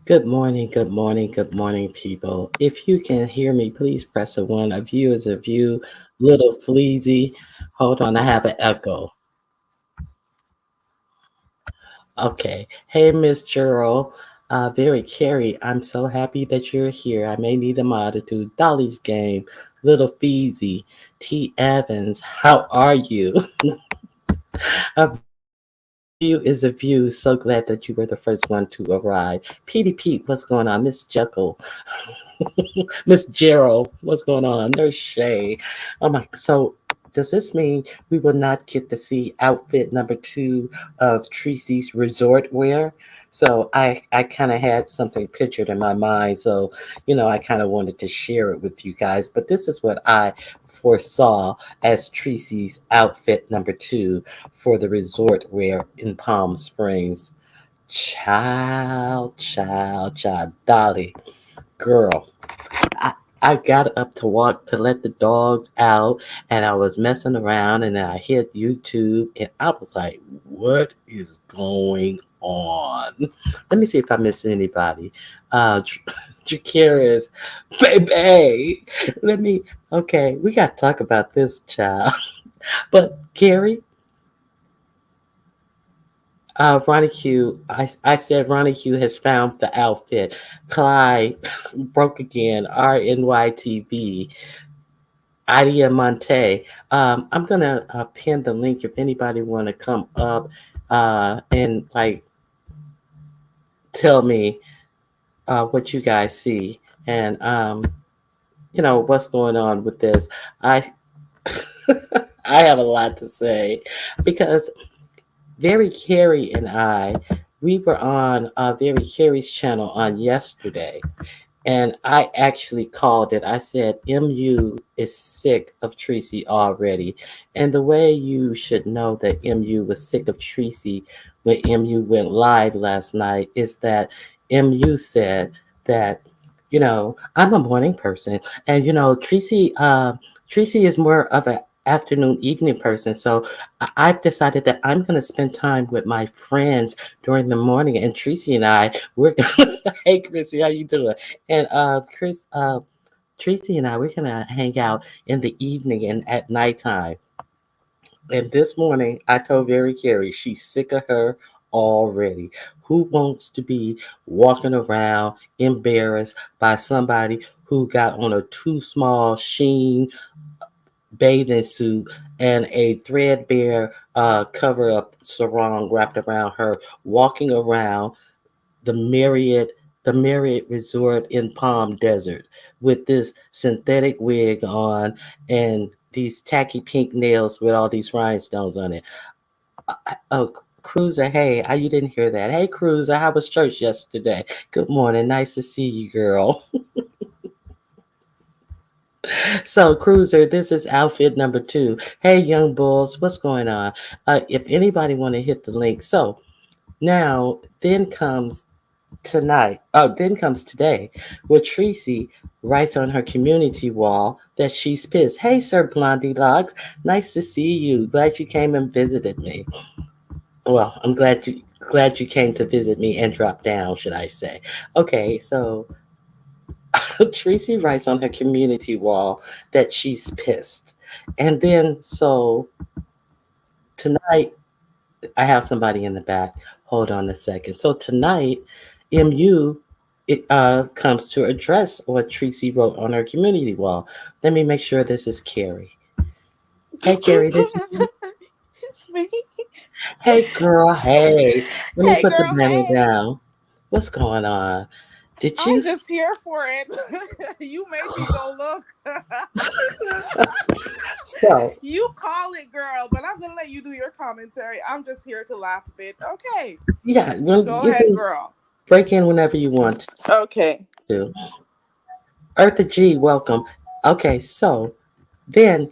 Good morning, good morning, good morning, people. If you can hear me, please press a one. A view is a view. Little fleazy. Hold on, I have an echo. Okay. Hey, Miss Gerald. Very Carrie, I'm so happy that you're here. I may need a moditude. Dolly's game. Little Feezy. T. Evans, how are you? A view is a view. So glad that you were the first one to arrive. Petey Pete, what's going on? Miss Jekyll. Miss Gerald, what's going on? There's Shay. Oh my! So does this mean we will not get to see outfit number two of Treecey's resort wear? So I kind of had something pictured in my mind. So I kind of wanted to share it with you guys. But this is what I foresaw as Treecey's outfit number two for the resort wear in Palm Springs. Child, Dolly, girl. I, I got up to walk to let the dogs out, and I was messing around, and then I hit YouTube, and I was like, "What is going on?" Let me see if I missed anybody. Jaquira's baby. Let me. Okay, we got to talk about this child. But Carrie, Ronnie Q, I said Ronnie Q has found the outfit. Clyde broke again. RNYTV. Idia Monte. I'm gonna pin the link if anybody want to come up and like tell me what you guys see and what's going on with this. I I have a lot to say because Very Carey and we were on Very Carey's channel on yesterday. And I actually called it. I said, MU is sick of Treecey already. And the way you should know that MU was sick of Treecey when MU went live last night is that MU said that, I'm a morning person. And, Treecey is more of an afternoon evening person. So I've decided that I'm going to spend time with my friends during the morning. And Treecey and we're going to, hey, Chrissy, how you doing? And Treecey and we're gonna hang out in the evening and at nighttime. And this morning, I told Very Carey she's sick of her already. Who wants to be walking around embarrassed by somebody who got on a too small sheen bathing suit and a threadbare cover up sarong wrapped around her, walking around the Marriott Resort in Palm Desert with this synthetic wig on and these tacky pink nails with all these rhinestones on it. Oh, Cruiser, hey, you didn't hear that. Hey, Cruiser, how was church yesterday? Good morning. Nice to see you, girl. So, Cruiser, this is outfit number two. Hey, young bulls, what's going on? If anybody want to hit the link. So, now, then comes today, where Treecey writes on her community wall that she's pissed. Hey, Sir Blondie Logs, nice to see you. Glad you came and visited me. Well, I'm glad glad you came to visit me and drop down, should I say. Okay, so Treecey writes on her community wall that she's pissed. And then, so tonight, I have somebody in the back. Hold on a second. So tonight, MU comes to address what Treecey wrote on her community wall. Let me make sure this is Carrie. Hey, Carrie, this is you. It's me. Hey, girl. Hey, let me Hey, put the girl. banner Hey. down. What's going on? Did you? I'm just here for it. You made me go look. So, You call it, girl, but I'm gonna let you do your commentary. I'm just here to laugh a bit. Okay, yeah, well, go you ahead, can girl. break in whenever you want Okay. to. Eartha G, welcome. Okay, so then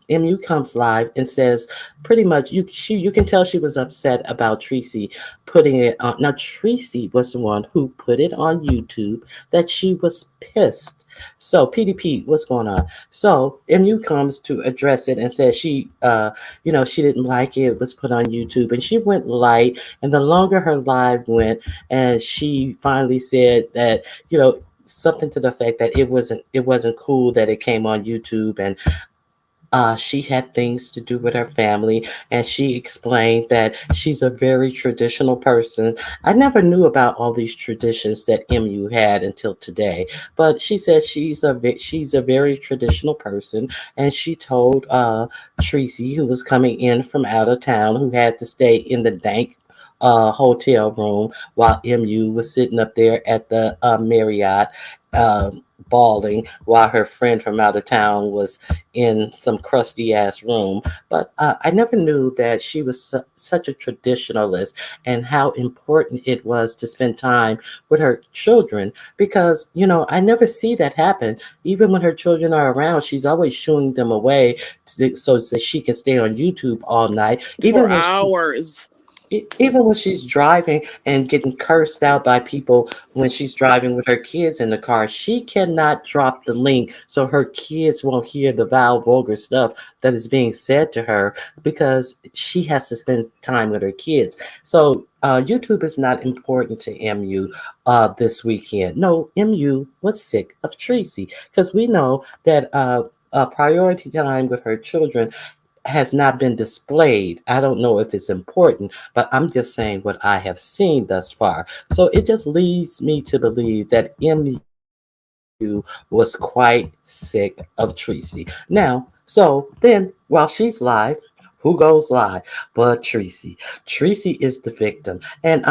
MU comes live and says pretty much you can tell she was upset about Treecey putting it on. Now Treecey was the one who put it on YouTube that she was pissed. So PDP, what's going on? So MU comes to address it and says she didn't like it. It was put on YouTube and she went light. And the longer her live went, and she finally said that something to the effect that it wasn't cool that it came on YouTube, and she had things to do with her family, and she explained that she's a very traditional person. I never knew about all these traditions that MU had until today, but she said she's a very traditional person, and she told Treecey, who was coming in from out of town, who had to stay in the dank hotel room while MU was sitting up there at the Marriott. Bawling while her friend from out of town was in some crusty ass room. But I never knew that she was such a traditionalist and how important it was to spend time with her children because, I never see that happen. Even when her children are around, she's always shooing them away so that she can stay on YouTube all night. For hours. Even when she's driving and getting cursed out by people when she's driving with her kids in the car, she cannot drop the link so her kids won't hear the vile, vulgar stuff that is being said to her because she has to spend time with her kids. So YouTube is not important to MU this weekend. No, MU was sick of Treecey because we know that priority time with her children has not been displayed. I don't know if it's important, but I'm just saying what I have seen thus far. So it just leads me to believe that MU was quite sick of Treecey. Now, so then while she's live, who goes live but Treecey? Treecey is the victim. And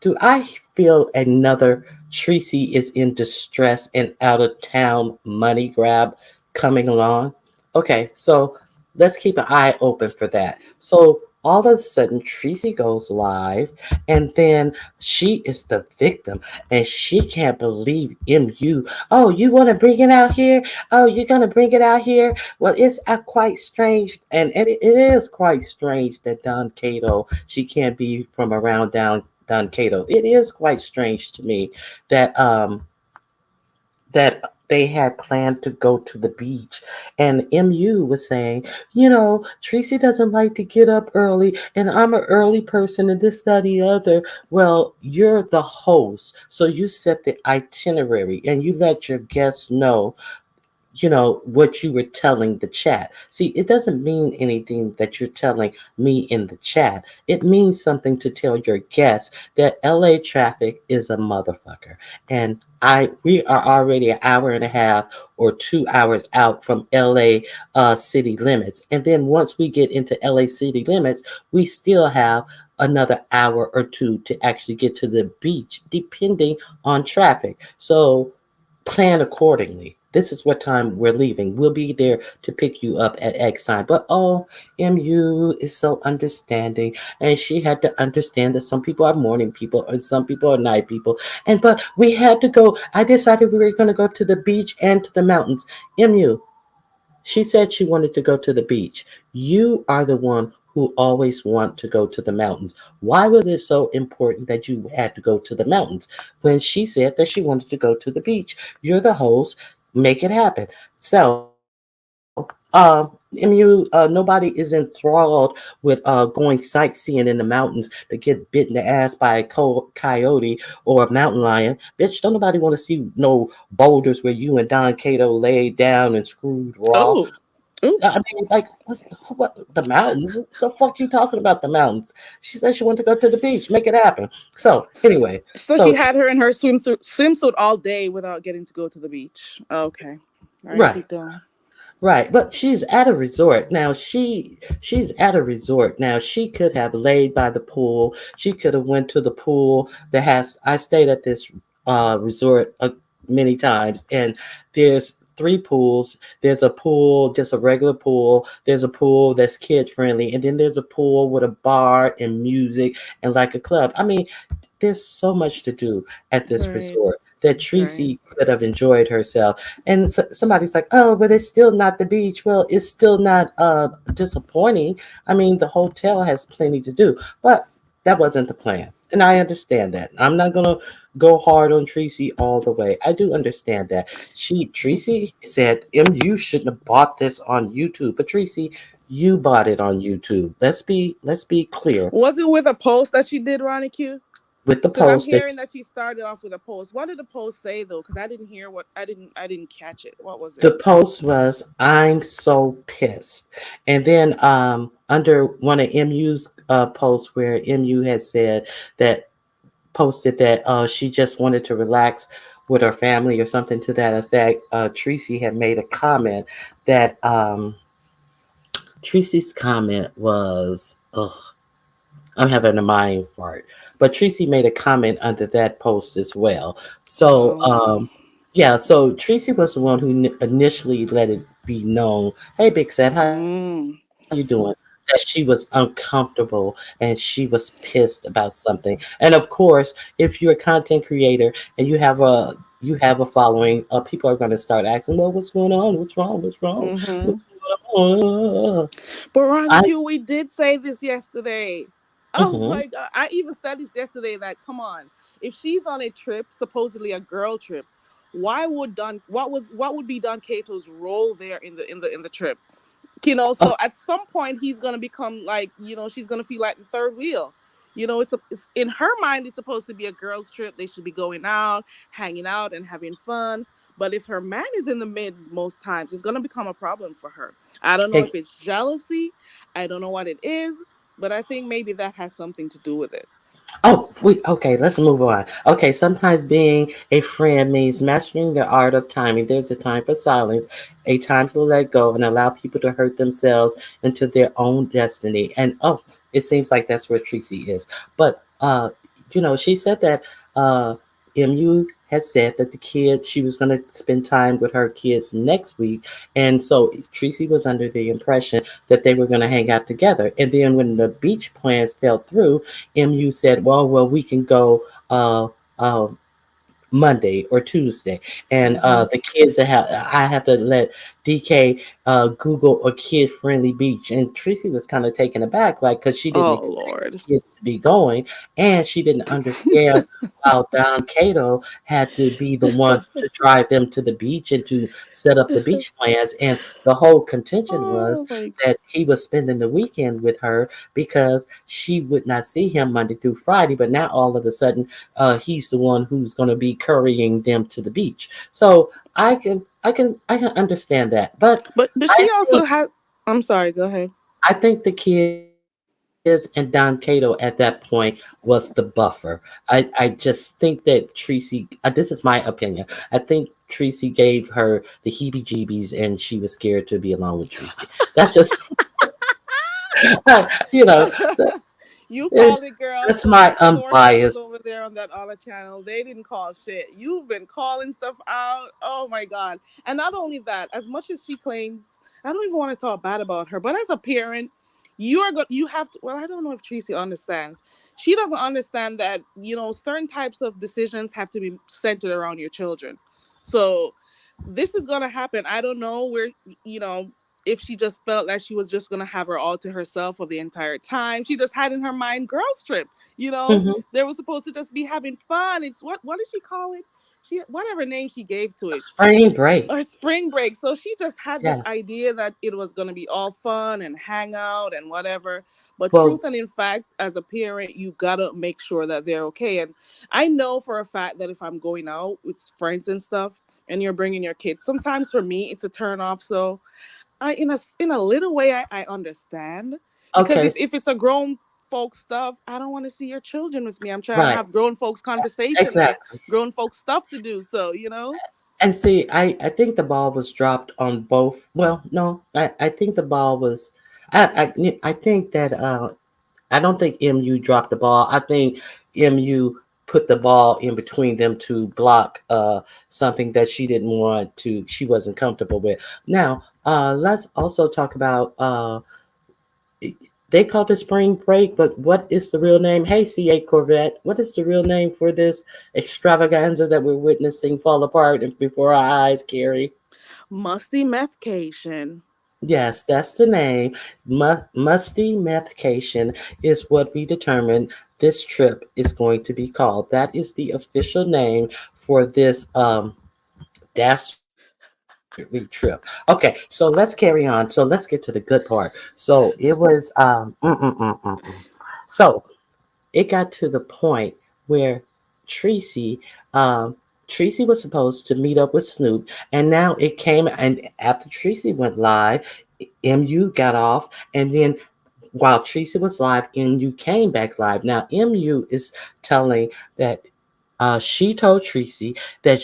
do I feel another Treecey is in distress and out of town money grab coming along? Okay, so let's keep an eye open for that. So all of a sudden, Treecey goes live, and then she is the victim, and she can't believe MU. Oh, you want to bring it out here? Oh, you're gonna bring it out here? Well, it's quite strange, and it is quite strange that Don Cato she can't be from around down Don Cato. It is quite strange to me that they had planned to go to the beach. And MU was saying, Treecey doesn't like to get up early, and I'm an early person, and this, that, the other. Well, you're the host, so you set the itinerary and you let your guests know what you were telling the chat. See, it doesn't mean anything that you're telling me in the chat. It means something to tell your guests that LA traffic is a motherfucker. And we are already an hour and a half or 2 hours out from LA city limits. And then once we get into LA city limits, we still have another hour or two to actually get to the beach, depending on traffic. So plan accordingly. This is what time we're leaving. We'll be there to pick you up at X time. But oh, MU is so understanding. And she had to understand that some people are morning people and some people are night people. But we had to go. I decided we were going to go to the beach and to the mountains. MU, she said she wanted to go to the beach. You are the one who always want to go to the mountains. Why was it so important that you had to go to the mountains when she said that she wanted to go to the beach? You're the host. Make it happen. So MU, nobody is enthralled with going sightseeing in the mountains to get bit in the ass by a coyote or a mountain lion. Bitch, don't nobody want to see no boulders where you and Don Cato laid down and screwed raw. Oh, ooh. I mean, like, what the mountains? What the fuck you talking about the mountains? She said she wanted to go to the beach. Make it happen. So anyway, So she so had her in her swimsuit all day without getting to go to the beach. Okay. All right, right. keep going. Right, but she's at a resort now. She's at a resort now. She could have laid by the pool. She could have went to the pool that has. I stayed at this resort many times, and there's three pools. There's a pool, just a regular pool. There's a pool that's kid friendly, and then there's a pool with a bar and music and like a club. I mean, there's so much to do at this Right. resort that Right. Treecey could have enjoyed herself. And somebody's like, "Oh, but it's still not the beach." Well, it's still not disappointing. I mean, the hotel has plenty to do, but that wasn't the plan. And I understand that. I'm not gonna go hard on Treecey all the way. I do understand that. Treecey said, "You shouldn't have bought this on YouTube." But Treecey, you bought it on YouTube. Let's be clear Was it with a post that she did, Ronnie Q? with the Because I'm post that hearing that she started off with a post. What did the post say though? Because I didn't hear what I didn't catch it. What was the it? post was, "I'm so pissed." And then under one of MU's posts where MU had said that posted that she just wanted to relax with her family or something to that effect, Treecey had made a comment that Treecey's comment was, ugh, I'm having a mind fart. But Treecey made a comment under that post as well. So, Oh. yeah, so Treecey was the one who initially let it be known, "Hey, Big Set, how you doing?" Mm. That she was uncomfortable and she was pissed about something. And of course, if you're a content creator and you have a following, people are going to start asking, "Well, what's going on? What's wrong? What's wrong? Mm-hmm. What's going on?" But Ronnie I Q, we did say this yesterday. Oh mhm. my god. I even said this yesterday that come on. If she's on a trip, supposedly a girl trip, why would Don what would be Don Cato's role there in the trip? Oh, So at some point he's gonna become like, she's gonna feel like the third wheel. It's in her mind it's supposed to be a girls trip. They should be going out, hanging out and having fun. But if her man is in the midst most times, it's gonna become a problem for her. I don't know if it's jealousy. I don't know what it is, but I think maybe that has something to do with it. oh, okay, let's move on. Okay, sometimes being a friend means mastering the art of timing. There's a time for silence, a time to let go and allow people to hurt themselves into their own destiny. And oh, it seems like that's where Tracy is. But she said that MU has said that the kids she was going to spend time with her kids next week, and so Tracy was under the impression that they were going to hang out together. And then when the beach plans fell through, MU said, well, we can go uh, Monday or Tuesday, and Mm-hmm. the kids that I have to let DK Google a kid friendly beach, and Tracy was kind of taken aback, like because she didn't Oh expect Lord. the kids to be going, and she didn't understand how Don Cato had to be the one to drive them to the beach and to set up the beach plans, and the whole contention was Oh my. that he was spending the weekend with her because she would not see him Monday through Friday, but now all of a sudden he's the one who's going to be currying them to the beach. So I can understand that, but But I she also think had. I'm sorry. Go ahead. I think the kids and Don Cato at that point was the buffer. I just think that Tracy. This is my opinion. I think Tracy gave her the heebie-jeebies, and she was scared to be alone with Tracy. That's just you know. You called It's it, girl. that's Those my poor souls unbiased. over there on that other channel, they didn't call shit. You've been calling stuff out. Oh my god! And not only that, as much as she claims, I don't even want to talk bad about her. But as a parent, you have to. Well, I don't know if Tracy understands. She doesn't understand that certain types of decisions have to be centered around your children. So this is gonna happen. I don't know where you know. if she just felt like she was just gonna have her all to herself for the entire time. She just had in her mind girls trip. You know, Hmm. they were supposed to just be having fun. It's what did she call it? She whatever name she gave to it, Spring break. or spring break. So she just had this Yes. idea that it was going to be all fun and hang out and whatever. But truth Well, and in fact, as a parent, you gotta make sure that they're okay. And I know for a fact that if I'm going out with friends and stuff, and you're bringing your kids, sometimes for me it's a turn off. So in a little way, I understand, because okay. if it's a grown folk stuff, I don't want to see your children with me. I'm trying to Right. have grown folks conversation. I got Exactly. grown folks stuff to do. So you know. And see, I think the ball was dropped on both. Well, no, I think the ball was. I think that I don't think MU dropped the ball. I think MU put the ball in between them to block something that she didn't want to. She wasn't comfortable with. Now, let's also talk about they called it spring break, but what is the real name? Hey, C8 Corvette, what is the real name for this extravaganza that we're witnessing fall apart before our eyes, Carrie? Musty medication. Yes, that's the name. Musty medication is what we determined this trip is going to be called. That is the official name for this dastardly trip. Okay, so let's carry on. So let's get to the good part. So it was so it got to the point where Treecey, um, Treecey was supposed to meet up with Snoop, and now it came. And after Treecey went live, MU got off, and then while Treecey was live, MU came back live. Now MU is telling that she told Treecey that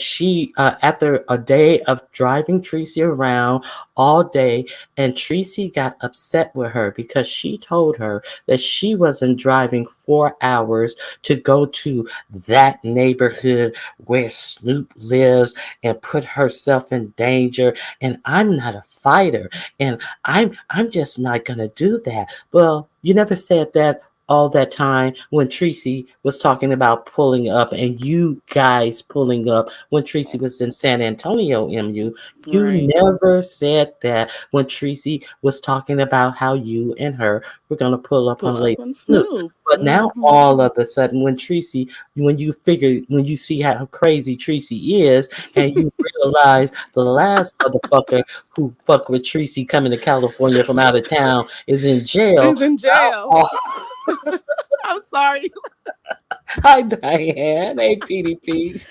after a day of driving Treecey around all day, and Treecey got upset with her because she told her that she wasn't driving 4 hours to go to that neighborhood where Snoop lives and put herself in danger. And I'm not a fighter, and I'm just not gonna do that. Well, you never said that all that time when Treecey was talking about pulling up and you guys pulling up when Treecey was in San Antonio, MU. You Right. never said that when Treecey was talking about how you and her were going to pull up Pull on up Lady on Snoop. Snoop. But now Hmm. all of a sudden, when Treecey, when you see how crazy Treecey is, and you realize the last motherfucker who fucked with Treecey coming to California from out of town is in jail. Is in jail. Now I'm sorry. hi, Diane. Hey, PDPs.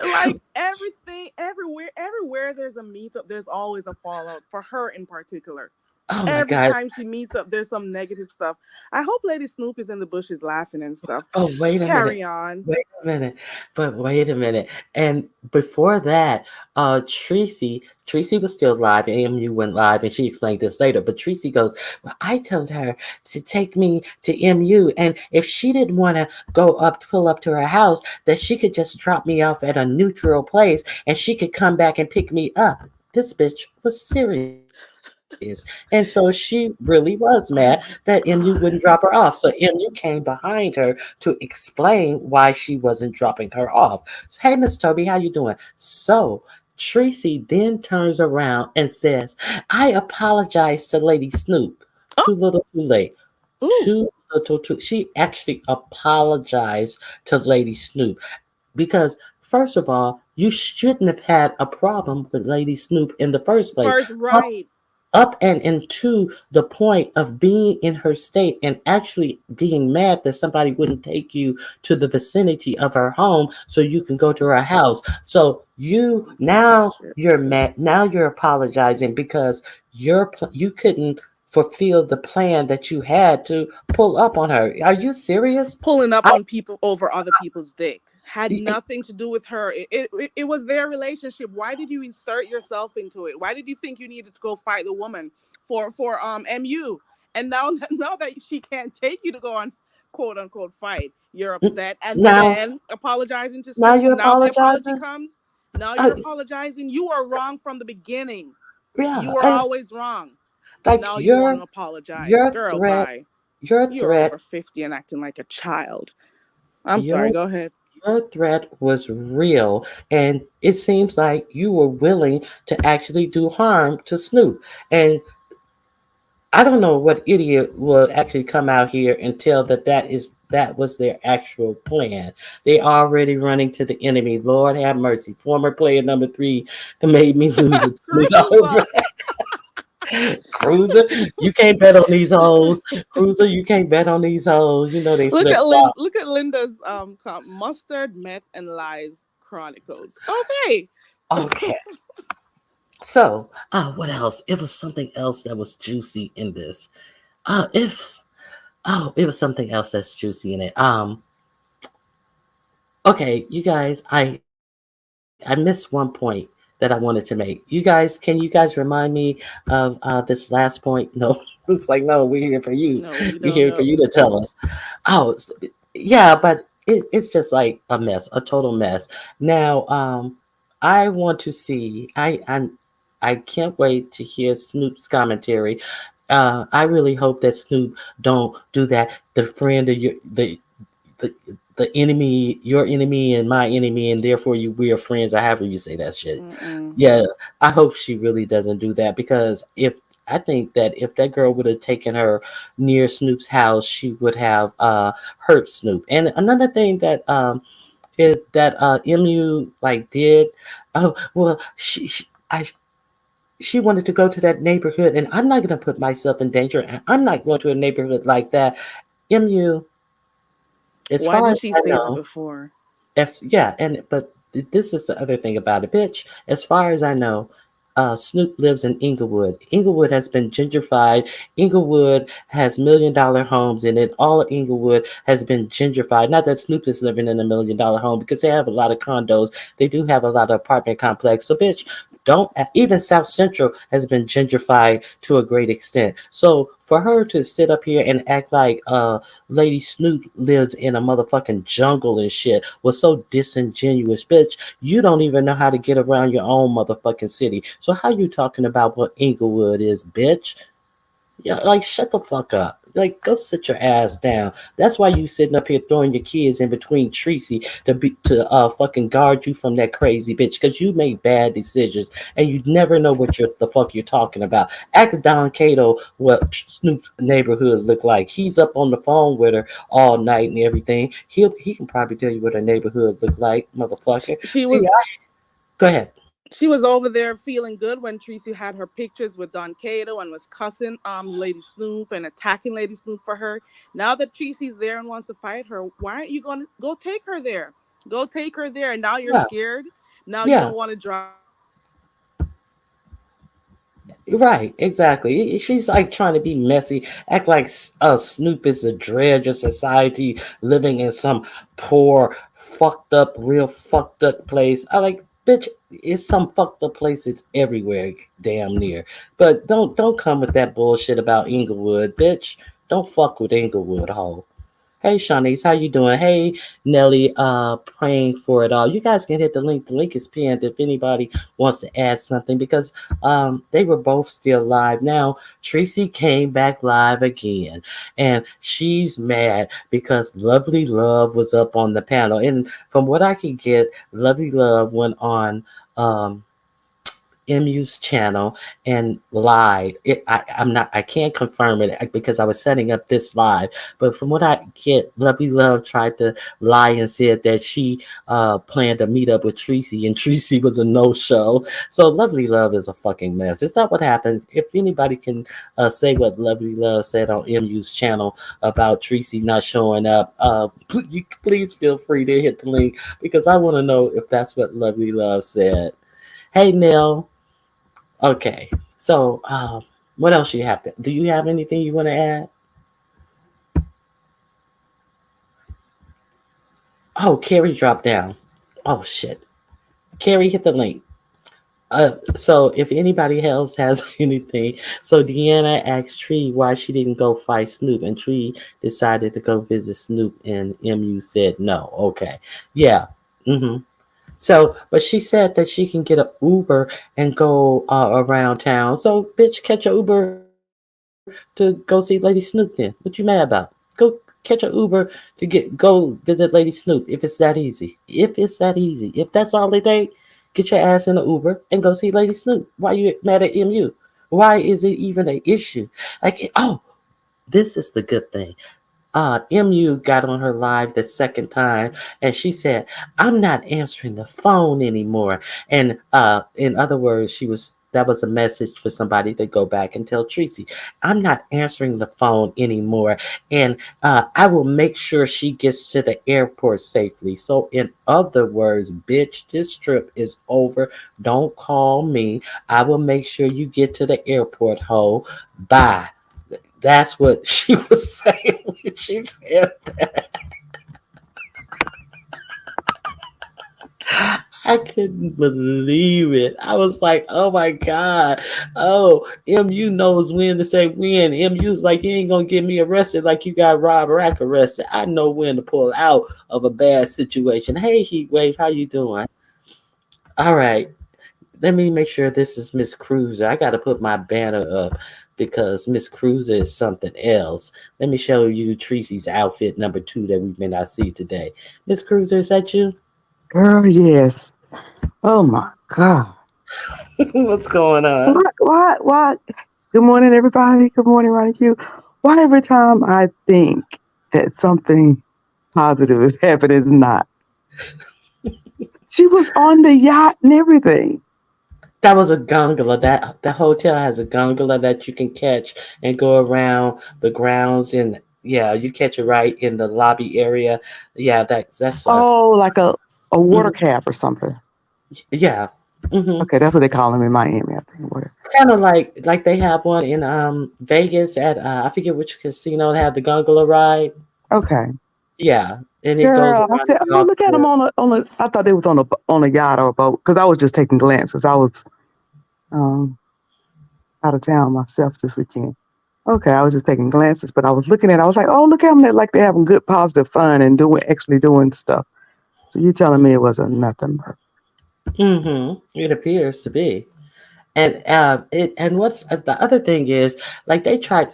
Like everything, everywhere there's a meetup, there's always a fallout for her in particular. Oh my Every God. time she meets up, there's some negative stuff. I hope Lady Snoop is in the bushes laughing and stuff. Oh, wait a minute. Carry on. Wait a minute. But wait a minute. And before that, Treecey was still live. AMU went live, and she explained this later. But Treecey goes, "Well, I told her to take me to MU, and if she didn't want to pull up to her house, that she could just drop me off at a neutral place, and she could come back and pick me up." This bitch was serious. And so she really was mad that MU Oh wouldn't my drop her off. So god. MU came behind her to explain why she wasn't dropping her off. So, hey, Miss Toby, how you doing? So Treecey then turns around and says, I apologize to Lady Snoop. Too little too late. Ooh, Too little too. She actually apologized to Lady Snoop because, first of all, you shouldn't have had a problem with Lady Snoop in the first place. first Up, right. up and into the point of being in her state and actually being mad that somebody wouldn't take you to the vicinity of her home so you can go to her house. So you're Shit. mad. Now you're apologizing because you couldn't fulfill the plan that you had to pull up on her. Are you serious? Pulling up I on people over other people's dick had nothing to do with her. It was their relationship. Why did you insert yourself into it? Why did you think you needed to go fight the woman for MU? And now now that she can't take you to go on quote unquote fight, you're upset and now then apologizing to now Snoop. you're Now the apology apologizing. comes. Now you're Uh, apologizing. You are wrong from the beginning. You yeah, were always wrong. like Now you want to apologize. your Girl, threat bye. your You're threat over 50 and acting like a child. I'm sorry, your go ahead. your threat was real, and it seems like you were willing to actually do harm to Snoop. And I don't know what idiot will actually come out here and tell that was their actual plan. They already running to the enemy. Lord have mercy. Former player number 3 made me lose it. It's over. Cruiser. Cruiser, you can't bet on these hoes. Cruiser, you can't bet on these hoes. You know they flip flop. Look at Linda's mustard, meth, and lies chronicles. Okay. Okay. So, what else? It was something else that was juicy in this. If it was something else that's juicy in it. Okay, you guys, I missed one point that I wanted to make. Can you guys remind me of this last point? No, it's like no, we're here for you. No, We're we here for don't you to know. tell us. Oh, yeah, but it's just like a mess, a total mess. Now, I want to see. I can't wait to hear Snoop's commentary. I really hope that Snoop don't do that. The friend of the the enemy, your enemy, and my enemy, and therefore we are friends. Or however you say that shit. Mm-mm. Yeah, I hope she really doesn't do that because if I think that if that girl would have taken her near Snoop's house, she would have hurt Snoop. And another thing that is that MU like did. Oh well, she wanted to go to that neighborhood, and I'm not gonna put myself in danger. I'm not going to a neighborhood like that. MU, as Why far as didn't she I say that know, before? if yeah, and but this is the other thing about it, bitch. As far as I know, Snoop lives in Inglewood. Inglewood has been gentrified. Inglewood has $1 million homes in it. All of Inglewood has been gentrified. Not that Snoop is living in $1 million home because they have a lot of condos. They do have a lot of apartment complex. So, bitch, don't even South Central has been gentrified to a great extent. So for her to sit up here and act like Lady Snoop lives in a motherfucking jungle and shit was so disingenuous, bitch. You don't even know how to get around your own motherfucking city. So how you talking about what Inglewood is, bitch? Yeah, like shut the fuck up. Like go sit your ass down. That's why you sitting up here throwing your kids in between Treecey to fucking guard you from that crazy bitch because you made bad decisions and you never know what the fuck you're talking about. Ask Don Cato what Snoop's neighborhood look like. He's up on the phone with her all night and everything. He can probably tell you what her neighborhood look like, motherfucker. She See, was go ahead. she was over there feeling good when Treecey had her pictures with Don Cato and was cussing Lady Snoop and attacking Lady Snoop for her. Now that Treecey's there and wants to fight her, why aren't you going to go take her there? Go take her there. And now you're Yeah, scared. Now you yeah. don't want to drive her there because you know she's going to be attacking you. Right, exactly. She's like trying to be messy, act like Snoop is a dredge of society living in some poor, fucked up, real fucked up place. I like, bitch, it's some fucked up places everywhere, damn near. But don't come with that bullshit about Inglewood, bitch. Don't fuck with Inglewood, hoe. Hey Shanice, how you doing? Hey Nelly, praying for it all. You guys can hit the link. The link is pinned if anybody wants to add something because they were both still live. Now Treecey came back live again and she's mad because Lovely Love was up on the panel. And from what I could get, Lovely Love went on um MU's channel and lied. I can't confirm it because I was setting up this live. But from what I get, Lovely Love tried to lie and said that she planned to meet up with Treecey and Treecey was a no-show. So Lovely Love is a fucking mess. Is that what happened? If anybody can say what Lovely Love said on MU's channel about Treecey not showing up, please feel free to hit the link because I want to know if that's what Lovely Love said. Hey Neil. Okay. So, what else you have to? Do you have anything you want to add? Oh, Carrie dropped down. Oh shit. Carrie hit the link. So if anybody else has anything, so Deanna asked Tree why she didn't go fight Snoop, and Tree decided to go visit Snoop, and MU said no. Okay, yeah. Mm-hmm. So, but she said that she can get an Uber and go around town. So, bitch, catch a Uber to go see Lady Snoop. Then what you mad about? Go catch a Uber to go visit Lady Snoop. If it's that easy. If it's that easy. If that's all it take, get your ass in an Uber and go see Lady Snoop. Why you mad at MU? Why is it even an issue? Like, oh, this is the good thing. MU got on her live the second time and she said, I'm not answering the phone anymore. And in other words, that was a message for somebody to go back and tell Treecey, I'm not answering the phone anymore. And I will make sure she gets to the airport safely. So, in other words, bitch, this trip is over. Don't call me. I will make sure you get to the airport, ho. Bye. That's what she was saying when she said that. I couldn't believe it. I was like, oh my God. Oh, MU knows when to say when. MU's like, you ain't going to get me arrested like you got Rob Rack arrested. I know when to pull out of a bad situation. Hey, Heatwave, how you doing? All right. Let me make sure this is Miss Cruiser. I got to put my banner up because Miss Cruiser is something else. Let me show you Treecey's outfit number 2 that we may not see today. Miss Cruiser, is that you? Girl, yes. Oh my God. What's going on? What? Good morning, everybody. Good morning, Ronnie Q. Why every time I think that something positive is happening, it's not? She was on the yacht and everything. That was a gondola. That the hotel has a gondola that you can catch and go around the grounds, and yeah, you catch it right in the lobby area. Yeah, that's a Oh, like a water mhm, cap or something. yeah. Okay, that's what they call them in Miami, I think. Water. Kind of like they have one in Vegas at I forget which casino they have the gondola ride. Okay. Yeah, and it goes Girl, I around the said, oh, golf look at them course. on a. I thought they was on a yacht or a boat because I was just taking glances. I was um, out of town myself this weekend. Okay, I was just taking glances, but I was looking at it, I was like, oh, look at them. They're like they're having good, positive fun and actually doing stuff. So you telling me it was a nothing burger. It appears to be. And what's the other thing is like they tried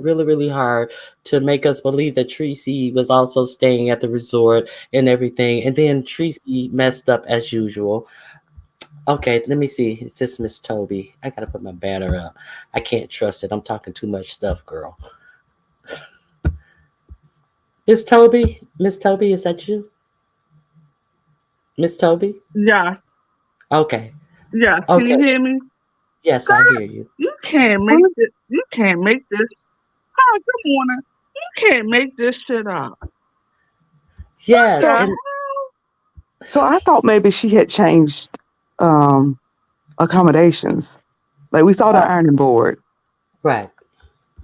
really really hard to make us believe that Treecey was also staying at the resort and everything, and then Treecey messed up as usual. Okay, let me see. It's just Miss Toby. I gotta put my banner up. I can't trust it. I'm talking too much stuff, girl. Miss Toby, is that you? Miss Toby? Yeah, Okay, yeah. Can okay. you hear me? Yes, I hear you. You can't make Huh? this. You can't make this. Oh, good morning. You can't make this shit up. What Yes, So, the and so I thought maybe she had changed um, accommodations. Like we saw the uh, ironing board, right,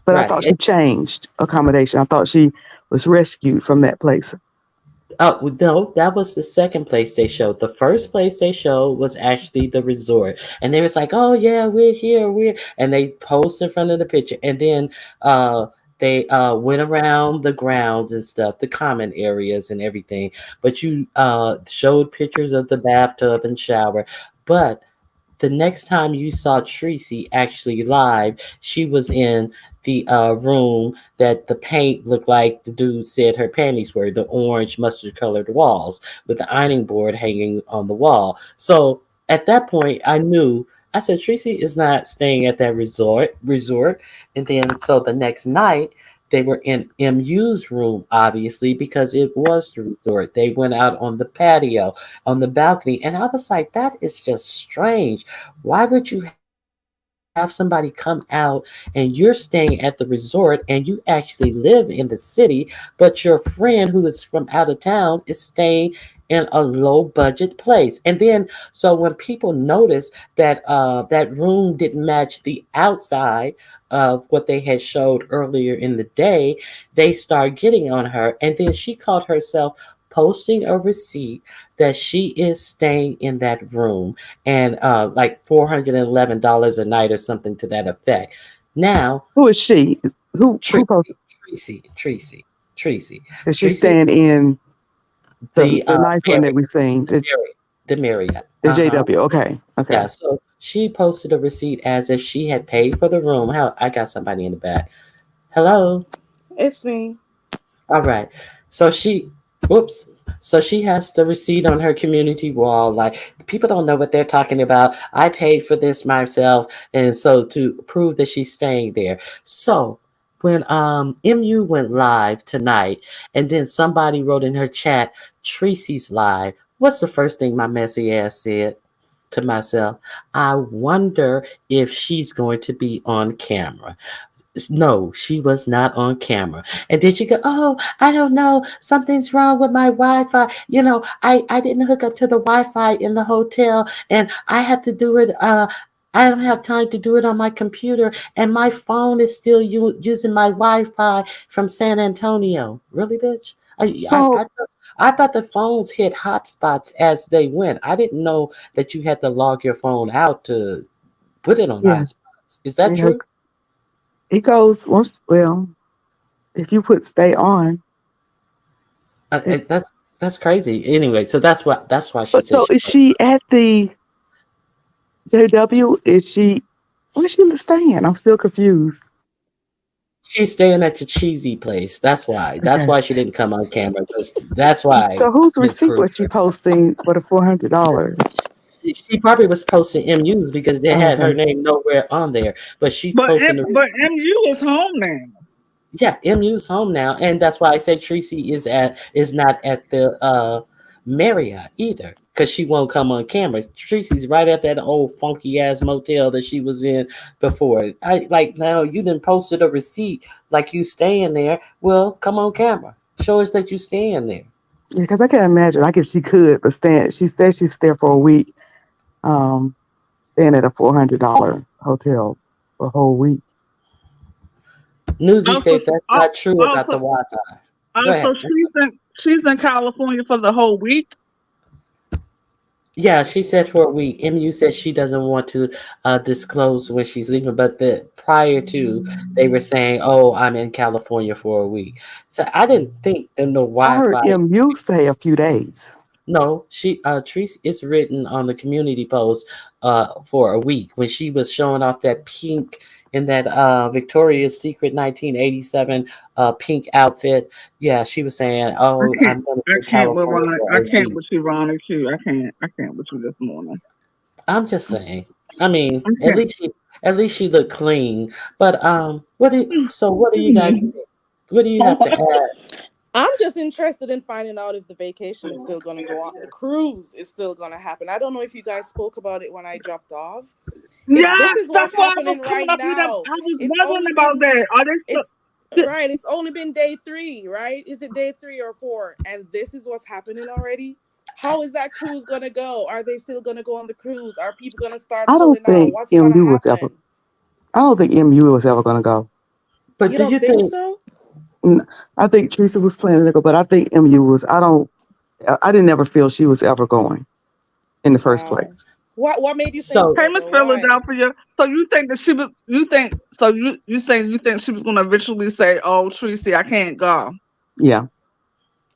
but I thought right. she changed accommodation. I thought she was rescued from that place. Oh no, that was the second place they showed. The first place they showed was actually the resort, and they was like, "Oh yeah, we're here, and they posed in front of the picture, and then uh, they went around the grounds and stuff, the common areas and everything. But you showed pictures of the bathtub and shower, but the next time you saw Treecey actually live, she was in the room that the paint looked like the dude said her panties were, the orange mustard colored walls with the ironing board hanging on the wall. So at that point, I knew. I said Treecey is not staying at that resort. And then so the next night they were in MU's room, obviously, because it was the resort. They went out on the patio, on the balcony, and I was like, that is just strange. Why would you have somebody come out and you're staying at the resort and you actually live in the city, but your friend who is from out of town is staying in a low budget place? And then so when people noticed that that room didn't match the outside of what they had showed earlier in the day, they started getting on her, and then she called herself posting a receipt that she is staying in that room and like $411 a night or something to that effect. Now, Who is she? Who posted? Treecey, Treecey, Treecey, Treecey, Is she Treecey, staying in the the nice one that Marriott, we seen? the Marriott, the Marriott. The JW. Okay, Yeah, okay. so she posted a receipt as if she had paid for the room. How I got somebody in the back. Hello. It's me. All right. So she, whoops. So she has the receipt on her community wall. Like people don't know what they're talking about. I paid for this myself, and so to prove that she's staying there. So when MU went live tonight, and then somebody wrote in her chat, Treecey's live. What's the first thing my messy ass said to myself? I wonder if she's going to be on camera. No, she was not on camera. And then she go, oh, I don't know. Something's wrong with my Wi-Fi. I didn't hook up to the Wi-Fi in the hotel and I have to do it. I don't have time to do it on my computer. And my phone is still using my Wi-Fi from San Antonio. Really, bitch? So I thought the phones hit hotspots as they went. I didn't know that you had to log your phone out to put it on yeah, hotspots. Is that yeah, true? it goes once. Well, if you put stay on, Uh, it, uh, that's that's crazy. Anyway, so that's why she but said so she. is she at the JW? Is she? Where's she staying? I'm still confused. She's staying at your cheesy place. That's why. That's Okay. why she didn't come on camera. Because that's why So whose Miss receipt was she Kruger. posting for the $400? She probably was posting MUs because they had her Okay. name nowhere on there. But she's But posting the but MU is home now. yeah, MU's home now, and that's why I said Treecey is not at the Marriott either, because she won't come on camera. Treecey's right at that old funky ass motel that she was in before. I like now you didn't posted a receipt like you staying there. Well, come on camera, show us that you staying there. Yeah, because I can't imagine. I guess she could, but she said she's there for a week, um, staying at a $400 hotel for a whole week. Newsy Also, said that's al- not true about also, the Wi-Fi. Go also, ahead. she's in California for the whole week. Yeah, she said for a week. MU said she doesn't want to disclose when she's leaving, but the prior to they were saying, "Oh, I'm in California for a week." So I didn't think that no I heard Wi-Fi. MU say a few days. No, she Treese is written on the community post for a week when she was showing off that pink in that Victoria's Secret 1987 pink outfit. Yeah, she was saying, I "Oh, can't. I'm going to I be in can't with California Ron. for I a can't week." with you, Ronnie. Q. I can't. I can't with you this morning. I'm just saying. I mean, I can't. at least she looked clean. But what do you guys think? What do you have to add? I'm just interested in finding out if the vacation is still going to go on. The cruise is still going to happen. I don't know if you guys spoke about it when I dropped off. If this Yes, is that's what's why I was happening coming right up with that. now, I was it's wondering only about been that. Are they it's still? right. It's only been day 3, right? Is it day 3 or 4? And this is what's happening already. How is that cruise going to go? Are they still going to go on the cruise? Are people going to start I don't pulling out? think What's going to MU was ever. happen? I don't think MU was ever going to go. But You do don't you think think so? I think Teresa was planning to go, but I think MU was. I don't. I didn't ever feel she was ever going in the first place. Wow. What made you think so? Hey, so Miss though? Why? Philadelphia. So you think that she was? You think so? You saying you think she was going to eventually say, "Oh, Treecey, I can't go." Yeah,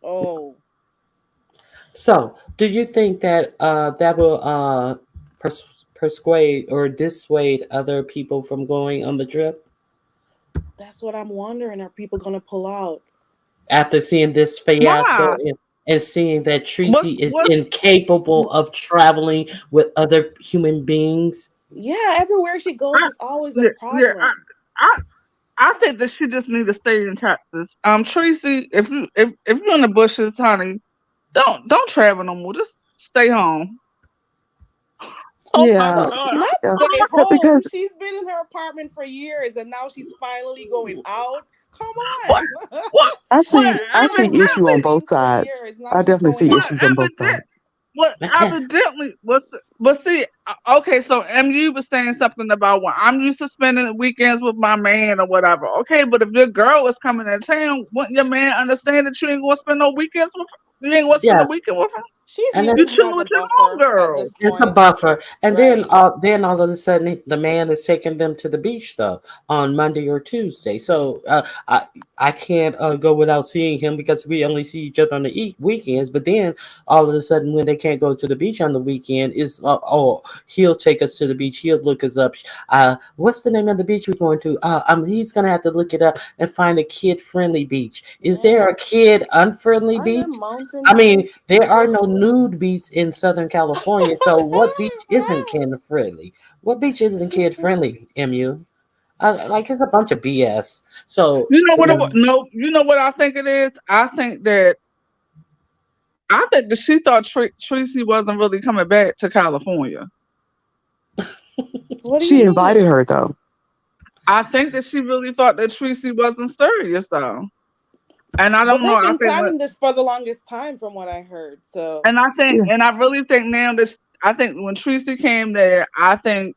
Oh, So, do you think that that will persuade or dissuade other people from going on the trip that's what I'm wondering. Are people going to pull out? after seeing this fiasco Why? and seeing that What's Tracy is what? incapable of traveling with other human beings? Yeah, everywhere she goes I, is always a yeah, yeah. problem. I, I think that she just need to stay in Texas. Tracy, if you're in the bushes, honey, don't travel no more. Just stay home. Oh my yeah, So, God. Not yeah. stay Because home. She's been in her apartment for years and now she's finally going out. Come What? on. What? What? I She's see been in issue on Evidently, both Queens for sides. years. Now I she's definitely going see what issues out. on both evident? sides. What evidently was? But see, okay. So MU was saying something about, well, I'm used to spending weekends with my man or whatever. Okay, but if your girl is coming in town, wouldn't your man understand that you ain't gonna spend no weekends with her? You ain't gonna spend a yeah, weekend with her? She's And You using him chilling as a with your buffer at homegirl. this it's a point. buffer, and Right. then all of a sudden the man is taking them to the beach though on Monday or Tuesday. So I can't go without seeing him because we only see each other on the weekends. But then all of a sudden when they can't go to the beach on the weekend, is oh, he'll take us to the beach. He'll look us up. What's the name of the beach we're going to? He's gonna have to look it up and find a kid friendly beach. Is there a Mm. kid unfriendly Are there beach? I mountains mean, to there are go? no nude beaches in Southern California, so what beach isn't kid friendly? What beach isn't kid friendly, MU? Like it's a bunch of BS. So You know you what? know, No, you know what I think it is. I think that she thought Treecey wasn't really coming back to California. What do She you invited mean? her though. I think that she really thought that Treecey wasn't serious though. And I But don't know. they've I been think planning this for the longest time, from what I heard. So Yeah. and I really think now that I think when Treecey came there, I think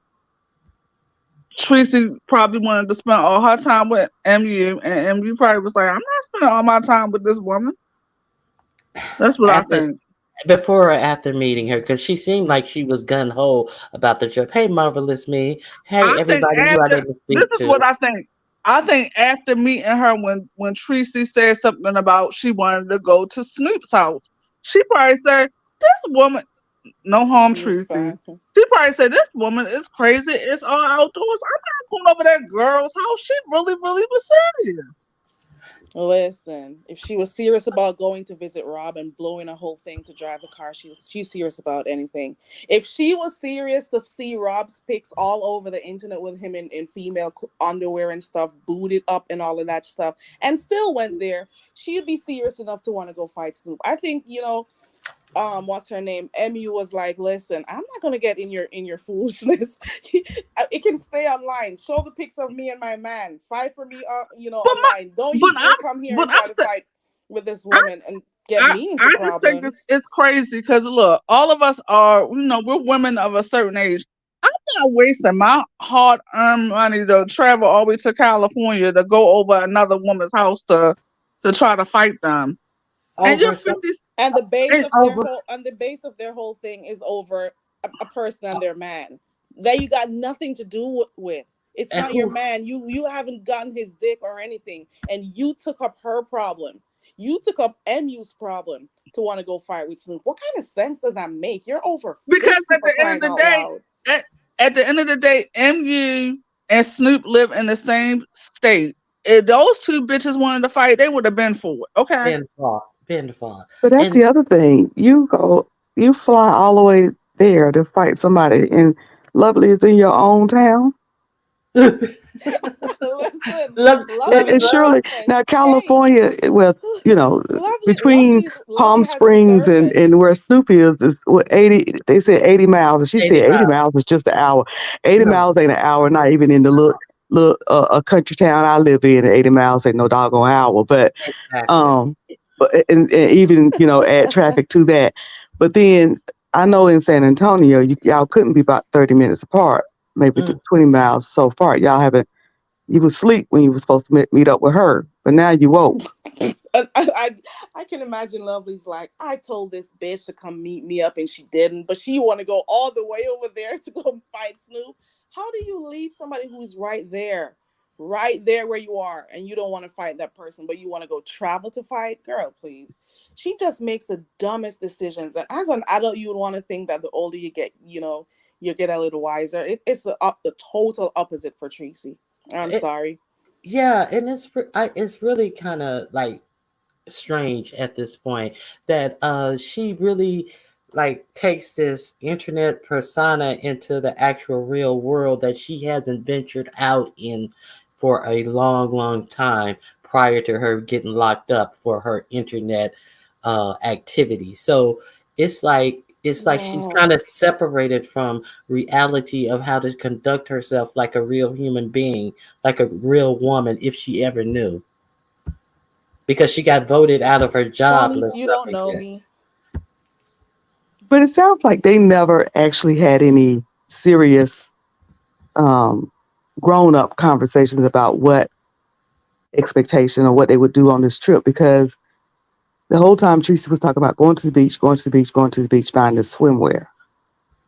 Treecey probably wanted to spend all her time with MU, and MU probably was like, "I'm not spending all my time with this woman." That's what I after think. before or after meeting her, because she seemed like she was gun ho about the trip. Hey, marvelous me. Hey, I think everybody who I after didn't this speak is what to. I think. I think after meeting her, when Treecey said something about she wanted to go to Snoop's house, she probably said, "This woman, no harm, she was Treecey." fine. She probably said, "This woman is crazy. It's all outdoors. I'm not going over that girl's house. She really, really was serious." Listen, if she was serious about going to visit Rob and blowing a whole thing to drive the car, she's serious about anything. If she was serious to see Rob's pics all over the internet with him in female underwear and stuff, booted up and all of that stuff, and still went there, she'd be serious enough to want to go fight Snoop. I think, what's her name, Mu was like, listen, I'm not gonna get in your foolishness. It can stay online. Show the pics of me and my man, fight for me, But my, online. Don't you but dare I, come here but and I try to said, fight with this I, woman and get me I into just think it's, problems. it's crazy because look, all of us are, we're women of a certain age. I'm not wasting my hard-earned money to travel all the way to California to go over another woman's house to try to fight them. And you're Over some 50, And the base and, of their over whole and the base of their whole thing is over a person and their man that you got nothing to do with. It's and not your who man. You haven't gotten his dick or anything, and you took up her problem. You took up Mu's problem to want to go fight with Snoop. What kind of sense does that make? You're over because 50, for crying out loud. at, at the end of the day, MU and Snoop live in the same state. If those two bitches wanted to fight, they would have been for it. Okay. been far, But that's and the other thing. You fly all the way there to fight somebody, and Lovely is in your own town. love, Listen, love, Lovely And was love, surely surfing. now Hey, California, well, you know, between Lovely Palm has a Springs surface. and where Snoop is what 80, they said 80 miles, and she 80 said 80 miles. miles was just an hour. 80 No, miles ain't an hour, not even in the little a country town I live in. 80 miles ain't no doggone hour. exactly. Um, and even add traffic to that. But then I know in San Antonio, y'all couldn't be about 30 minutes apart, maybe Mm. 20 miles so far. Y'all haven't. You was asleep when you were supposed to meet up with her, but now you woke. I can imagine Lovely's like, I told this bitch to come meet me up and she didn't, but she want to go all the way over there to go fight Snoop. How do you leave somebody who's right there where you are, and you don't want to fight that person, but you want to go travel to fight? Girl, please. She just makes the dumbest decisions. And as an adult, you would want to think that the older you get, you get a little wiser. It's the total opposite for Treecey. I'm It, sorry. yeah, and it's really kind of like strange at this point that she really like takes this internet persona into the actual real world that she hasn't ventured out in for a long time prior to her getting locked up for her internet activity. So it's like she's Oh. kind of separated from reality of how to conduct herself like a real human being, like a real woman, if she ever knew, because she got voted out of her job. Shawnice, Let's you not don't know forget. me. But it sounds like they never actually had any serious um, grown up conversations about what expectation or what they would do on this trip because The whole time Treecey was talking about going to the beach, going to the beach, going to the beach, buying this swimwear.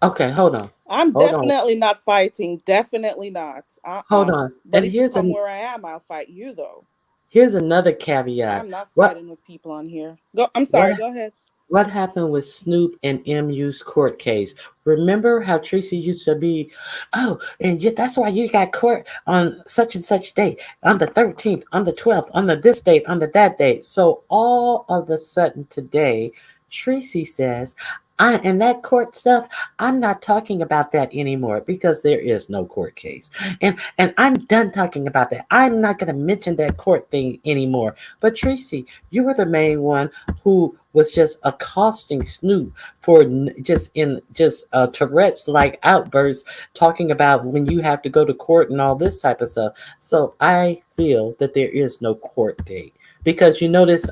Okay, hold on. I'm Hold on. definitely not fighting. Definitely not. Hold on. But And if you come where I am, I'll fight you though. here's another caveat. I'm not What fighting with people on here. Go. I'm what sorry. Go ahead. what happened with Snoop and MU's court case? Remember how Treecey used to be, oh, and that's why you got court on such and such date, on the 13th, on the 12th, on the this date, on the that date. So all of a sudden today, Treecey says, and that court stuff, I'm not talking about that anymore because there is no court case. And I'm done talking about that. I'm not going to mention that court thing anymore. But Treecey, you were the main one who was just accosting Snoop for just Tourette's like outbursts, talking about when you have to go to court and all this type of stuff. So I feel that there is no court date because you notice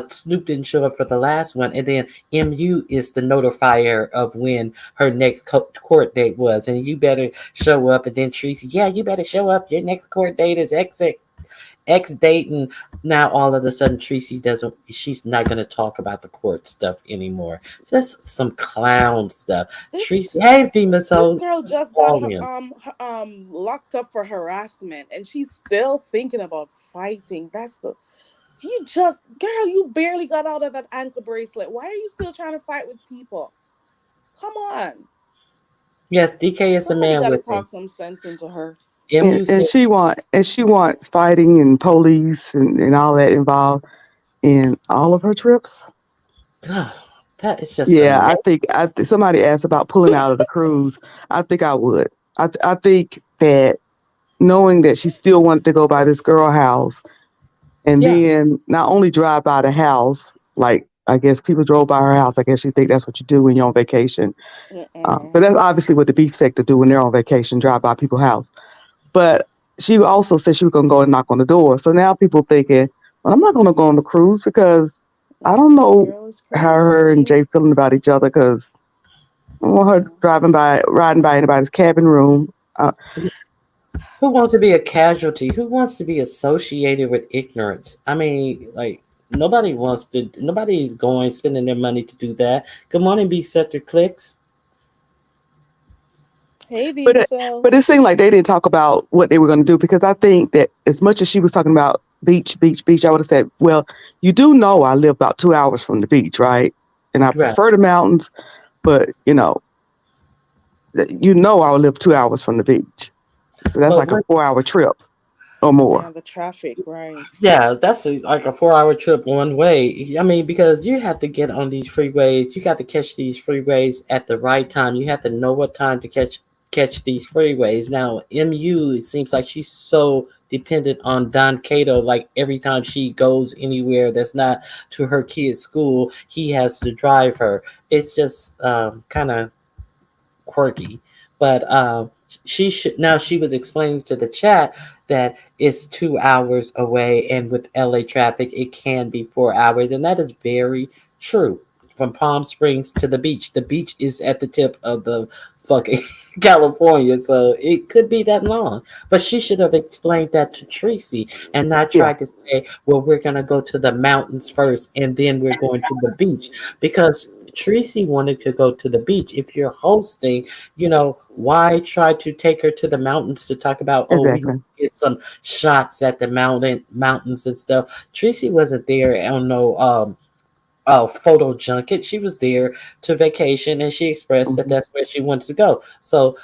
Snoop didn't show up for the last one, and then MU is the notifier of when her next court date was, and you better show up. And then Treecey, yeah, you better show up. Your next court date is X date, and now all of a sudden Treecey doesn't. She's not going to talk about the court stuff anymore. Just some clown stuff. This Treecey, hey, Female this Soul, girl just got call in. locked up for harassment, and she's still thinking about fighting. That's the you just girl. You barely got out of that ankle bracelet. Why are you still trying to fight with people? Come on. Yes, DK is a Somebody man got to with him. talk some sense into her. MU And said, she want fighting and police and all that involved in all of her trips. oh, that is just Yeah, amazing. somebody asked about pulling out of the cruise. I think I would. I think that knowing that she still wanted to go by this girl house and Yeah, then not only drive by the house, like I guess people drove by her house. I guess you think that's what you do when you're on vacation. But Mm-mm. that's obviously what the beach sector do when they're on vacation, drive by people's house. But she also said she was going to go and knock on the door. So now people thinking, well, I'm not going to go on the cruise because I don't This know girl is how crazy. her and Jay feeling about each other because I don't want her riding by anybody's cabin room. who wants to be a casualty? Who wants to be associated with ignorance? I mean, like nobody wants to. Nobody's going spending their money to do that. Good morning, B Sector Clicks. Hey, But Viva it, Cell. but it seemed like they didn't talk about what they were going to do because I think that as much as she was talking about beach, beach, beach, I would have said, well, you do know I live about 2 hours from the beach, right? And I Right. prefer the mountains, but I would live 2 hours from the beach. So that's But like a what 4 hour trip or Yeah, more. the traffic, right? Yeah, that's like a 4 hour trip one way. I mean, because you have to get on these freeways, you got to catch these freeways at the right time. You have to know what time to catch these freeways. Now, MU, it seems like she's so dependent on Don Cato. Like every time she goes anywhere that's not to her kid's school, he has to drive her. It's just kind of quirky. But she should now she was explaining to the chat that it's 2 hours away, and with LA traffic, it can be 4 hours, and that is very true. From Palm Springs to the beach, the beach is at the tip of the fucking California, so it could be that long. But she should have explained that to Treecey and not Yeah, tried to say, well, we're gonna go to the mountains first and then we're going to the beach, because Treecey wanted to go to the beach. If you're hosting, why try to take her to the mountains to talk about, oh, we exactly. get some shots at the mountains and stuff. Tracy wasn't there on no photo junket. She was there to vacation, and she expressed that Hmm. that's where she wanted to go. So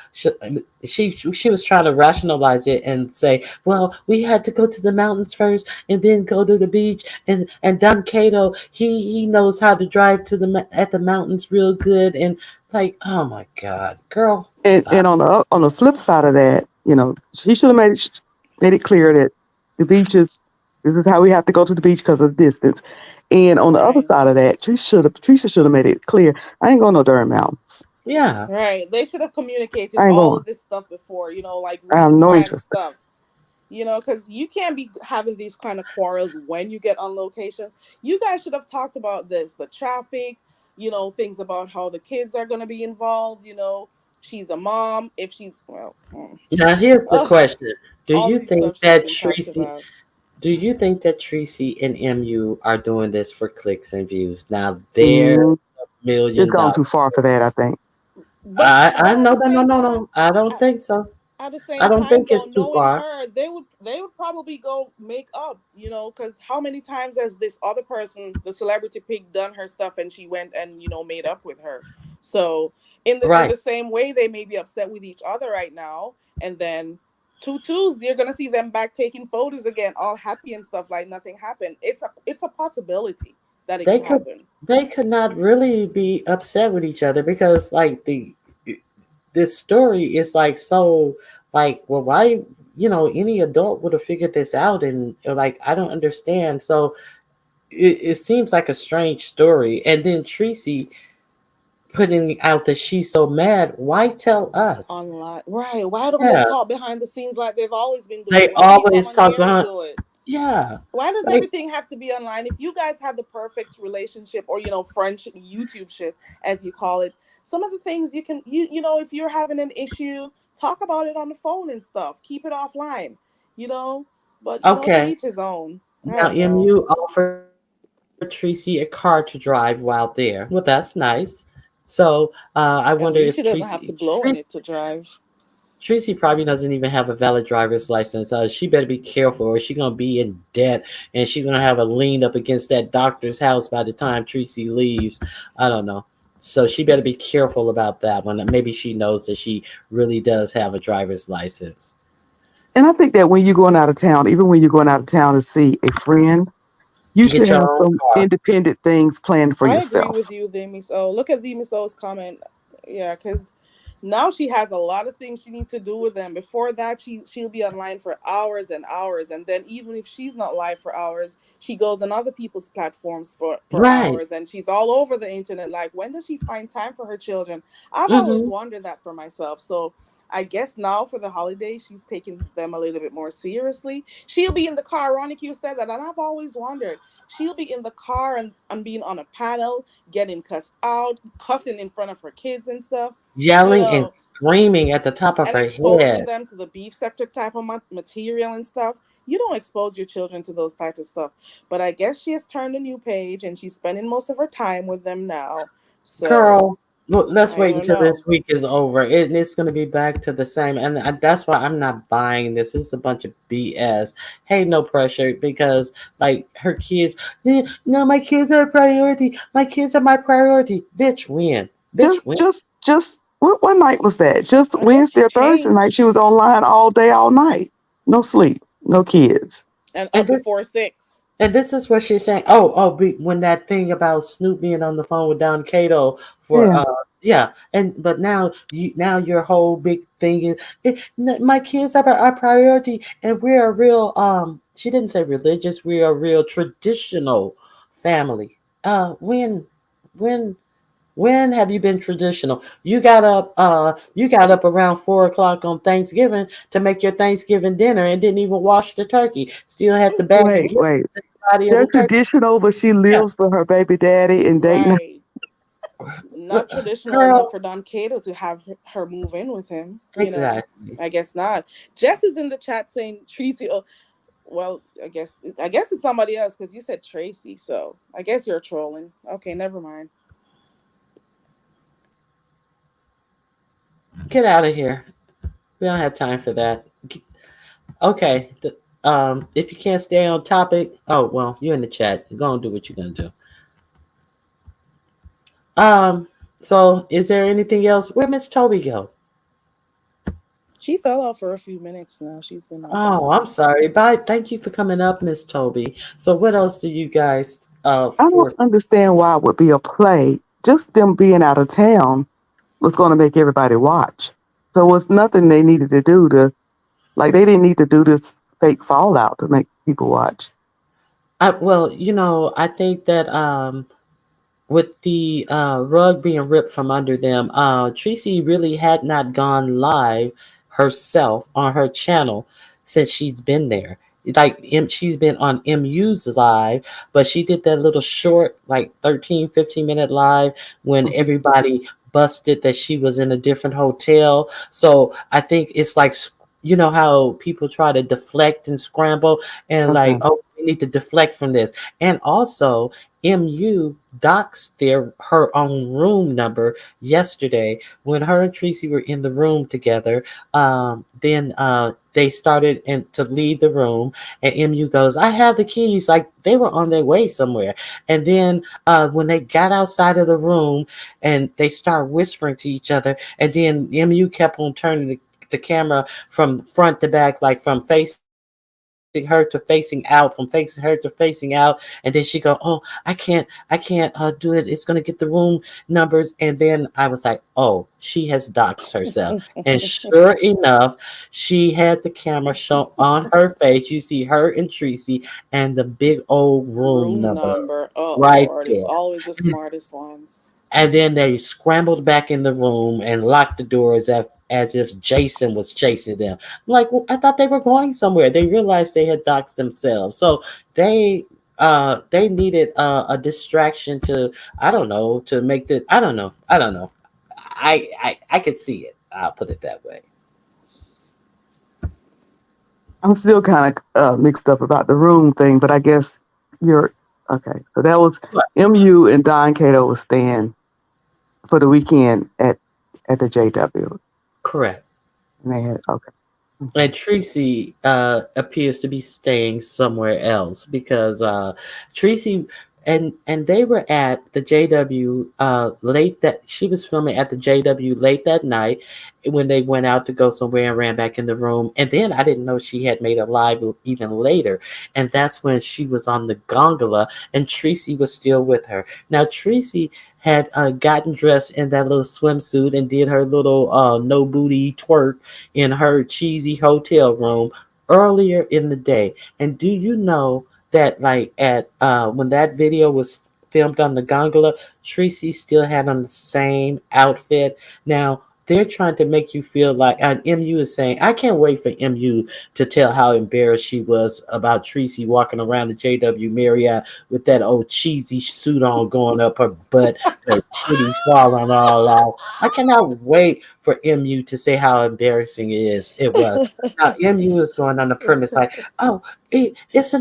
she was trying to rationalize it and say, well, we had to go to the mountains first and then go to the beach. And Don Cato, he knows how to drive to at the mountains real good. And like, oh my God, girl, And on the flip side of that, she should have made it clear that the beaches. This is how we have to go to the beach because of the distance. And on the other Right. side of that, Teresa should have made it clear. I ain't going no darn mountains. yeah. Right. They should have communicated I ain't all going. of this stuff before, like I have really no planned interest. stuff. Because you can't be having these kind of quarrels when you get on location. You guys should have talked about this, the traffic, things about how the kids are going to be involved. She's a mom. If she's, well, Now here's the ugh, question: Do all you of these think stuff should have that been talked Tracy? about. Do you think that Treecey and MU are doing this for clicks and views? Now there's Mm, a it's million gone dollar. too far for that, I think. I But at know the that. No, same no, time, no. I don't at, think so. at the I same don't time think though, it's too knowing far. her, they would probably go make up, because how many times has this other person, the celebrity pig, done her stuff and she went and made up with her. So in Right. the same way, they may be upset with each other right now, and then two twos, you're gonna see them back taking photos again, all happy and stuff like nothing happened. It's a possibility that it They could could happen. they could not really be upset with each other because like this story is like so like well why any adult would have figured this out and like I don't understand. So it seems like a strange story. And then Treecey putting out that she's so mad. Why tell us? Online, right? Why don't they Yeah, talk behind the scenes like they've always been they doing? Why do you come always on talk here and behind. do it? Yeah, Why does like everything have to be online? If you guys have the perfect relationship, or friendship, YouTube ship, as you call it, some of the things you can, if you're having an issue, talk about it on the phone and stuff. Keep it offline, you know. But to okay. each his own. I Now don't know. MU offered Treecey a car to drive while there. Well, that's nice. So I wonder if At least she doesn't have to blow in it to drive. Tracy probably doesn't even have a valid driver's license. She better be careful, or she's gonna be in debt, and she's gonna have a lien up against that doctor's house by the time Tracy leaves. I don't know. So she better be careful about that one. Maybe she knows that she really does have a driver's license. And I think that when you're going out of town, even when you're going out of town to see a friend, you should Get your have own some car. independent things planned for I agree yourself. with you, the Miss O. Look at the Miss O's comment. Yeah, because now she has a lot of things she needs to do with them. Before that, she'll be online for hours and hours, and then even if she's not live for hours, she goes on other people's platforms for Right. hours, and she's all over the internet. Like, when does she find time for her children? I've always Mm-hmm. wondered that for myself. So I guess now for the holidays, she's taking them a little bit more seriously. She'll be in the car. Ronnie Q said that, and I've always wondered. She'll be in the car and being on a panel, getting cussed out, cussing in front of her kids and stuff. You Yelling and know, screaming at the top of and her exposing head. them to the beef sector type of material and stuff. You don't expose your children to those type of stuff. But I guess she has turned a new page and she's spending most of her time with them now. So Girl, look, let's I wait don't until this know. week is over. It's going to be back to the same. And that's why I'm not buying this. It's a bunch of BS. Hey, no pressure because, like, her kids, no, my kids are a priority. My kids are my priority. Bitch, win. Bitch, win. Just what night was that? Just I guess Wednesday she's or Thursday night. changed. She was online all day, all night. No sleep, no kids. And And up this, before 6. and this is what she's saying. When that thing about Snoop being on the phone with Don Cato for, Yeah, yeah. But now your whole big thing is my kids are our priority, and we're a real, she didn't say religious, we're a real traditional family. When when have you been traditional? You got up around 4 o'clock on Thanksgiving to make your Thanksgiving dinner and didn't even wash the turkey. Still had the bag of gifts wait. in the body of They're the turkey. traditional, but she Yeah. lives for her baby daddy and dating. Right. Not traditional enough Girl, for Don Cato to have her move in with him. exactly. I guess not. Jess is in the chat saying Treecey. Oh, well, I guess it's somebody else because you said Tracy. So I guess you're trolling. Okay, never mind. Get out of here. We don't have time for that. Okay. If you can't stay on topic, oh well, you're in the chat. Go and do what you're gonna do. Um. So, is there anything else? Where Miss Toby go? She fell off for a few minutes now. She's been off. Oh, I'm sorry. Bye. Thank you for coming up, Miss Toby. So, what else do you guys I don't for? understand why it would be a play. Just them being out of town was going to make everybody watch. So it was nothing they needed to do to, like, they didn't need to do this fake fallout to make people watch. Well, I think that with the rug being ripped from under them, Tracy really had not gone live herself on her channel since she's been there. Like she's been on MU's live, but she did that little short, like 13, 15-minute live when Mhm. everybody busted that she was in a different hotel. So I think it's like you know how people try to deflect and scramble and like, Okay. oh, we need to deflect from this. And also, MU doxed her own room number yesterday when her and Treecey were in the room together. Then they started to leave the room, and MU goes, "I have the keys." Like they were on their way somewhere. And then when they got outside of the room, and they start whispering to each other, and then MU kept on turning the camera from front to back, like from facing her to facing out, from facing her to facing out, and then she go, "Oh, I can't do it. It's gonna get the room numbers." And then I was like, "Oh, she has doxed herself." And sure enough, she had the camera show on her face. You see her and Treecey and the big old room Room number number. Oh right Lord, it's there. always the smartest ones. And then they scrambled back in the room and locked the doors as if Jason was chasing them. I'm like, well, I thought they were going somewhere. They realized they had doxed themselves. So they they needed a distraction to, I don't know, to make this, I don't know. I don't know. I could see it. I'll put it that way. I'm still kind of mixed up about the room thing, but I guess you're okay. So that was But MU and Don Cato was staying for the weekend at the JW, correct. and they had okay. And Treecey appears to be staying somewhere else because Treecey and they were at the JW late that she was filming at the JW late that night when they went out to go somewhere and ran back in the room. And then I didn't know she had made a live even later, and that's when she was on the gondola and Treecey was still with her. Now Treecey had gotten dressed in that little swimsuit and did her little no booty twerk in her cheesy hotel room earlier in the day. And do you know that like at when that video was filmed on the gondola, Treecey still had on the same outfit. Now they're trying to make you feel like, and MU is saying, I can't wait for MU to tell how embarrassed she was about Treecey walking around the JW Marriott with that old cheesy suit on going up her butt, her titties falling all out. I cannot wait for MU to say how embarrassing it was. Now MU is going on the premise like, oh, it's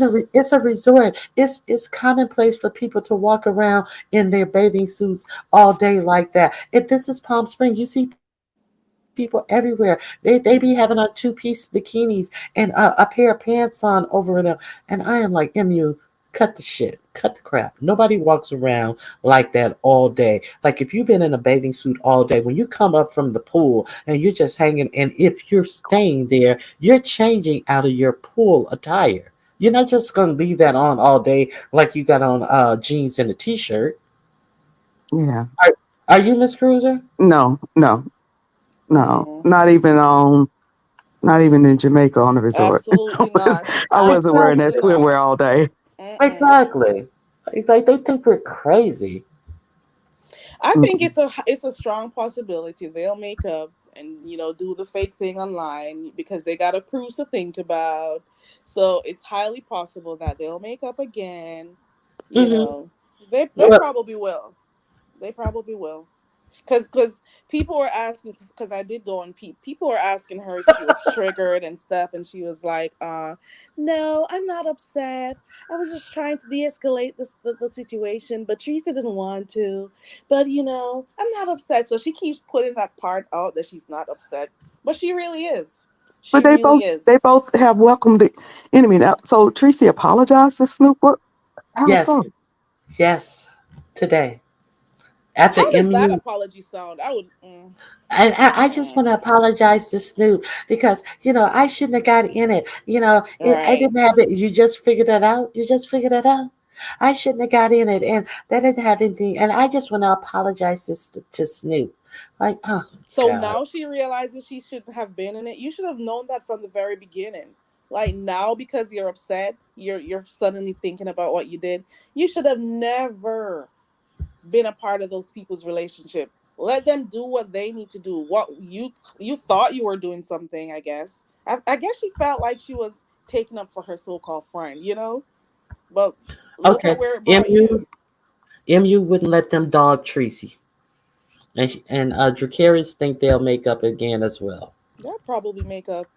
a resort. It's commonplace for people to walk around in their bathing suits all day like that. If this is Palm Springs, you see people everywhere. They be having on two-piece bikinis and a pair of pants on over them. And I am like, MU, cut the shit, cut the crap. Nobody walks around like that all day. Like if you've been in a bathing suit all day, when you come up from the pool and you're just hanging, and if you're staying there, you're changing out of your pool attire. You're not just gonna leave that on all day like you got on jeans and a t-shirt. Yeah. Are, are you Miss Cruiser? No, no, no. Mm, Not even in Jamaica on the resort. absolutely not. I wasn't wearing that Absolutely Exactly. swimwear not. all day. Mm-mm. Exactly. It's like they think we're crazy. I think Mm-mm. it's a strong possibility they'll make up and do the fake thing online because they got a cruise to think about. So it's highly possible that they'll make up again. You Hmm. know, they Well, probably will. They probably will. Because people were asking, because I did go on people were asking her if she was triggered and stuff, and she was like, no, I'm not upset. I was just trying to de-escalate the situation, but Teresa didn't want to. But I'm not upset. So she keeps putting that part out that she's not upset, but she really is. But She really they is. both have welcomed the enemy. Now, so Treecey apologized to Snoop. What? How yes, so? yes, today at the How did that MU. apology sound? I would. And I just Mm, want to apologize to Snoop because I shouldn't have got in it. I right. didn't have it. You just figured that out. You just figured that out. I shouldn't have got in it, and that didn't have anything. And I just want to apologize to Snoop. Like, oh So God. now she realizes she shouldn't have been in it. You should have known that from the very beginning. Like now, because you're upset, you're suddenly thinking about what you did. You should have never been a part of those people's relationship. Let them do what they need to do. What you thought you were doing something, I guess. I guess she felt like she was taking up for her so-called friend, But look at Okay, where it brought you. MU wouldn't let them dog Treecey, and Dracarys think they'll make up again as well. That probably make up.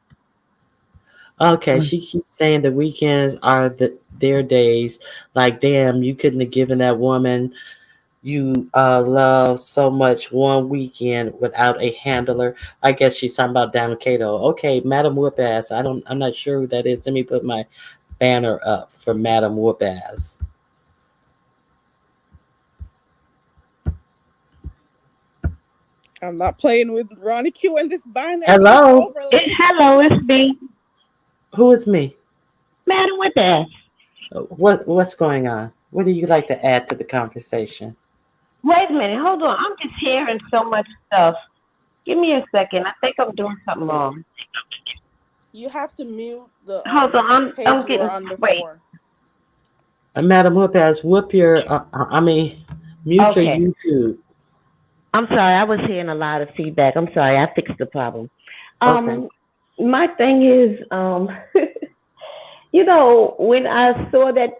Okay, she keeps saying the weekends are their days. Like, damn, you couldn't have given that woman you love so much one weekend without a handler. I guess she's talking about Down Cato. Okay, Madam Whoop-Ass. I'm not sure who that is. Let me put my banner up for Madam Whoop-Ass. I'm not playing with Ronnie Q and this binary Hello? overlay. Hello, it's me, Who is me? Madam with that. What's going on? What do you like to add to the conversation? Wait a minute, hold on. I'm just hearing so much stuff. Give me a second. I think I'm doing something wrong. You have to mute the Hold on, page I'm you were getting. on Wait. before. Madam Whoop-Ass, mute your Okay. YouTube. I'm sorry. I was hearing a lot of feedback. I'm sorry. I fixed the problem. Okay. My thing is, when I saw that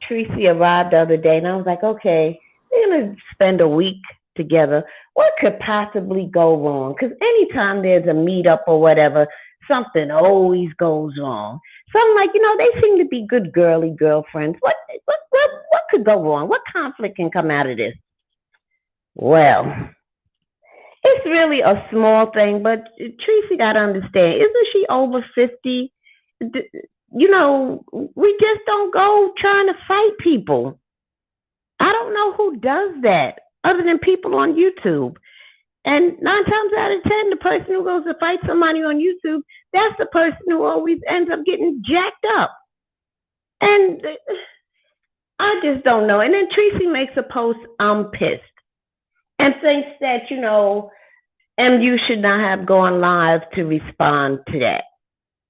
Treecey arrived the other day, and I was like, okay, they're gonna spend a week together. What could possibly go wrong? Because anytime there's a meetup or whatever, something always goes wrong. So I'm like, they seem to be good girly girlfriends. What could go wrong? What conflict can come out of this? Well, it's really a small thing, but Treecey got to understand, isn't she over 50? We just don't go trying to fight people. I don't know who does that other than people on YouTube. And 9 times out of 10, the person who goes to fight somebody on YouTube, that's the person who always ends up getting jacked up. And I just don't know. And then Treecey makes a post, I'm pissed, and thinks that, MU should not have gone live to respond to that.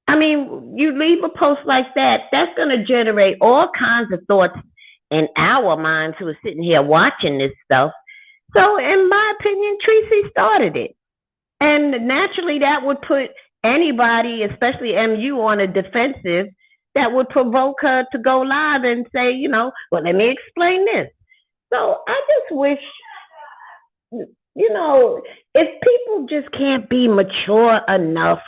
I mean, you leave a post like that, that's going to generate all kinds of thoughts in our minds who are sitting here watching this stuff. So, in my opinion, Treecey started it. And naturally, that would put anybody, especially MU, on a defensive that would provoke her to go live and say, well, let me explain this. So, I just wish, if people just can't be mature enough,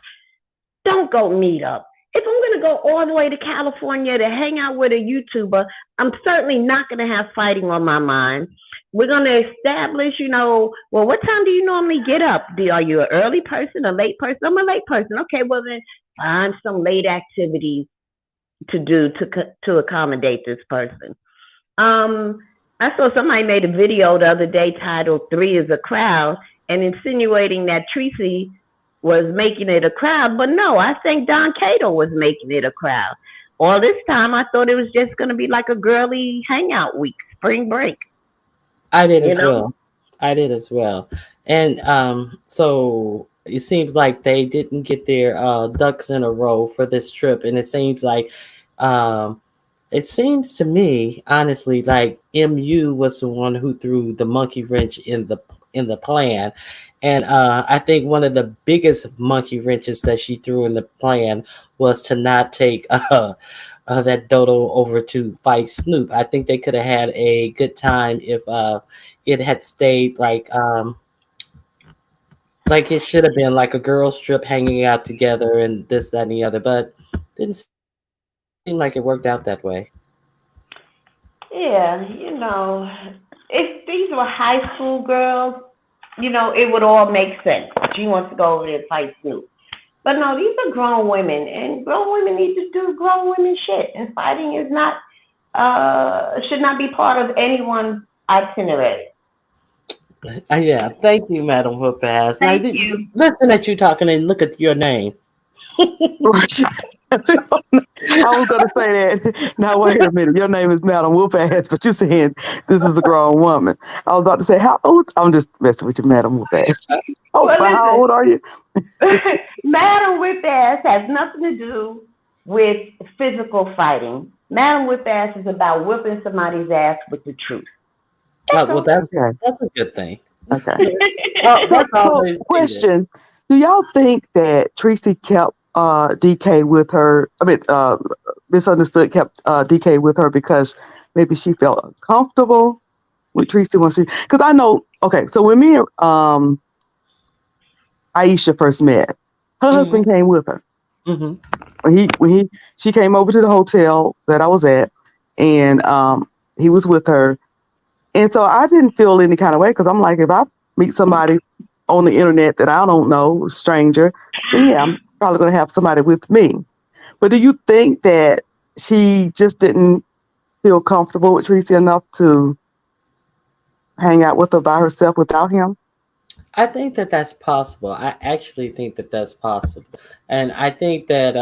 don't go meet up. If I'm going to go all the way to California to hang out with a YouTuber, I'm certainly not going to have fighting on my mind. We're going to establish, well, what time do you normally get up? Are you an early person, a late person? I'm a late person. Okay, well then find some late activities to do to accommodate this person. I saw somebody made a video the other day titled 3 is a crowd and insinuating that Treecey was making it a crowd. But no, I think Don Cato was making it a crowd. All this time, I thought it was just going to be like a girly hangout week, spring break. I did as well. And so it seems like they didn't get their ducks in a row for this trip. And it seems to me, honestly, like MU was the one who threw the monkey wrench in the plan. And I think one of the biggest monkey wrenches that she threw in the plan was to not take that dodo over to fight Snoop. I think they could have had a good time if it had stayed like it should have been, like a girls trip hanging out together and this, that, and the other. But didn't seem like it worked out that way. Yeah, if these were high school girls, it would all make sense. She wants to go over there and fight Snoop. But no, these are grown women, and grown women need to do grown women shit. And fighting is not, should not be part of anyone's itinerary. Yeah, thank you, Madam Whoop-Ass. Thank you. Listen at you talking and look at your name. I was going to say that. Now, wait a minute. Your name is Madam Whoop-Ass, but you're saying this is a grown woman. I was about to say, how old? I'm just messing with you, Madam Whoop-Ass. Oh, well, but how old are you? Madam Whip-Ass has nothing to do with physical fighting. Madam Whip-Ass is about whipping somebody's ass with the truth. Well, that's a good thing. Okay. So, question: do y'all think that Treecey kept DK with her? I mean, misunderstood, kept DK with her because maybe she felt uncomfortable with Treecey when she? Because I know. Okay, so when me and Aisha first met, her husband came with her. Hmm. She came over to the hotel that I was at, and he was with her, and so I didn't feel any kind of way because I'm like, if I meet somebody on the internet that I don't know, stranger, then yeah, I'm probably gonna have somebody with me. But do you think that she just didn't feel comfortable with Treecey enough to hang out with her by herself without him? I think that that's possible. I actually think that that's possible, and I think that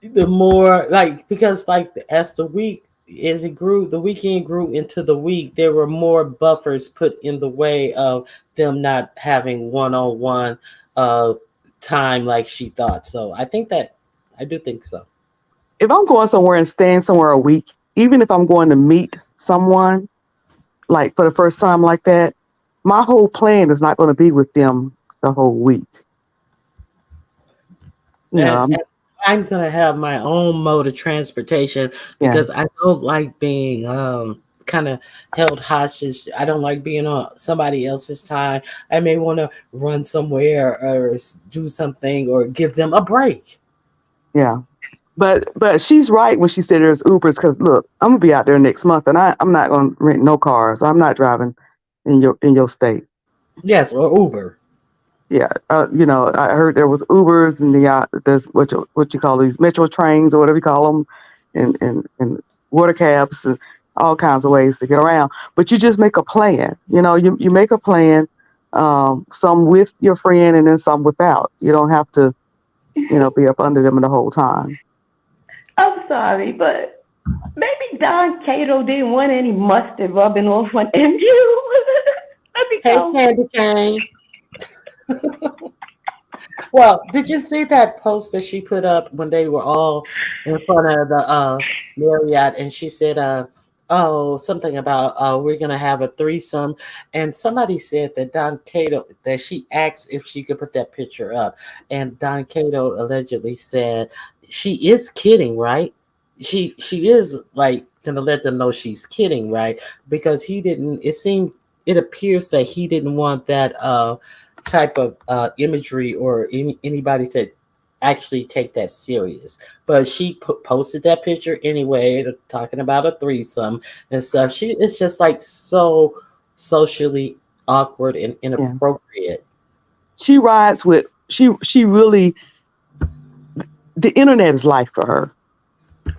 the more like because like as the week as it grew, the weekend grew into the week, there were more buffers put in the way of them not having one-on-one uh time like she thought. So I think that I do think so. If I'm going somewhere and staying somewhere a week, even if I'm going to meet someone like for the first time like that, my whole plan is not going to be with them the whole week. You know, And I'm gonna have my own mode of transportation yeah, because I don't like being kind of held hostage. I don't like being on somebody else's time. I may want to run somewhere or do something or give them a break. yeah. But she's right when she said there's Ubers because look, I'm gonna be out there next month and I'm not gonna rent no cars. I'm not driving in your state. Yes, or Uber. Yeah, I heard there was Ubers and there's what you call these metro trains or whatever you call them, and water cabs and all kinds of ways to get around. But you just make a plan. You make a plan, some with your friend and then some without. You don't have to be up under them the whole time. I'm sorry, but maybe Don Cato didn't want any mustard rubbing off on MU. Let me Hey, go. Candy Cane. Well, did you see that post that she put up when they were all in front of the Marriott and she said oh something about we're gonna have a threesome and somebody said that Don Cato that she asked if she could put that picture up and Don Cato allegedly said she is kidding, right? She is like gonna let them know she's kidding, right? Because he didn't it appears that he didn't want that type of imagery or anybody to actually take that serious. But she posted that picture anyway, talking about a threesome and stuff. She it's just like so socially awkward and Yeah, inappropriate. she rides with she really the internet is life for her.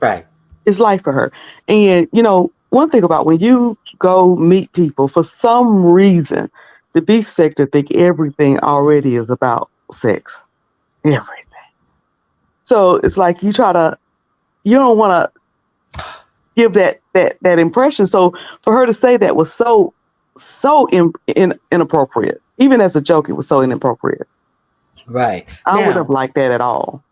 Right. It's life for her. And one thing about when you go meet people, for some reason, the beef sector think everything already is about sex. Everything. So it's like you don't want to give that impression. So for her to say that was so inappropriate. Even as a joke, it was so inappropriate. Right. I wouldn't have Now, liked that at all.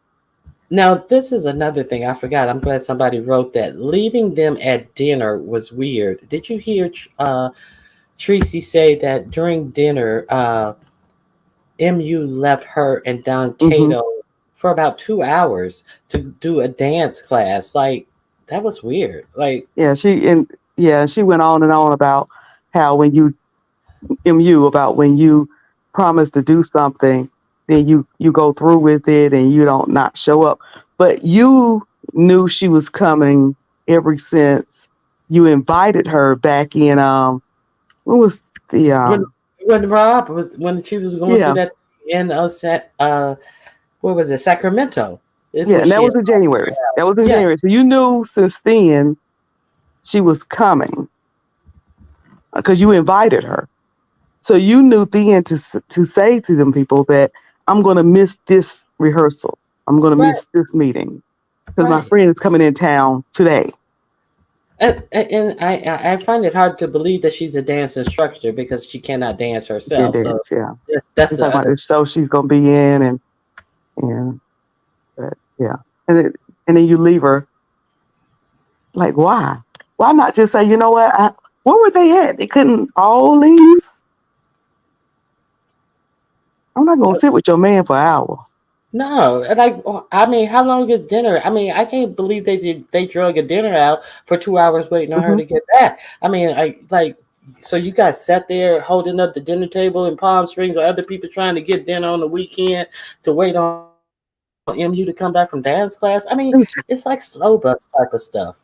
now this is another thing I forgot. I'm glad somebody wrote that. Leaving them at dinner was weird. Did you hear Treecey say that during dinner, MU left her and Don Hmm. Cato for about 2 hours to do a dance class. Like that was weird. Like Yeah, she went on and on about how when you about when you promise to do something, then you go through with it and you don't not show up. But you knew she was coming ever since you invited her back in what was the when Rob was when she was going through yeah, that in what was it, Sacramento? Is yeah, what and that she was in January. That was in yeah. January. So you knew since then she was coming because you invited her. So you knew then to say to them people that I'm going to miss this rehearsal. I'm going to Right, miss this meeting because my right. friend is coming in town today. And I find it hard to believe that she's a dance instructor because she cannot dance She can herself. So dance, yeah. that's She's the talking about other. this show she's going to be in, and but, yeah, and then you leave her like why? Why not just say what? Where were they at? They couldn't all leave. I'm not going to sit with your man for an hour. No, like I mean, how long is dinner? I mean, I can't believe they drug a dinner out for 2 hours waiting on her Hmm. to get back. I mean, I like so you guys sat there holding up the dinner table in Palm Springs, or other people trying to get dinner on the weekend to wait on her. MU to come back from dance class. I mean, it's like slow bus type of stuff.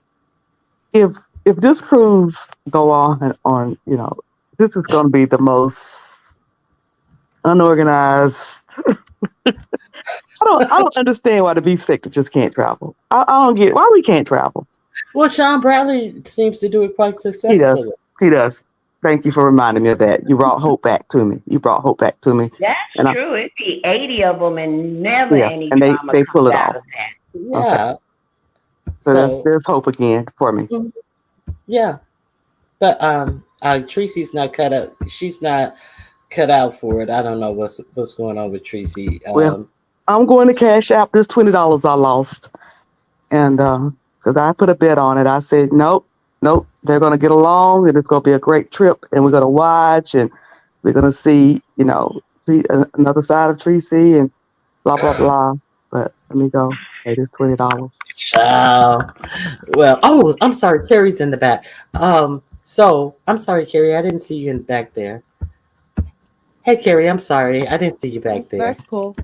if if this cruise go on, this is going to be the most unorganized. I don't understand why the beef sector just can't travel. I don't get why we can't travel. Well, Sean Bradley seems to do it quite He does. successfully. He does. Thank you for reminding me of that. You brought hope back to me. You brought hope back to me. That's And true. It'd be 80 of them and never yeah, any and drama they pull comes it out off. of that. Okay, Yeah. so So there's hope again for me. yeah, but Treecey's not cut out. She's not cut out for it. I don't know what's going on with Treecey. Well, I'm going to cash out this $20 I lost, and because I put a bet on it, I said nope, nope. They're going to get along, and it's going to be a great trip, and we're going to watch, and we're going to see, another side of Treecey, and blah blah blah. But let me go. Hey, this $20. Child. Well, oh, I'm sorry, Carrie's in the back. So I'm sorry, Carrie, I didn't see you in the back there. Hey, Carrie, I'm sorry, I didn't see you back there. That's cool.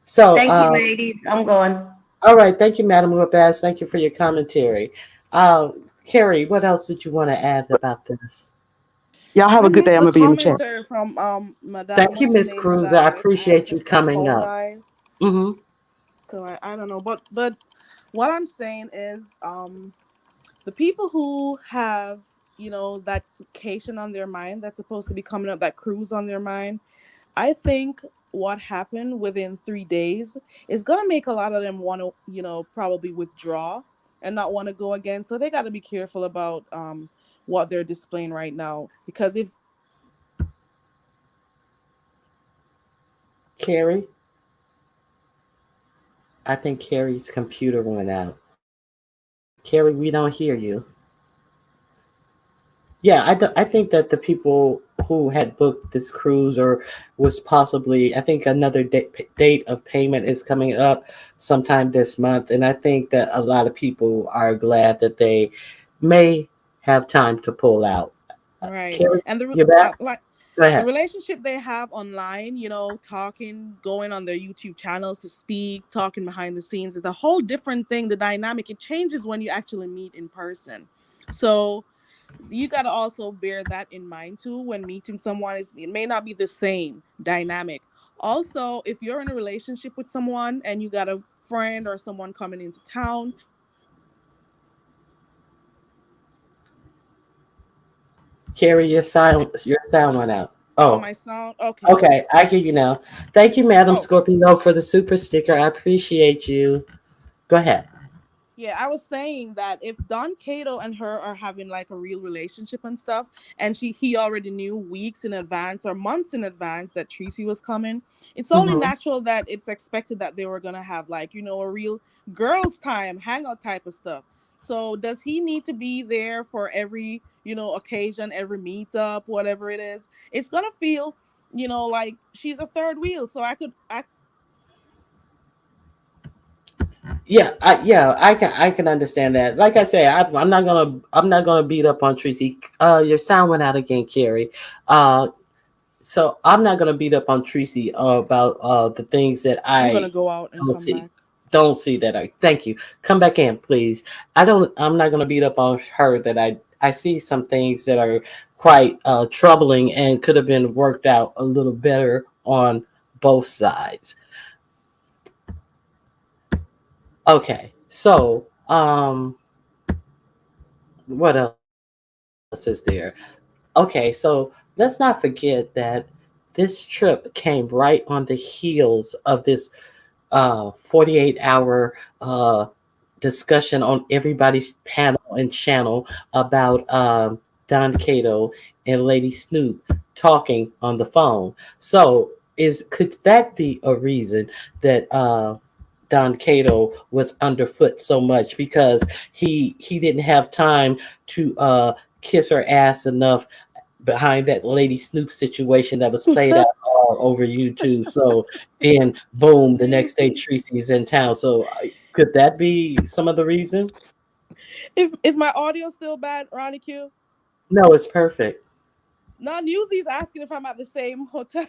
So, Thank you, ladies. I'm going. all right, thank you, Madam Whoop-Ass. Thank you for your commentary. Carrie, what else did you want to add about this? Y'all have I a good day. missed I'm the gonna be in the chat. commentary from Madame. Thank you, What's her Miss name? Cruz. I Madame appreciate you asking for the coming phone up. line. Mm-hmm. So I don't know, but what I'm saying is, the people who have that vacation on their mind that's supposed to be coming up, that cruise on their mind, I think what happened within 3 days is gonna make a lot of them want to probably withdraw and not want to go again. So they got to be careful about what they're displaying right now, because if Carrie, I think Carrie's computer went out. Carrie, we don't hear you. Yeah, I think that the people who had booked this cruise or was possibly, I think another date of payment is coming up sometime this month. And I think that a lot of people are glad that they may have time to pull out. right, Carrie, and you're back? like Go the ahead. relationship they have online, talking, going on their YouTube channels to speak, talking behind the scenes is a whole different thing. The dynamic, it changes when you actually meet in person. So you got to also bear that in mind too when meeting someone. It may not be the same dynamic. Also, if you're in a relationship with someone and you got a friend or someone coming into town. Carrie, your sound went out. Oh, Oh, my sound. Okay. okay. I hear you now. Thank you, Madam Oh, Scorpio, for the super sticker. I appreciate you. Go ahead. yeah, I was saying that if Don Cato and her are having like a real relationship and stuff, and he already knew weeks in advance or months in advance that Treecey was coming, it's only Mm-hmm. natural that it's expected that they were gonna have like a real girls' time hangout type of stuff. So does he need to be there for every occasion, every meetup, whatever it is? It's gonna feel like she's a third wheel. So I Yeah, I can understand that. Like I say, I'm not gonna beat up on Treecey. Your sound went out again, Carrie. Uh, so I'm not gonna beat up on Treecey about the things that I'm gonna I go out and don't come see. back. Don't see that. I thank you. Come back in, please. I'm not gonna beat up on her that I see some things that are quite troubling and could have been worked out a little better on both sides. Okay, so what else is there? Okay, so let's not forget that this trip came right on the heels of this 48 hour discussion on everybody's panel and channel about Don Cato and Lady Snoop talking on the phone. So could that be a reason that Don Cato was underfoot so much because he didn't have time to kiss her ass enough behind that Lady Snoop situation that was played out all over YouTube. So then, boom, the next day Seriously. Treecey's in town. So could that be some of the reason? If is my audio still bad, Ronnie Q? No, it's perfect. No, Newsy's asking if I'm at the same hotel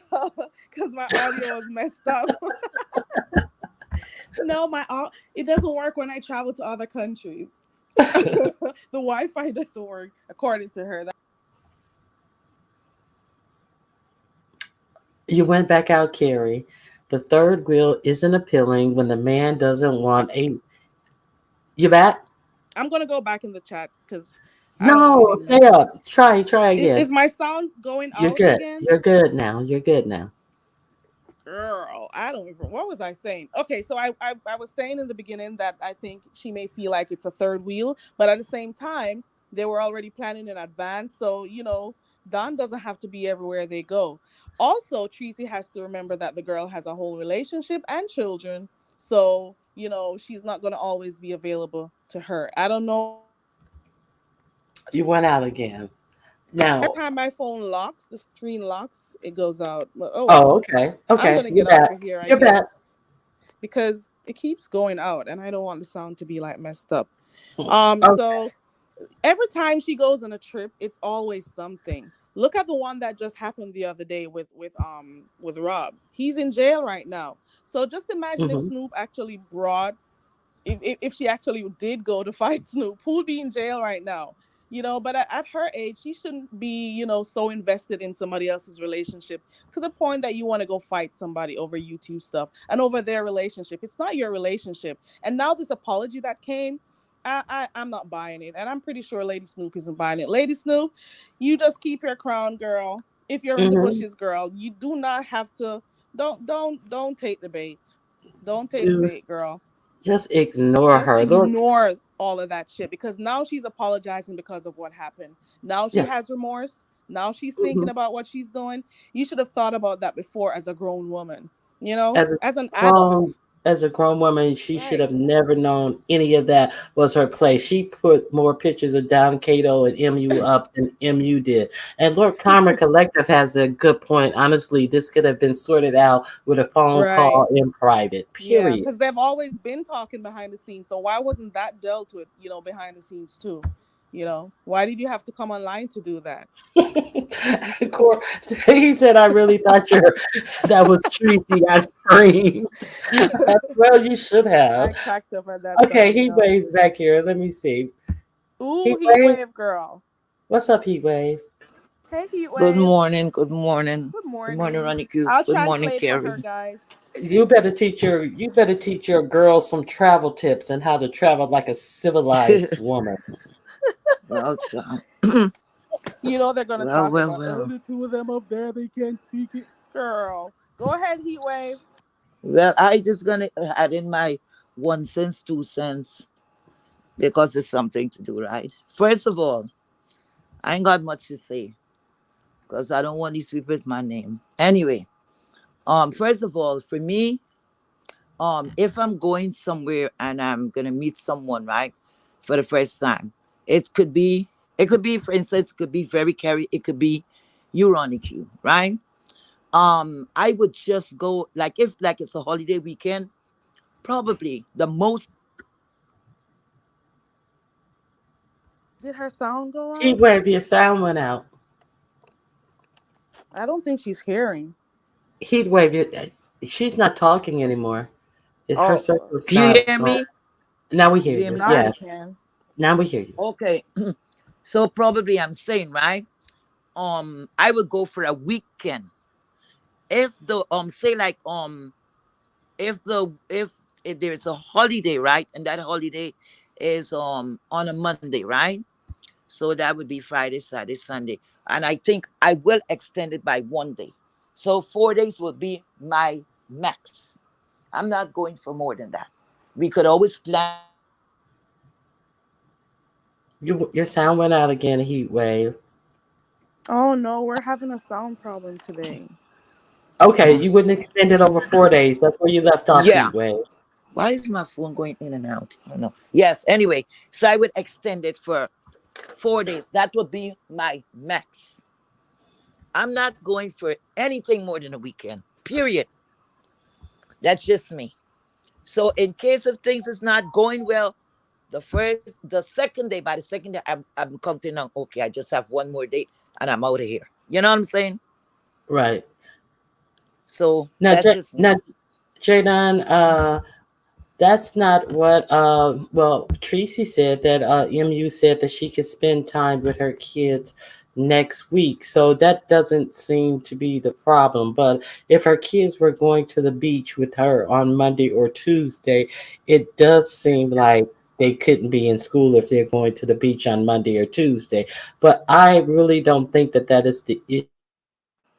because my audio is messed up. No, it doesn't work when I travel to other countries. The Wi-Fi doesn't work according to her. You went back out, Carrie. The third wheel isn't appealing when the man doesn't want a. You back? I'm gonna go back in the chat because I don't want to No, be stay messed up. up. Try again. Is my sound going You're out good. again? You're good now. You're good now. Girl, I don't even. What was I saying? Okay, so I was saying in the beginning that I think she may feel like it's a third wheel, but at the same time, they were already planning in advance. So Don doesn't have to be everywhere they go. Also, Treecey has to remember that the girl has a whole relationship and children, so she's not gonna always be available to her. I don't know. You went out again. Every Now, time my phone locks, the screen locks, it goes out. But oh oh, well, okay. I'm Okay. gonna You're get off of back. here, I You're back. guess, because it keeps going out and I don't want the sound to be like messed up. Okay. So every time she goes on a trip, it's always something. Look at the one that just happened the other day with Rob. He's in jail right now. So just imagine if Hmm. Snoop actually brought if she actually did go to fight Snoop, who'd be in jail right now? But at her age, she shouldn't be, so invested in somebody else's relationship to the point that you want to go fight somebody over YouTube stuff and over their relationship. It's not your relationship. And now this apology that came, I'm not buying it. And I'm pretty sure Lady Snoop isn't buying it. Lady Snoop, you just keep your crown, girl. If you're in the Hmm. bushes, girl, you do not have to. Don't take the bait. Don't take the Do bait, girl. just ignore Just her. Look. ignore all of that shit because now she's apologizing because of what happened. Now she Yeah. has remorse. Now she's Hmm. thinking about what she's doing. You should have thought about that before as a grown woman, As a as an grown adult. as a grown woman, she should Right. have never known any of that was her place. She put more pictures of Don Cato and MU up than MU did. And Lord Karma Collective has a good point. Honestly, this could have been sorted out with a phone Right. call in private. Yeah, Period. because they've always been talking behind the scenes. So why wasn't that dealt with, behind the scenes too? Why did you have to come online to do that? Cor- he said, "I really thought that was Treecey." I screamed. Well, you should have. I cracked up at that Okay, time. Heat Wave's back here. Let me see. Ooh, Heat heat Wave, wave girl. what's up, Heat Wave? Hey, heat Good wave. morning, good morning. Good Good morning, morning. Ronnie Q. I'll Good morning, translate for her, Carrie. guys. You better teach your girls some travel tips and how to travel like a civilized woman. Well, child. They're gonna well, talk well, about well. the two of them up there. They can't speak it. Girl, go ahead, heat wave. Well, I just gonna add in my 1 cent, 2 cents because it's something to do, right? First of all, I ain't got much to say because I don't want these people with my name. Anyway, first of all, for me, if I'm going somewhere and I'm gonna meet someone, right, for the first time, it could be, for instance, it could be very Carrie, it could be you, Ronnie Q, right? I would just go like if like it's a holiday weekend, probably the most. Did her sound go Heat out? Wave, your sound went out. I don't think she's hearing. Heat Wave, she's not talking anymore. Her Oh, circle's You not. hear me? Now we You hear hear you. me, now we guys? Yes. can. Now we hear you. Okay. So probably I'm saying, right? I would go for a weekend. If the say like if there's a holiday, right? And that holiday is on a Monday, right? So that would be Friday, Saturday, Sunday. And I think I will extend it by 1 day. So 4 days will be my max. I'm not going for more than that. We could always plan it in advance. Your sound went out again, Heat Wave. Oh no, we're having a sound problem today. Okay, you wouldn't extend it over 4 days. That's where you left off, Yeah. Heat Wave. Why is my phone going in and out? I don't know. Yes, anyway. So I would extend it for 4 days. That would be my max. I'm not going for anything more than a weekend. Period. That's just me. So in case of things is not going well, the second day, by the second day, I'm counting on, okay, I just have one more date and I'm out of here. You know what I'm saying? Right. So Now, that's just me. Jadon, That's not what well, Treecey said that MU said that she could spend time with her kids next week. So that doesn't seem to be the problem. But if her kids were going to the beach with her on Monday or Tuesday, it does seem like they couldn't be in school if they're going to the beach on Monday or Tuesday. But I really don't think that that is the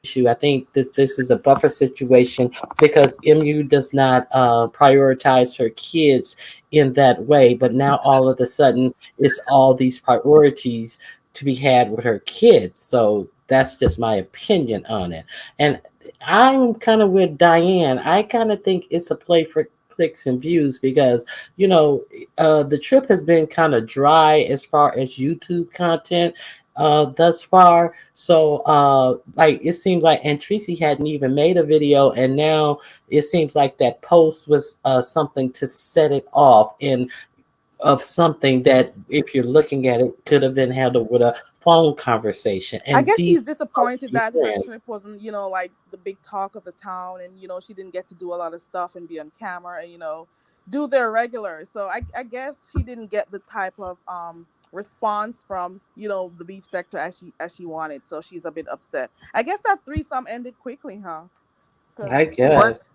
issue. I think this is a buffer situation because MU does not prioritize her kids in that way. But now all of a sudden, it's all these priorities to be had with her kids. So that's just my opinion on it. And I'm kind of with Diane. I kind of think it's a play for clicks and views because the trip has been kind of dry as far as YouTube content thus far. So like it seems like, and Treecey hadn't even made a video, and now it seems like that post was something to set it off, and of something that if you're looking at it could have been handled with a phone conversation. I And guess these she's disappointed are that her friends. trip wasn't, like the big talk of the town, and she didn't get to do a lot of stuff and be on camera and do their regular. So I guess she didn't get the type of response from the beef sector as she wanted. So she's a bit upset. I guess that threesome ended quickly, huh? I Because What guess.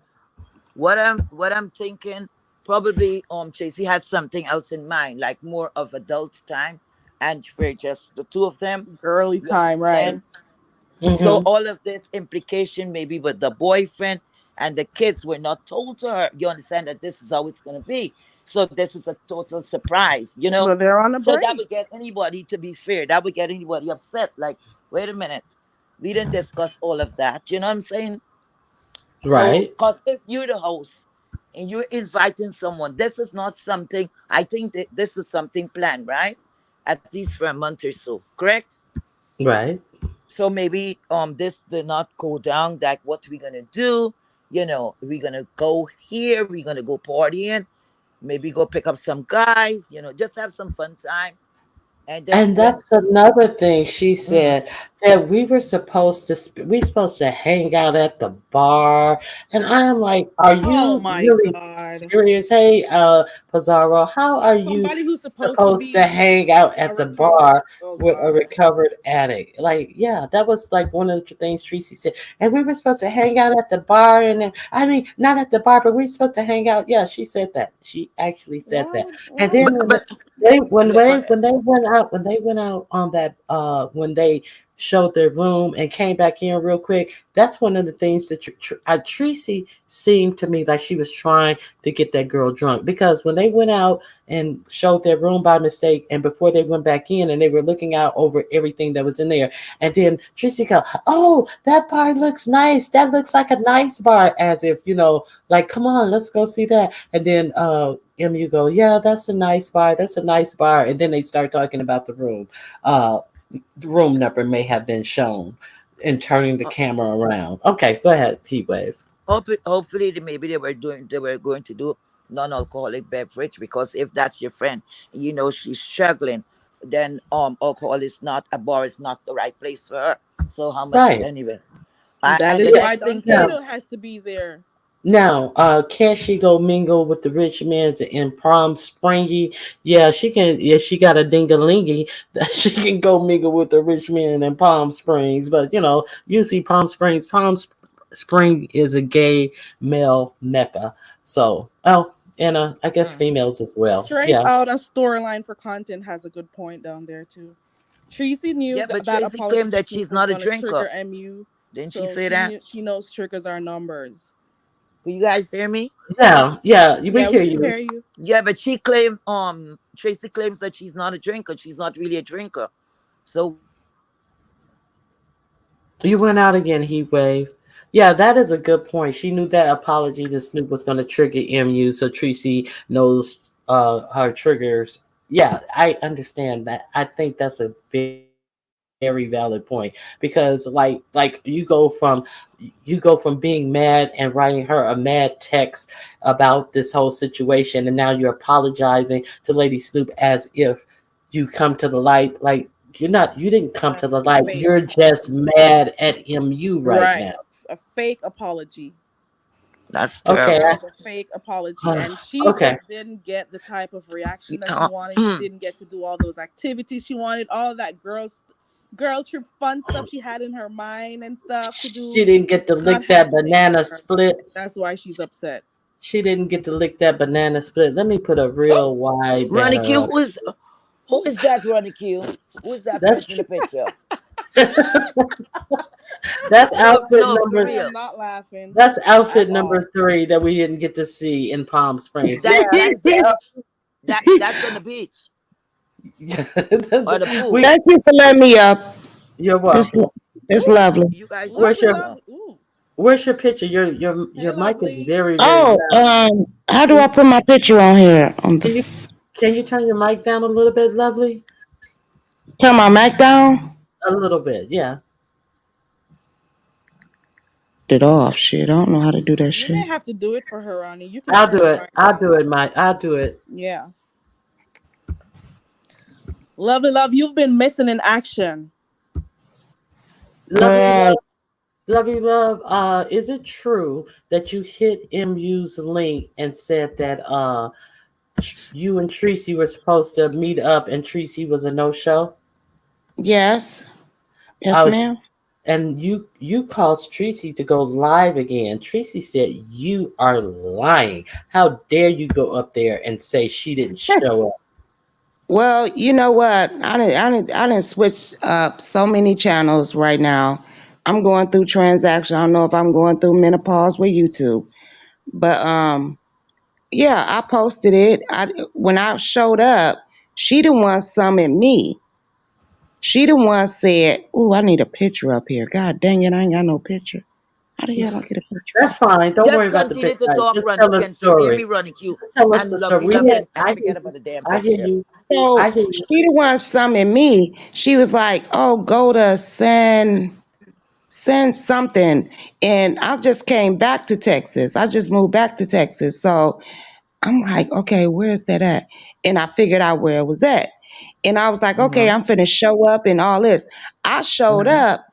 what I'm thinking, probably Tracy had something else in mind, like more of adult time, and for just the two of them. girly You time, right? understand? So Hmm. all of this implication, maybe with the boyfriend and the kids, were not told to her. You understand that this is how it's gonna be. So this is a total surprise, you know. But they're on a So that break. would get anybody to be fair. That would get anybody upset. Like, wait a minute, we didn't discuss all of that. You know what I'm saying? So, Right, cause if you're the host and you're inviting someone, this is not something. I think that this is something planned, right? At least for a month or so, correct? right. So maybe this did not go down, like what we gonna do. We're gonna go here, we're gonna go partying, maybe go pick up some guys, just have some fun time. And then And when that's another thing she mm, said, that we were supposed to we supposed to hang out at the bar, and I am like, are Oh you my really God. serious? Hey, Pizarro, how are you Somebody who's supposed to supposed to be hang out a at the recovered, bar oh with a God. recovered addict? Like, yeah, that was like one of the things Tracy said. And we were supposed to hang out at the bar, and then, I mean, not at the bar, but we were supposed to hang out. Yeah, she said that. She actually said that. What? And What? then but but they when yeah, go they ahead. when they went out on that when they showed their room and came back in real quick, that's one of the things that Tracy seemed to me like she was trying to get that girl drunk, because when they went out and showed their room by mistake, and before they went back in and they were looking out over everything that was in there, and then Tracy go, oh, that bar looks nice, that looks like a nice bar, as if like, come on, let's go see that. And then MU go, yeah, that's a nice bar, that's a nice bar. And then they start talking about uh the room number may have been shown, and turning the uh, camera around. Okay, go ahead, Heat Wave. Hopefully maybe they were going to do non-alcoholic beverage, because if that's your friend, she's struggling, then alcohol is not, a bar is not the right place for her. So how much Right. anyway? That And the is Yeah. why next Don thing too. Now, Cato has to be there. can she go mingle with the rich men's in Prom Springy? Yeah, she can. Yeah, she got a dingalingy that she can go mingle with the rich men in Palm Springs. But usually Spring is a gay male mecca. So, and I guess Mm. females as well. Straight Yeah. out a storyline for content has a good point down there too. Treecey knew Yeah, but that Tracy apology claimed to that Snoop she's was not a gonna drinker. trigger MU, Didn't she so say that? she knows triggers are numbers. Can you guys hear me? Yeah. Yeah. We Yeah, we hear can you. hear you. Yeah, but she claimed Tracy claims that she's not a drinker. She's not really a drinker. So what is that about? You went out again, Heat Wave. Yeah, that is a good point. She knew that apology to Snoop was going to trigger MU, so Treecey knows her triggers. Yeah, I understand that. I think that's a very valid point, because like you go from being mad and writing her a mad text about this whole situation, and now you're apologizing to Lady Snoop as if you come to the light. Like, you didn't come to That's the a light, fake you're just apology. mad at MU right Right, now. a fake apology. That's Okay, It terrible. was a fake apology, and she okay. just didn't get the type of reaction that she Uh, wanted. She didn't get to do all those activities she wanted, all that girl trip fun stuff she had in her mind and stuff to She do. didn't get to It's not lick that happening for banana her, split. and that's why she's upset. She didn't get to lick that banana split. Let me put a real wide Ronnie banner Q, up. who is that Ronnie Q? Who is that That's person in the picture? that's No, outfit no, for number. I am real. not laughing That's at outfit all. number 3 that we didn't get to see in Palm Springs. Yeah, That is the beach. That's on the beach or the we. pool. Thank you for letting me up. You're It's welcome. it's Ooh, lovely. You guys Where's lovely, your together. lovely. Ooh, Where's your picture? Your hey, mic is lovely. very very Oh, loud. how do Can I you put my picture on here? On the can you can you turn your mic down a little bit, lovely? turn my mic down. A little bit, yeah. It off. Shit, I don't know how to do that You may shit. have to do it for her, Ronnie. You can I'll turn do your it. mic I'll down. do it, Mike. I'll do it. Yeah, lovely, love. You've been missing in action. Lovely Girl, love, lovely love. Is it true that you hit MU's link and said that you and Treecey were supposed to meet up and Treecey was a no show? yes, I yes, was ma'am. and you caused Treecey to go live again. Treecey said you are lying. How dare you go up there and say she didn't show up? Well, you know what? I didn't switch up so many channels right now. I'm going through transaction. I don't know if I'm going through menopause with YouTube, but yeah, I posted it. When I showed up, she the one summoned me. She the one said, "Ooh, I need a picture up here." God dang it, I ain't got no picture. How the hell I get a picture? That's fine. Don't worry Just about the continue picture. to talk, Just Ronnie. tell us Can you hear me, story. Ronnie Q? Just tell us And the story. lovely, We lovely, had, and I hear forget you. about the damn I hear picture. you. I So hear you. she the one summoned me. She was like, "Oh, go to send something," and I just came back to Texas. I just moved back to Texas, so I'm like, "Okay, where's that at?" And I figured out where it was at, and I was like, "Okay, Hmm. I'm finna show up and all this." I showed Hmm. up.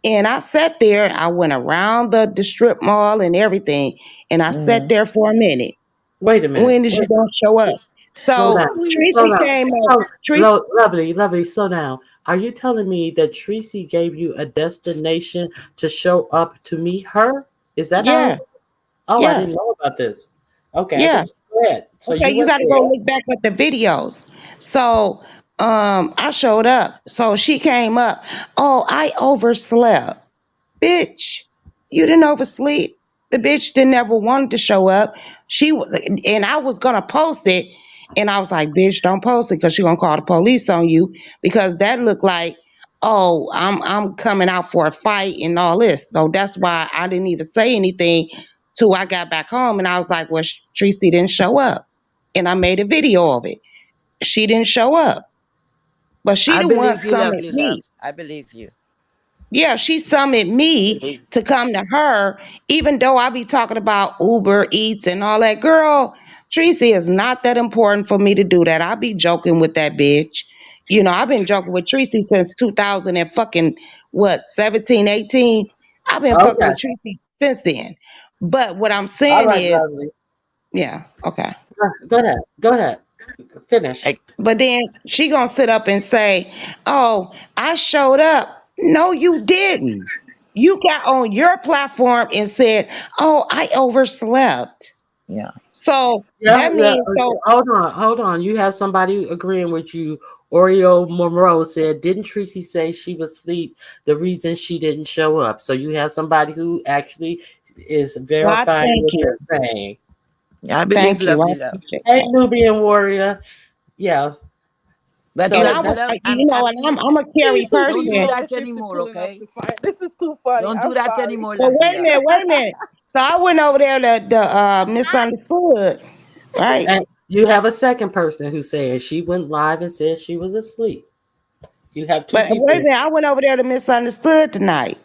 And I sat there, I went around the strip mall and everything, and I sat Hmm. there for a minute. Wait a minute. When is she Wait. gonna show up? Slow So down. Please Slow Tracy down. came up. Slow, Tracy, lovely, lovely. Slow down. Are you telling me that Tracy gave you a destination to show up to meet her? Is that how? yes, Oh, I didn't yes, know about this. Okay, I yes. just go ahead. So Okay, you you went got to go there. look back at the videos. So I showed up. So she came up. Oh, I overslept. Bitch, you didn't oversleep. The bitch didn't ever wanted to show up. She was, and I was gonna post it, and I was like, bitch, don't post it because she gonna call the police on you because that looked like, oh, I'm coming out for a fight and all this. So that's why I didn't even say anything till I got back home, and I was like, well, Tracy didn't show up, and I made a video of it. She didn't show up, but she I the one believe you, summoned lovely me. love. I believe you. Yeah, she summoned I me believe. to come to her, even though I be talking about Uber Eats and all that. Girl, Treecey is not that important for me to do that. I be joking with that bitch. You know, I've been joking with Treecey since 2000 and fucking what, 17, 18. I've been fucking Okay. with Treecey since then. But what I'm All saying right, is, lovely. yeah, okay. Go ahead. Go ahead. Finish. I, But then she gonna sit up and say, "Oh, I showed up." No, you didn't. You got on your platform and said, "Oh, I overslept." yeah. So Yeah, that yeah. means Okay. so Hold on, hold on. You have somebody agreeing with you. Oreo Monroe said, "Didn't Tracy say she was asleep? The reason she didn't show up." So you have somebody who actually is God, verifying thank what you're you. saying. Yeah, I believe Thank you. I lovely love. appreciate Hey, that. Nubian warrior. Yeah. But And So I lovely was that, love, you know, and please I'm a These carry two don't people do person. on the that ships are anymore, pulling up okay? to fight. This is too funny. Don't do I'm that sorry. anymore, But lovely love. wait a minute. So I went over there to the misunderstood, right? and you have a second person who's saying she went live and said she was asleep. You have two But wait a people. minute, I went over there to misunderstood tonight.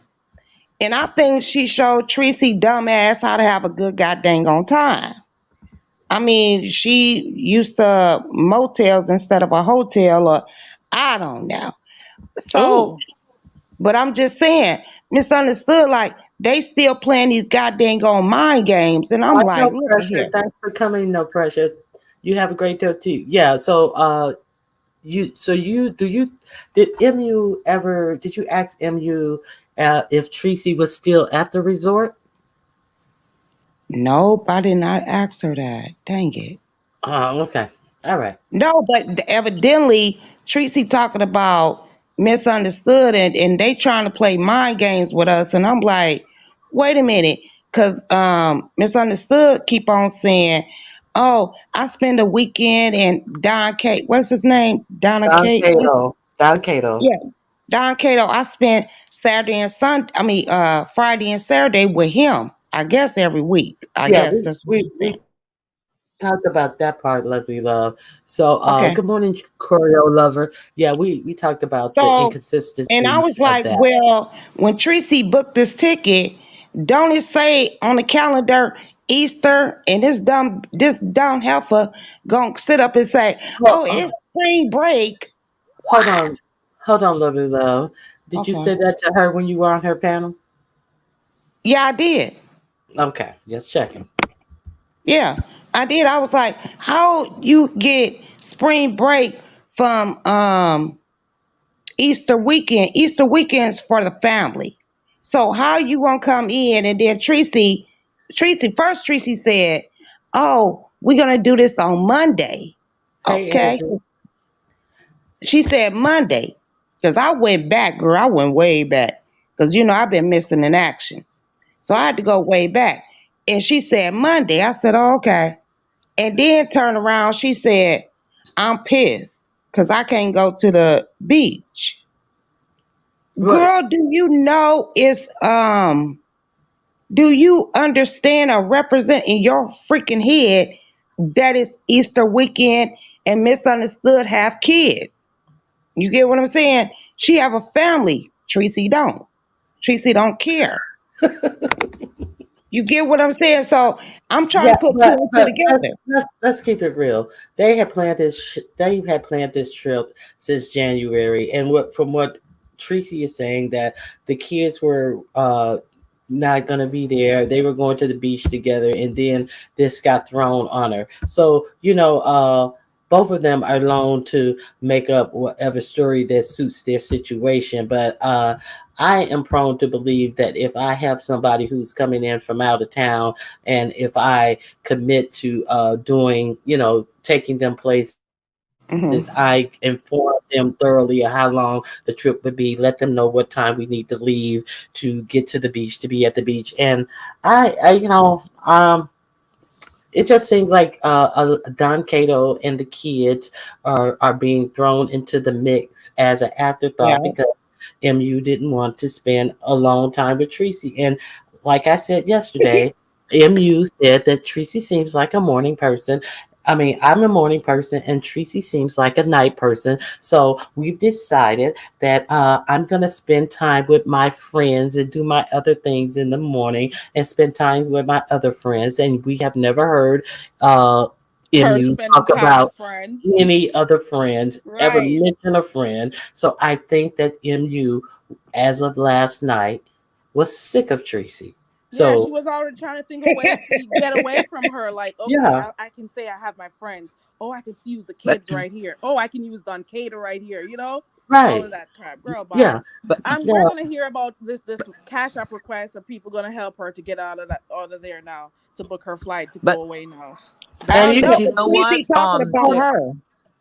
And I think she showed Treecey dumbass how to have a good goddamn on time. I mean, she used to motels instead of a hotel, or I don't know. So, Oh, but I'm just saying, misunderstood. Like they still playing these goddamn on mind games, and Oh, I'm like, no look at pressure. here. Thanks for coming. No pressure. You have a great day too. Yeah. So, did MU ever? Did you ask MU if Treecey was still at the resort? Nope, I did not ask her that. Dang it. Oh, okay. All right. No, but evidently Treecey talking about misunderstood, and they trying to play mind games with us, and I'm like, wait a minute, cause misunderstood keep on saying, oh, I spend a weekend in Don Kate. What's his name? Donna Don Kate. Cato. Don Cato. Yeah, Don Cato. I spent Saturday and Sunday. I mean, Friday and Saturday with him. I guess every week. I Yeah, guess that's what he said. we talked about that part, lovely love. So, Okay. good morning, choreo lover. Yeah, we talked about the So, and I was inconsistencies of like, that. well, when Treecey booked this ticket, don't it say on the calendar Easter? And this dumb heifer gonna sit up and say, Well, oh, it's spring break. hold What? on, hold on, lovely love. Did you Okay. say that to her when you were on her panel? Yeah, I did. Okay, just checking. Yeah, I did. I was like, how you get spring break from Easter weekend? Easter weekend's for the family. So how you gonna come in, and then Treecey said, "Oh, we're gonna do this on Monday." Hey, Okay, Andrew. she said Monday, because I went back, girl. I went way back, because I've been missing in action, so I had to go way back. And she said Monday. I said, oh, okay. And then turn around, she said, I'm pissed because I can't go to the beach. What? Girl, do you understand or represent in your freaking head that it's Easter weekend and misunderstood have kids? You get what I'm saying? She have a family. Treecey don't. Treecey don't care. You get what I'm saying? So I'm trying Yeah, to put two but and two but together. let's keep it real. They had planned this trip since January, and from what Tracy is saying, that the kids were not going to be there. They were going to the beach together, and then this got thrown on her. So both of them are known to make up whatever story that suits their situation, but I am prone to believe that if I have somebody who's coming in from out of town, and if I commit to doing, taking them places, I Hmm. inform them thoroughly of how long the trip would be, let them know what time we need to leave to get to the beach, to be at the beach. And it just seems like Don Cato and the kids are being thrown into the mix as an afterthought Yeah. because MU didn't want to spend a long time with Tracy. And like I said yesterday, MU said that Tracy seems like a morning person. I mean, I'm a morning person, and Tracy seems like a night person. So we've decided that I'm going to spend time with my friends and do my other things in the morning and spend time with my other friends. And we have never heard uh, Her MU spending talk time with about friends. any other friends, ever Right. mention a friend. So I think that MU, as of last night, was sick of Tracy. Yeah, she So was already trying to think of ways to get away from her. Like, okay, yeah, I can say I have my friends. Oh, I can use the But kids right here. Oh, I can use Don Cater right here. All right, of that crap. Girl, bye. yeah, but We're yeah. gonna hear about this cash app request of people gonna help her to get out of there now, to book her flight to but go away now. I And That's you know, can but that's you but know Treecey what? talking about her.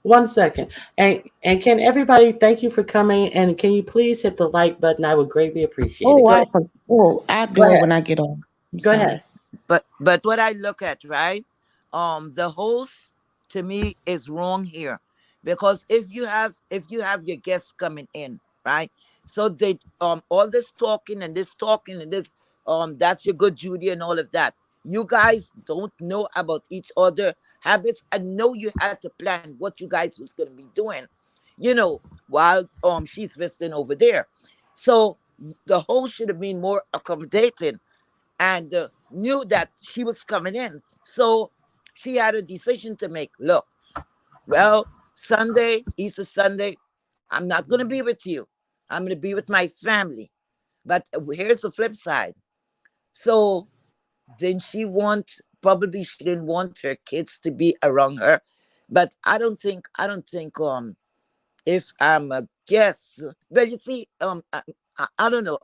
one second, and can everybody thank you for coming? And can you please hit the like button? I would greatly appreciate it. Oh, Go ahead. I Go do it ahead. when I get on. I'm Go ahead. sorry. But what I look at, right? The host to me is wrong here, because if you have your guests coming in, right? So they all this talking and this talking and this that's your good Judy and all of that. You guys don't know about each other habits. I know you had to plan what you guys was gonna be doing, while she's visiting over there. So the host should have been more accommodating and knew that she was coming in. So she had a decision to make. Look, well, Sunday, Easter Sunday, I'm not going to be with you. I'm going to be with my family. But here's the flip side. So didn't she want, probably she didn't want her kids to be around her. But I don't think if I'm a guest, well, you see, I don't know,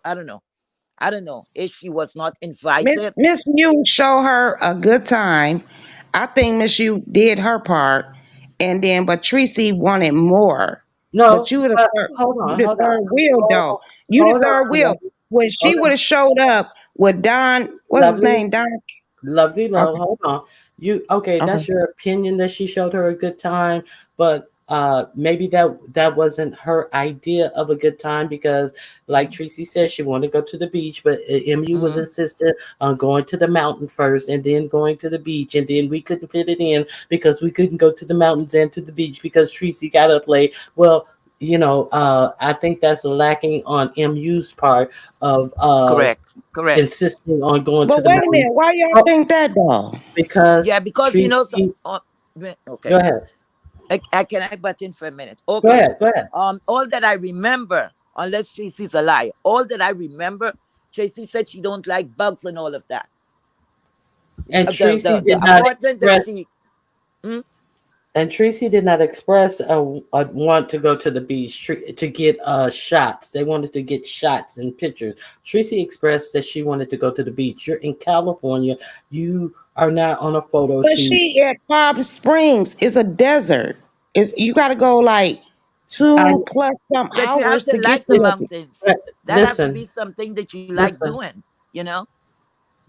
I don't know if she was not invited. Miss Yu show her a good time. I think Miss Yu did her part, and then but Treecey wanted more. But No, you the but third, hold you on, the hold on, third wheel hold though. on, You the hold third on, wheel. lovely, When she hold would on, have showed up with Don, what's his lovely. name? Don. Lovely love, Okay, hold on. You okay, okay. that's your opinion that she showed her a good time, but maybe that wasn't her idea of a good time because like Tracy said, she wanted to go to the beach, but MU was Mm-hmm. insistent on going to the mountain first and then going to the beach, and then we couldn't fit it in because we couldn't go to the mountains and to the beach because Tracy got up late. Well, I think that's lacking on MU's part of Correct, correct. insisting on going But to the wait a mountain. minute, why y'all Oh, think that though? Yeah, because because so, Treecey, okay. go ahead, Can I butt in for a minute? go Okay. ahead, go ahead. All that I remember, unless Tracy's a liar, all that I remember, Tracy said she don't like bugs and all of that. And The Treecey the the did not apartment that express, she. Hmm? and Treecey did not express a want to go to the beach to get shots. They wanted to get shots and pictures. Treecey expressed that she wanted to go to the beach. You're in California. You are not on a photo But shoot. she at Palm Springs. It's a desert. It's you got to go like I two plus some But you have hours to to get like the there. mountains. but That have to be listen, something that you like listen. doing. You know.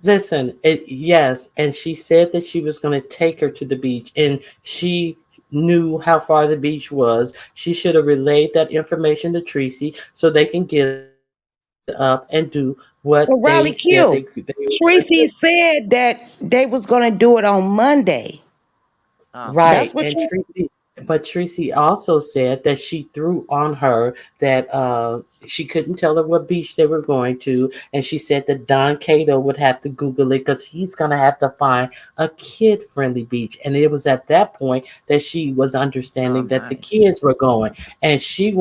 Listen, yes, and she said that she was going to take her to the beach, and she knew how far the beach was. She should have relayed that information to Tracy so they can get up and do what they But said Raleigh they were Q, going to do. Tracy said that they was gonna do it on Monday. Oh. Right, That's what and you. Tracy also said that she threw on her that she couldn't tell her what beach they were going to, and she said that Don Cato would have to Google it because he's gonna have to find a kid-friendly beach. And it was at that point that she was Oh understanding that the my. kids were going, and she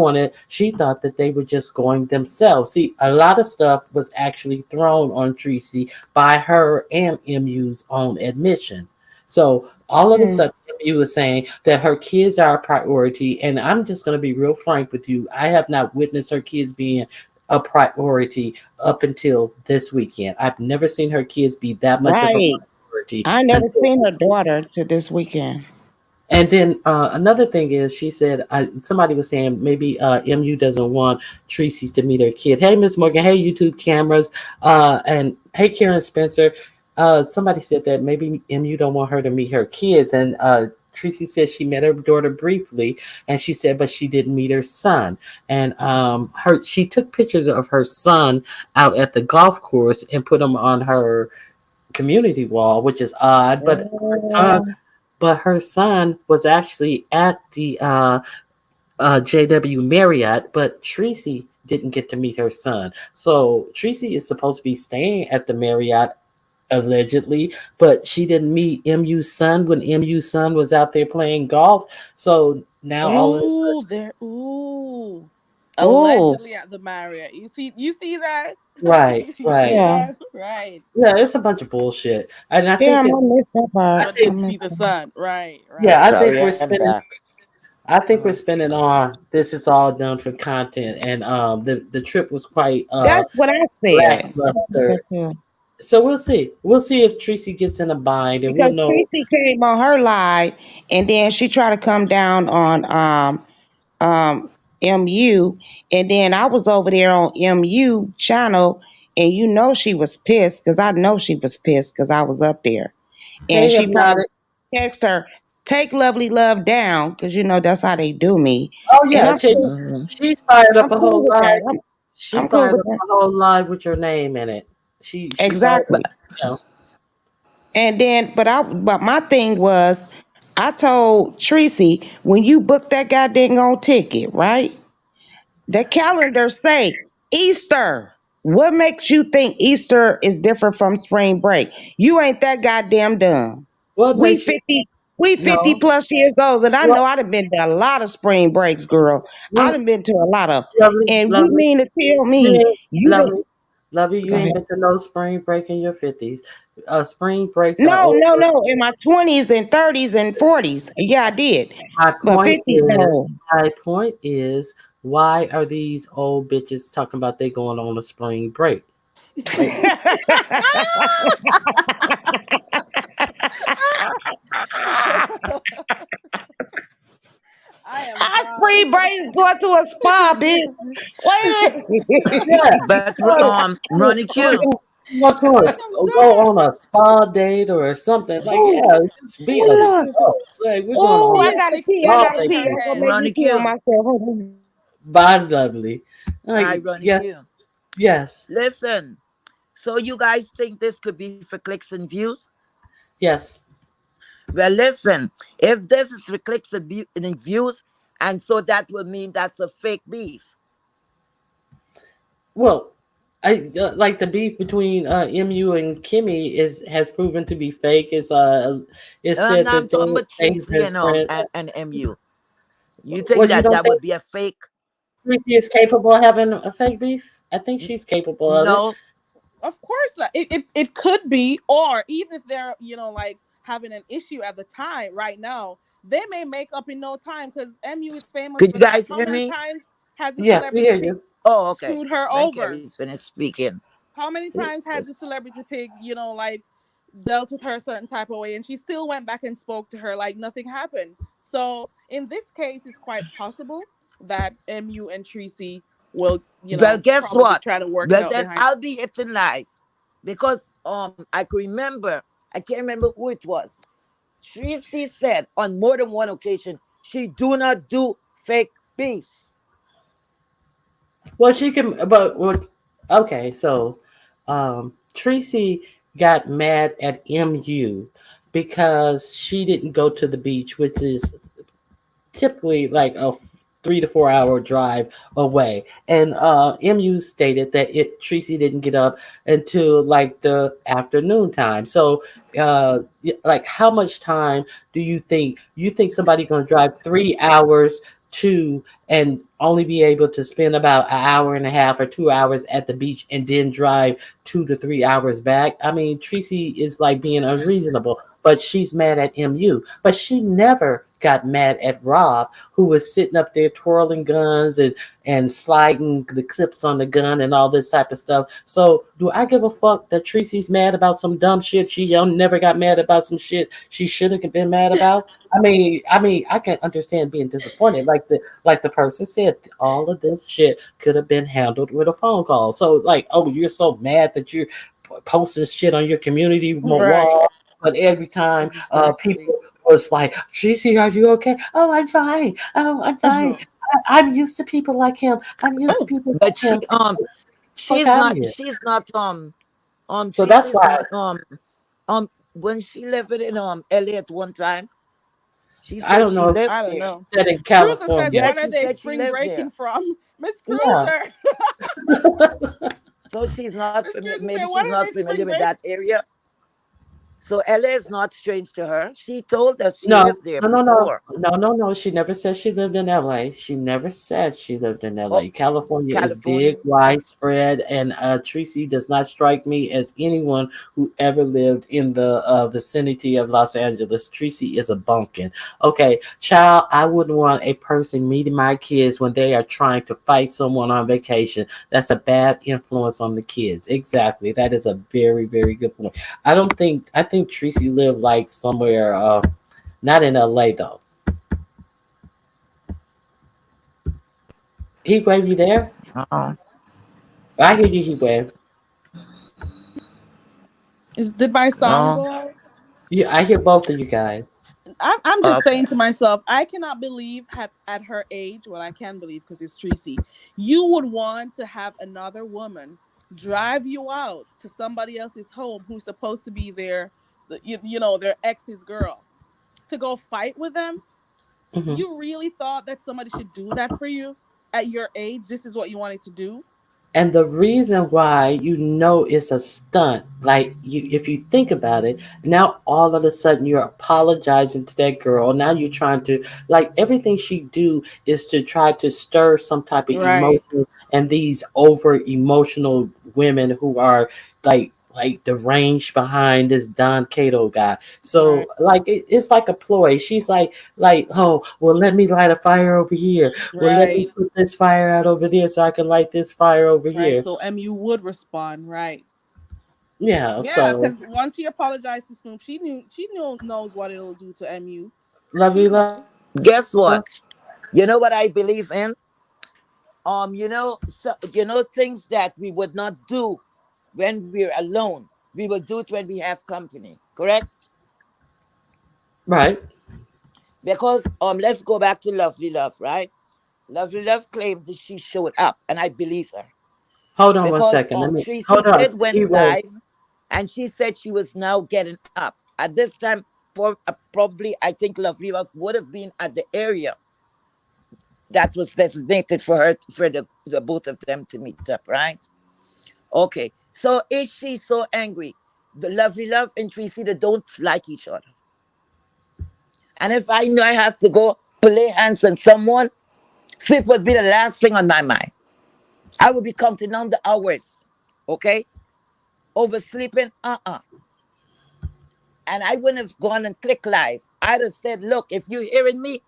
thought that they were just going themselves. See, a lot of stuff was actually thrown on Tracy by her and MU's own admission. So all of a Mm, sudden, you were saying that her kids are a priority, and I'm just going to be real frank with you. I have not witnessed her kids being a priority up until this weekend. I've never seen her kids be that much of a right. priority I never until seen this her weekend. daughter to this weekend. And then another thing is, she said somebody was saying maybe MU doesn't want Tracy to meet her kid. Hey, Miss Morgan. Hey, YouTube cameras. And hey, Karen Spencer. Somebody said that maybe MU don't want her to meet her kids, and Tracy said she met her daughter briefly, and she said, but she didn't meet her son. And she took pictures of her son out at the golf course and put them on her community wall, which is odd. Oh, But her son was actually at the JW Marriott, but Treecey didn't get to meet her son. So Treecey is supposed to be staying at the Marriott allegedly, but she didn't meet MU's son when MU's son was out there playing golf. So now all of a sudden, Ooh, there. Ooh, oh, allegedly at the Marriott. You see that? right, You see right, yeah. that? Right. yeah, it's a bunch of bullshit, and Damn, I missed that part. I But I think, didn't missed see the that. sun. Right. yeah, Right. Sorry, I'm back. we're Uh, spending on this is all done for content, and the trip was quite That's what I said. That's what I lackluster. said. So we'll see. We'll see if Tracy gets in a bind, and we'll Because know. Tracy came on her live, and then she tried to come down on um MU, and then I was over there on MU channel, and you know she was pissed because I know she was pissed because I was up there, and Hey, she probably Hypnotic. text her, take Lovely Love down because you know that's how they do me, Oh and yeah, mhm. she's fired up I'm a cool whole with live. that. She I'm cool fired with up that. a whole live with your name in it. She fired up. But Exactly. And then, but my thing was, I told Treecey when you book that goddamn on ticket, right? The calendar say Easter. What makes you think Easter is different from spring break? You ain't that goddamn dumb. What We makes you 50, we 50 no? plus years old, and I What know I done been to a lot of spring breaks, girl. I what done been to a lot of, lovely, and you lovely, mean to tell me yeah, you lovely. done? Lovey, you Go ain't ahead. been to no spring break in your 50s. Spring breaks are No, no, over. no. In my 20s and 30s and 40s. Yeah, I did. My But point 50s, is, no. my point is, why are these old bitches talking about they going on a spring break? Like, I am I done. free brains going to a spa, bitch. Wait a minute. yeah, But like, Ronnie Q, go to I am go done. on a spa date or something. Like, Oh, yeah, just be oh Lord. adults. Like, we're going Oh, on Be I a a gotta pee. I spa succeeding gotta in pee. her I'm vacation. gonna head. make me Ronnie pee on Q, myself. Hold on. Bye, lovely. hi Like, Ronnie yes, Q. yes, Listen, so you guys think this could be for clicks and views? yes. Well, listen, if this is for clicks and views, and so that will mean that's a fake beef. Well, I like the beef between MU and Kimmy is has proven to be fake. It's said Now I'm that talking about they've Treecey been and friends. and MU. You think Well, you that don't that think would be a fake? Treecey is capable of having a fake beef? I think she's capable of it. No. Of course that it could be, or even if they're, like having an issue at the time right now, they may make up in no time because MU is famous Could for you that. guys How hear many me? times has the Yes, we celebrity hear pig you. Oh, okay. screwed her When over? Kelly's finished speaking. How many times has the celebrity pig, like dealt with her a certain type of way and she still went back and spoke to her like nothing happened? So in this case, it's quite possible that MU and Treecey will, Well, guess probably what? try to work it Well, out then behind. I'll be hitting live because I can remember. I can't remember who it was. Treecey said on more than one occasion she do not do fake beef. Well, she can, but okay. So, Tracy got mad at MU because she didn't go to the beach, which is typically like a 3 to 4 hour drive away. And MU stated that Tracy didn't get up until like the afternoon time. So, like, how much time do you think somebody going to drive 3 hours to and only be able to spend about an hour and a half or 2 hours at the beach and then drive 2 to 3 hours back? I mean, Tracy is like being unreasonable, but she's mad at MU. But she never got mad at Rob, who was sitting up there twirling guns and sliding the clips on the gun and all this type of stuff. So do I give a fuck that Tracy's mad about some dumb shit? She never got mad about some shit she should have been mad about. I can understand being disappointed. Like the person said, all of this shit could have been handled with a phone call. So like, oh, you're so mad that you're posting shit on your community Right. wall, but every time Exactly. people was like, Tracy, are you okay? Oh, I'm fine. Oh, I'm fine. Uh-huh. I'm used to people like him. I'm used to people like But him. Fuck she's out of not here. she's not So that's Tracy's why not when she lived in LA at one time, she I said don't she know if lived I don't there. know. she said in Cruiser says, California. Yeah, what are she they said she spring lived breaking there. from? Miss Yeah. Cruiser. So she's not Miss Cruiser maybe said, what she's are not they familiar spring with break? that area. So LA is not strange to her. She told us she No, lived there no, no, no, before. no, no, no. She never said she lived in LA. She never said she lived in Oh, LA. California is big, California. widespread, and Tracy does not strike me as anyone who ever lived in the vicinity of Los Angeles. Tracy is a bumpkin. Okay, child, I wouldn't want a person meeting my kids when they are trying to fight someone on vacation. That's a bad influence on the kids. Exactly. That is a very, very good point. I think Tracy lived like somewhere not in LA though. Heatwave, you there? Uh-uh. I hear you, Heatwave. Did my sound No. go out? Yeah, I hear both of you guys. I'm just Okay. saying to myself, I cannot believe at her age, well, I can believe because it's Tracy, you would want to have another woman drive you out to somebody else's home who's supposed to be their ex's girl to go fight with them. Hmm. You really thought that somebody should do that for you at your age? This is what you wanted to do? And the reason why it's a stunt, like if you think about it, now all of a sudden you're apologizing to that girl. Now you're trying to, like, everything she do is to try to stir some type of Right. emotion, and these over emotional women who are like deranged behind this Don Cato guy. Right. So like it's like a ploy. She's like, oh well, let me light a fire over here. Well, let me Right. put this fire out over there so I can light this fire over Right. here. So MU would respond. Right. Yeah, Yeah, so because once she apologized to Snoop, she knows what it'll do to MU. She lovely love. knows. Guess what? You know what I believe in? Things that we would not do when we're alone. We will do it when we have company. Correct? Right. Because let's go back to Lovely Love, right? Lovely Love claimed that she showed up, and I believe her. Hold on one Because second. Let me Treecey hold on. did went Anyway, live, and she said she was now getting up. At this time, probably I think Lovely Love would have been at the area that was designated for her, for the both of them to meet up, right? Okay. So is she so angry? The Lovely Love and Treecey, they don't like each other. And if I know I have to go play hands on someone, sleep would be the last thing on my mind. I would be counting down the hours. Okay? Oversleeping, And I wouldn't have gone and click live. I'd have said, look, if you're hearing me,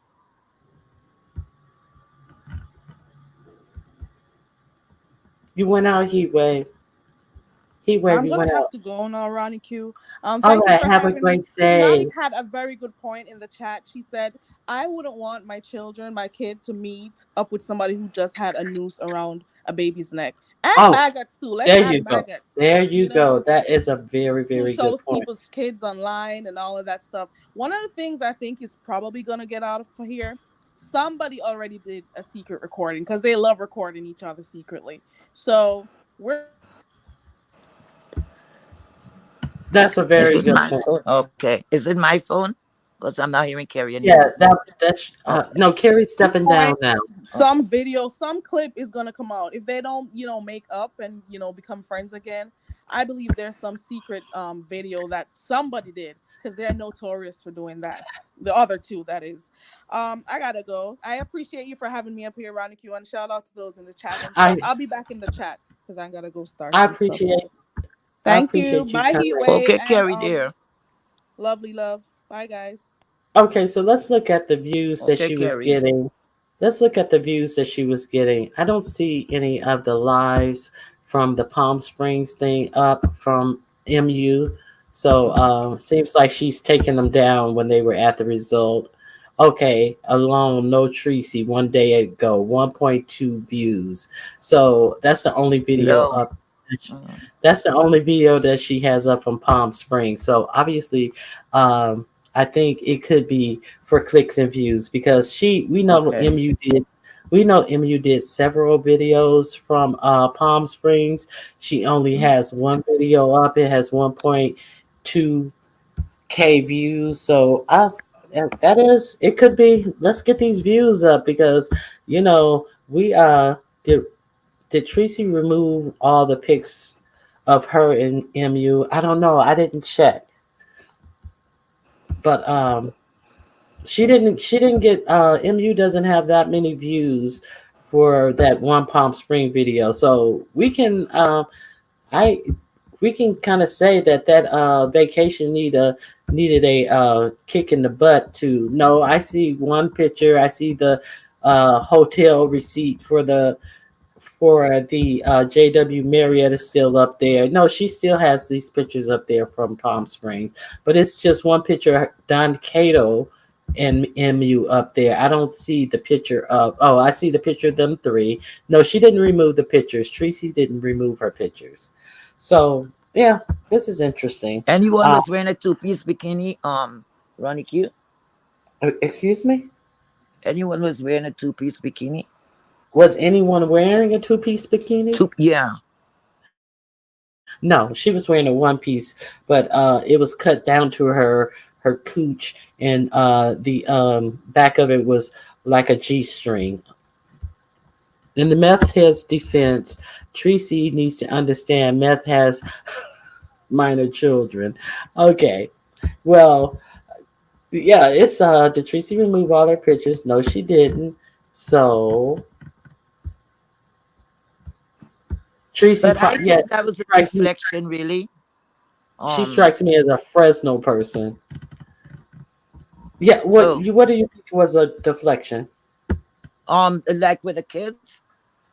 you went out, Heat Wave. Heat Wave, I'm you gonna went have out. to go now, Ronnie Q. All Thank you right. for Have a having me. great day. Hypnotic had a very good point in the chat. She said, "I wouldn't want my children, my kid, to meet up with somebody who just had a noose around a baby's neck, and Oh, maggots too. Let's there add you go. maggots. There You you go. know, That is a very, who very good shows point. people's kids online and all of that stuff. One of the things I think is probably gonna get out of here. Somebody already did a secret recording because they love recording each other secretly. So we're gonna have to see who did it. That's a is very it good my point. phone? Okay. Is it my phone? Because I'm not hearing Carrie Yeah, anymore. that's Okay. no, Carrie's This stepping down point, now. Okay. some video, some clip is gonna come out. If they don't, make up and become friends again, I believe there's some secret video that somebody did because they're notorious for doing that. The other two, that is. I gotta go. I appreciate you for having me up here, Ronnie Q, and shout out to those in the chat and stuff. I I'll be back in the chat because I gotta go start I some stuff appreciate now. I Thank you. appreciate you Bye, Heat coming. Wave, Okay, and Carrie dear. lovely love. Bye, guys. Okay, so let's look at the views that Okay, she was Carrie. getting. Let's look at the views that she was getting. I don't see any of the lives from the Palm Springs thing up from MU. So seems like she's taking them down when they were at the result. Okay, alone, no Treecey, 1 day ago, 1.2 views. So that's the only video Low. up. Mm, That's the only video that she has up from Palm Springs. So obviously, I think it could be for clicks and views because we know okay. MU did several videos from Palm Springs. She only Mm, has one video up. It has 1.2K views. So that is, it could be, let's get these views up because we did Treecey remove all the pics of her in MU? I don't know. I didn't check. But she didn't get MU doesn't have that many views for that one Palm Spring video. So I we can kind of say that vacation needed a kick in the butt to no, I see one picture, I see the hotel receipt for the JW Marriott is still up there. No, she still has these pictures up there from Palm Springs, but it's just one picture of Don Cato and MU up there. I don't see the picture of. Oh, I see the picture of them three. No, she didn't remove the pictures. Treecey didn't remove her pictures. So yeah, this is interesting. anyone Uh, was wearing a two-piece bikini? Ronnie Q. excuse me. Anyone was wearing a two-piece bikini? Was anyone wearing a two-piece bikini? Yeah. No, she was wearing a one piece, but it was cut down to her cooch, and the back of it was like a G string. In the meth head's defense, Treecey needs to understand meth has minor children. Okay, well, yeah, it's did Treecey remove all her pictures? No, she didn't. So Treecey, But I yeah, think that was a strikes me. deflection, really. She Um. strikes me as a Fresno person. Yeah, Oh. what do you think was a deflection? Like with the kids,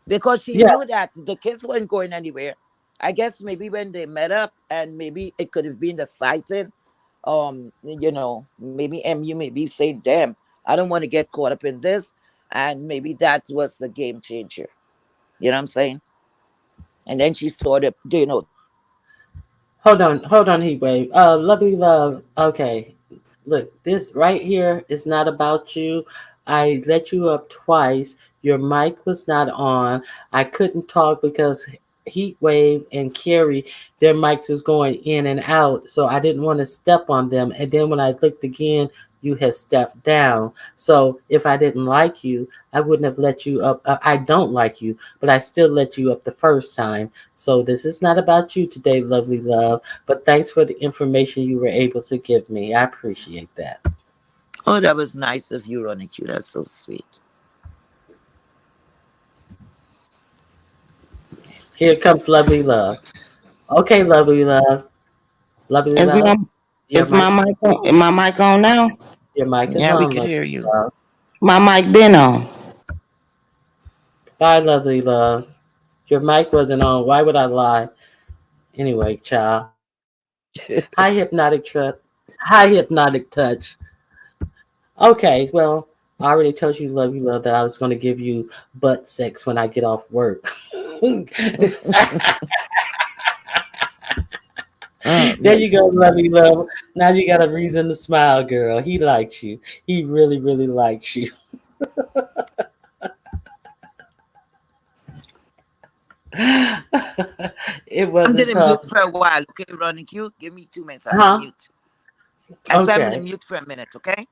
because she Yeah, knew that the kids weren't going anywhere. I guess maybe when they met up, and maybe it could have been the fighting. Maybe MU may be saying, "Damn, I don't want to get caught up in this," and maybe that was the game changer. You know what I'm saying? And then she saw the fight. hold on, Heat Wave. Lovely Love. Okay, look, this right here is not about you. I let you up twice. Your mic was not on. I couldn't talk because Heat Wave and Carrie, their mics was going in and out, so I didn't want to step on them. And then when I looked again, you have stepped down. So if I didn't like you, I wouldn't have let you up. I don't like you, but I still let you up the first time. So this is not about you today, Lovely Love. But thanks for the information you were able to give me. I appreciate that. Oh, that was nice of you, Ronnie Q. That's so sweet. Here comes Lovely Love. Okay, Lovely Love. Lovely Is my Love. Your is my mic, mic on? Is my mic on now? your mic is Yeah, we on, could Lovely hear you. Love. My mic been on. Bye, Lovely Love. Your mic wasn't on. Why would I lie? Anyway, child. Hi, hypnotic trip. Hi, hypnotic touch. Okay, well, I already told you, Lovely Love, that I was going to give you butt sex when I get off work. There you go, Lovey Nice. Love. Now you got a reason to smile, girl. He likes you. He really, really likes you. It I'm wasn't gonna tough. mute for a while, okay, Ronnie Q? Give me 2 minutes. I'm gonna Huh? mute. I said I'm gonna Okay. mute for a minute, okay?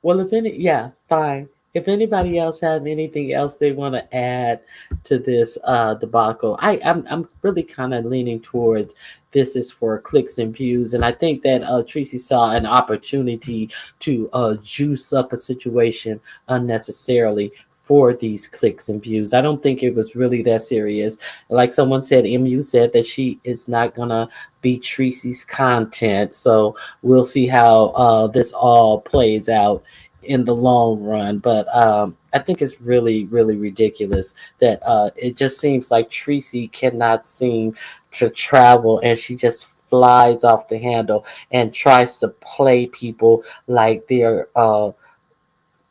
Well, yeah, fine. If anybody else have anything else they want to add to this debacle, I'm really kind of leaning towards this is for clicks and views, and I think that Treecey saw an opportunity to juice up a situation unnecessarily for these clicks and views. I don't think it was really that serious. Like someone said, MU said that she is not gonna be Treecey's content, so we'll see how this all plays out in the long run. But I think it's really, really ridiculous that it just seems like Treecey cannot seem to travel and she just flies off the handle and tries to play people like they're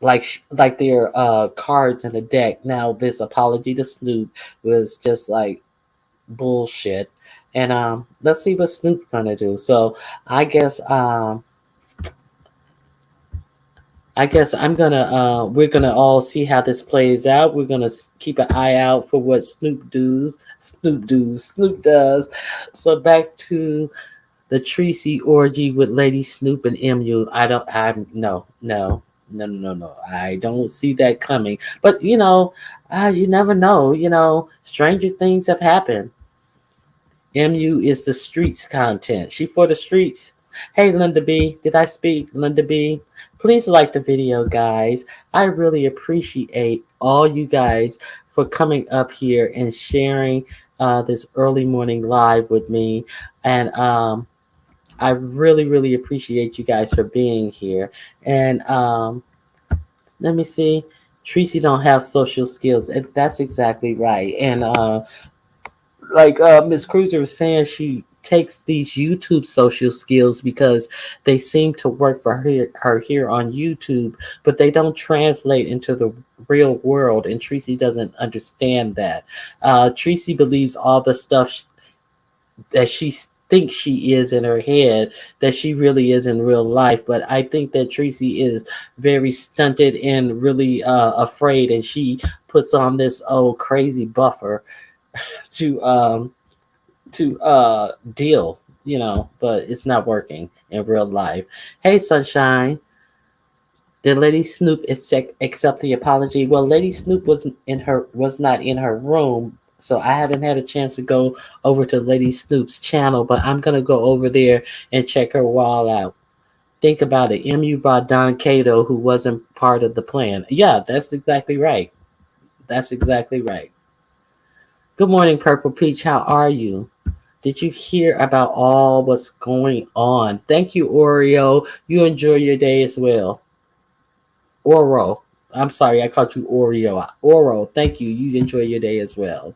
like their cards in a deck. Now this apology to Snoop was just like bullshit. And let's see what Snoop's gonna do. So I guess I guess I'm gonna we're gonna all see how this plays out. We're gonna keep an eye out for what Snoop does. So back to the Treecey orgy with Lady Snoop and MU. I'm no. I don't see that coming. But you never know. Stranger things have happened. MU is the streets content. She for the streets. Hey, Linda B. Did I speak? Linda B. Please like the video, guys. I really appreciate all you guys for coming up here and sharing this early morning live with me. And I really, really appreciate you guys for being here. And let me see. Treecey don't have social skills. And that's exactly right. And like Miss Cruiser was saying, she takes these YouTube social skills because they seem to work for her here on YouTube, but they don't translate into the real world. And Treecey doesn't understand that. Treecey believes all the stuff that she thinks she is in her head that she really is in real life. But I think that Treecey is very stunted and really afraid, and she puts on this crazy buffer to deal, but it's not working in real life. Hey, Sunshine. Did Lady Snoop accept the apology? Well, Lady Snoop was not in her room, so I haven't had a chance to go over to Lady Snoop's channel. But I'm gonna go over there and check her wall out. Think about it. MU brought Don Cato, who wasn't part of the plan. Yeah, that's exactly right. That's exactly right. Good morning, Purple Peach. How are you? Did you hear about all what's going on? Thank you, Oreo. You enjoy your day as well. Oro. I'm sorry, I called you Oreo. Oro, thank you. You enjoy your day as well.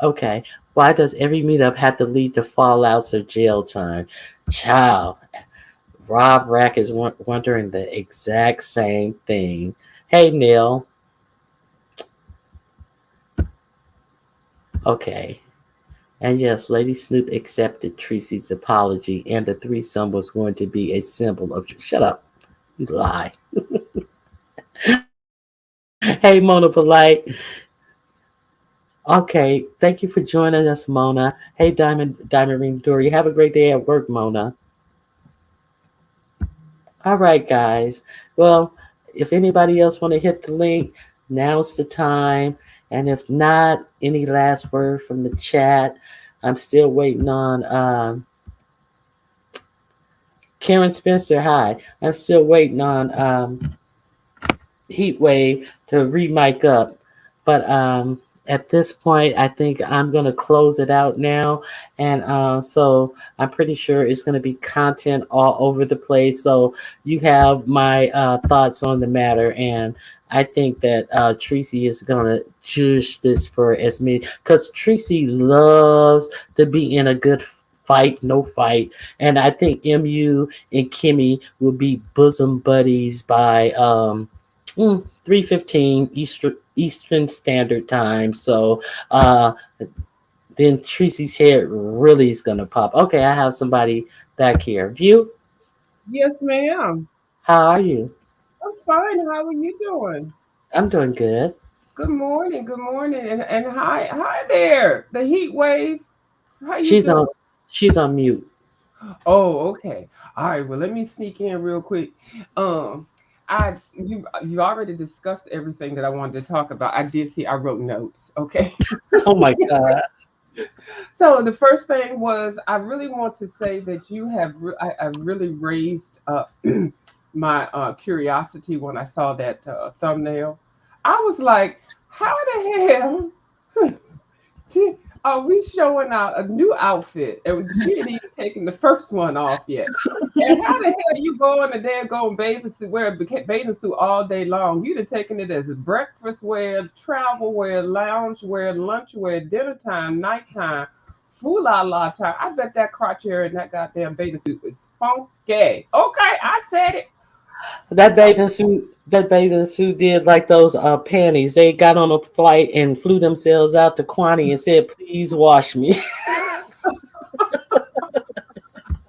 Okay. Why does every meetup have to lead to fallouts or jail time? Child, Rob Rack is wondering the exact same thing. Hey, Neil. Okay. And yes, Lady Snoop accepted Treecey's apology, and the threesome was going to be a symbol of. Shut up. You lie. Hey, Mona Polite. Okay, thank you for joining us, Mona. Hey, Diamond Ring Dory. Have a great day at work, Mona. All right, guys. Well, if anybody else want to hit the link, now's the time. And if not, any last word from the chat? I'm still waiting on Karen Spencer. Hi, I'm still waiting on Heat Wave to re-mic up. But at this point, I think I'm going to close it out now. And so I'm pretty sure it's going to be content all over the place. So you have my thoughts on the matter. And I think that Treecey is going to judge this for as many, because Treecey loves to be in a good fight, no fight. And I think MU and Kimmy will be bosom buddies by 3:15 Eastern Standard Time. So then Treecey's head really is gonna pop. Okay, I have somebody back here. View, Yes, ma'am. how are you? I'm fine. How are you doing? I'm doing good. Good morning, and hi there. The heat wave. How you She's doing? on she's on mute. Oh, okay. All right. Well, let me sneak in real quick. Um, you already discussed everything that I wanted to talk about. I did see. I wrote notes. Okay. Oh my god. So the first thing was I really want to say that I really raised my curiosity when I saw that thumbnail. I was like, how the hell are we showing out a new outfit? And she ain't even taken the first one off yet. And how the hell you go in a damn go bathing suit, wear a bathing suit all day long? You'd have taken it as breakfast wear, travel wear, lounge wear, lunch wear, dinner time, nighttime, fool la la time. I bet that crotch area in that goddamn bathing suit was funky. Okay, I said it. That bathing suit did like those panties. They got on a flight and flew themselves out to Kwani and said, "Please wash me."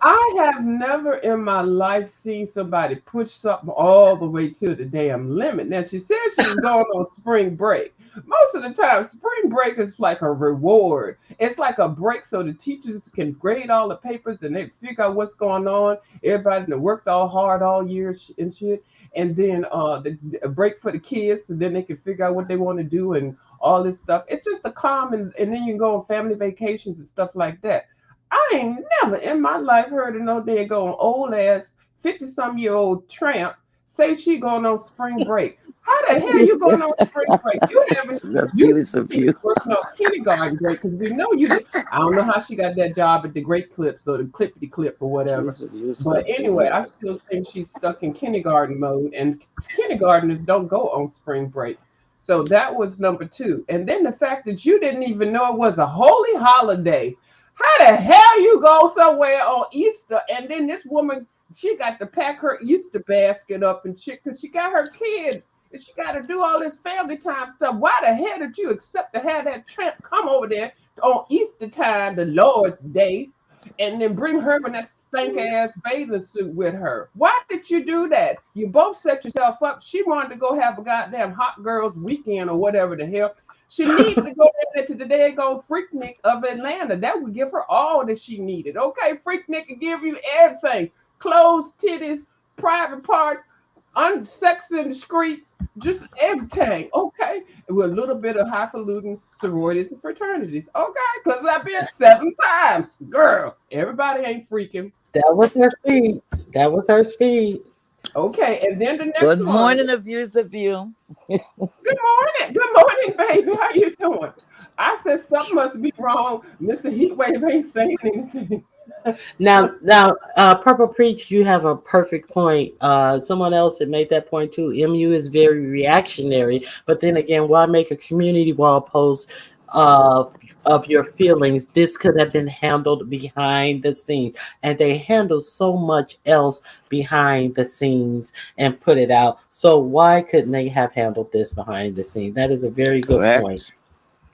I have never in my life seen somebody push something all the way to the damn limit. Now, she said she was going on spring break. Most of the time, spring break is like a reward. It's like a break so the teachers can grade all the papers and they figure out what's going on. Everybody that worked all hard all year and shit. And then a break for the kids, so then they can figure out what they want to do and all this stuff. It's just a calm, and then you can go on family vacations and stuff like that. I ain't never in my life heard of no day going old ass 50-some-year-old tramp say she going on spring break. How the hell you going on spring break? You haven't you Refuse of need to you. work on kindergarten break because we know you did. I don't know how she got that job at the Great Clips or the Clippity Clip or whatever. Refuse But of anyway, I you. still think she's stuck in kindergarten mode, and kindergartners don't go on spring break. So that was number two. And then the fact that you didn't even know it was a holy holiday. How the hell you go somewhere on Easter and then this woman, she got to pack her Easter basket up and shit because she got her kids and she got to do all this family time stuff. Why the hell did you accept to have that tramp come over there on Easter time, the Lord's Day, and then bring her in that stank ass bathing suit with her? Why did you do that? You both set yourself up. She wanted to go have a goddamn hot girls weekend or whatever the hell. She needed to go down to the daggone Freaknik of Atlanta. That would give her all that she needed. Okay, Freaknik can give you everything. Clothes, titties, private parts, Unsex in the streets, just everything, okay? With a little bit of highfalutin sororities and fraternities, okay? Because I've been 7 times, girl. Everybody ain't freaking. That was her speed. That was her speed. Okay, and then the next Good one. morning, a view is a view. Good morning, baby. How you doing? I said something must be wrong. Mr. Heatwave ain't saying anything. Now, Purple Preach, you have a perfect point. Someone else had made that point too. MU is very reactionary, but then again, why make a community wall post of your feelings? This could have been handled behind the scenes, and they handle so much else behind the scenes and put it out. So why couldn't they have handled this behind the scenes? That is a very good point. Correct.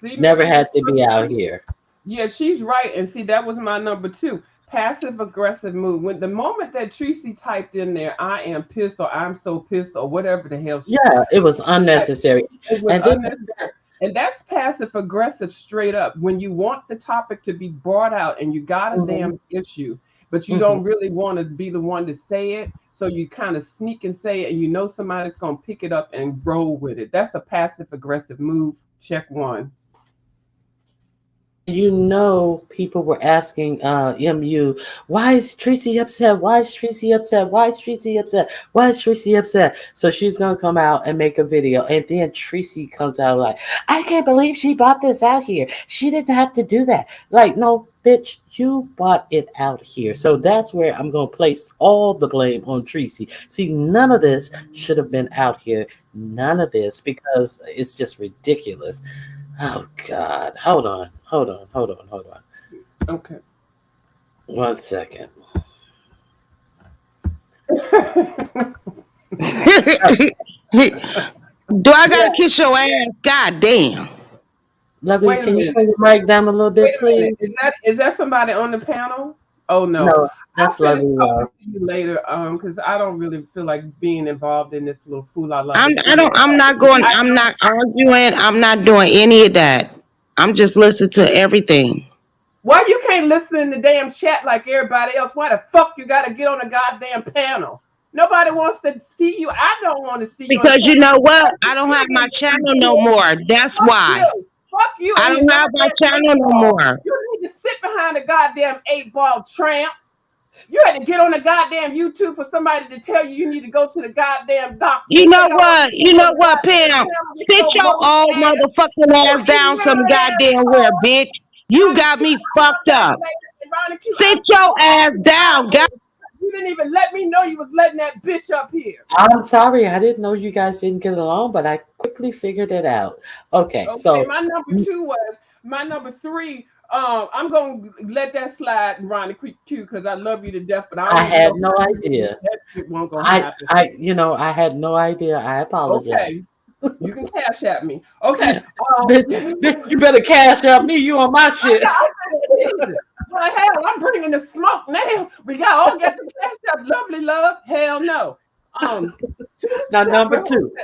See, Miss Never Miss had to be out Purple. here. Yeah, she's right. And see, that was my number two. Passive aggressive mood. When the moment that Treecey typed in there, I am pissed or I'm so pissed or whatever the hell she Yeah, typed, it was unnecessary. it was And then unnecessary. And that's passive aggressive straight up. When you want the topic to be brought out and you got a mhm, damn issue, but you mhm. don't really want to be the one to say it. So you kind of sneak and say it and you know somebody's going to pick it up and roll with it. That's a passive aggressive move. Check one. And you know, people were asking MU, why is Treecey upset? Why is Treecey upset? Why is Treecey upset? Why is Treecey upset? So she's gonna come out and make a video, and then Treecey comes out like, I can't believe she brought this out here. She didn't have to do that. Like, no, bitch, you brought it out here. So that's where I'm gonna place all the blame on Treecey. See, none of this should have been out here. None of this because it's just ridiculous. Oh God. Hold on. Okay. 1 second. Do I Yeah, gotta kiss your ass? God damn. Lovely, Wait a can you minute. turn your mic down a little Wait bit, a minute. please? Is that somebody on the panel? Oh no. No, I'll that's finish lovely talking love. to you later. Because I don't really feel like being involved in this little fool la la I'm this I weekend. don't I'm not going I I'm not arguing. I'm not doing any of that. I'm just listening to everything. Why you can't listen in the damn chat like everybody else? Why the fuck you gotta get on a goddamn panel? Nobody wants to see you. I don't want to see you on the Because panel. you know what? Because I you don't have my channel niggas, no more. That's fuck why. you. Fuck you I and your don't have my goddamn channel eight no ball. more. You need to sit behind a goddamn eight ball tramp. You had to get on the goddamn YouTube for somebody to tell you need to go to the goddamn doctor. You And now know y'all want what? to You sit on know the what, goddamn Pam? panel with Sit your your monkey old ass. motherfucking You ass down some ignorant goddamn where, asshole. bitch. You Ronnie got Q, me I love fucked that up. lady. And Ronnie Q, Sit I'm so your ass fucking down. proud of you. You didn't even let me know you was letting that bitch up here. I'm sorry, I didn't know you guys didn't get along, but I quickly figured it out. Okay, Okay, so my number two was my number three. I'm gonna let that slide, Ronnie Q, because I love you to death, but I I don't even had know no how idea. that shit won't gonna I, happen. I had no idea. I apologize. Okay, you can cash at me. Okay, Bitch, you better cash out me. You on my I shit. got Jesus. Well, hell, I'm bringing the smoke now. We got all got the cash up, lovely love. Hell no. Two Now, number separate two. hotels.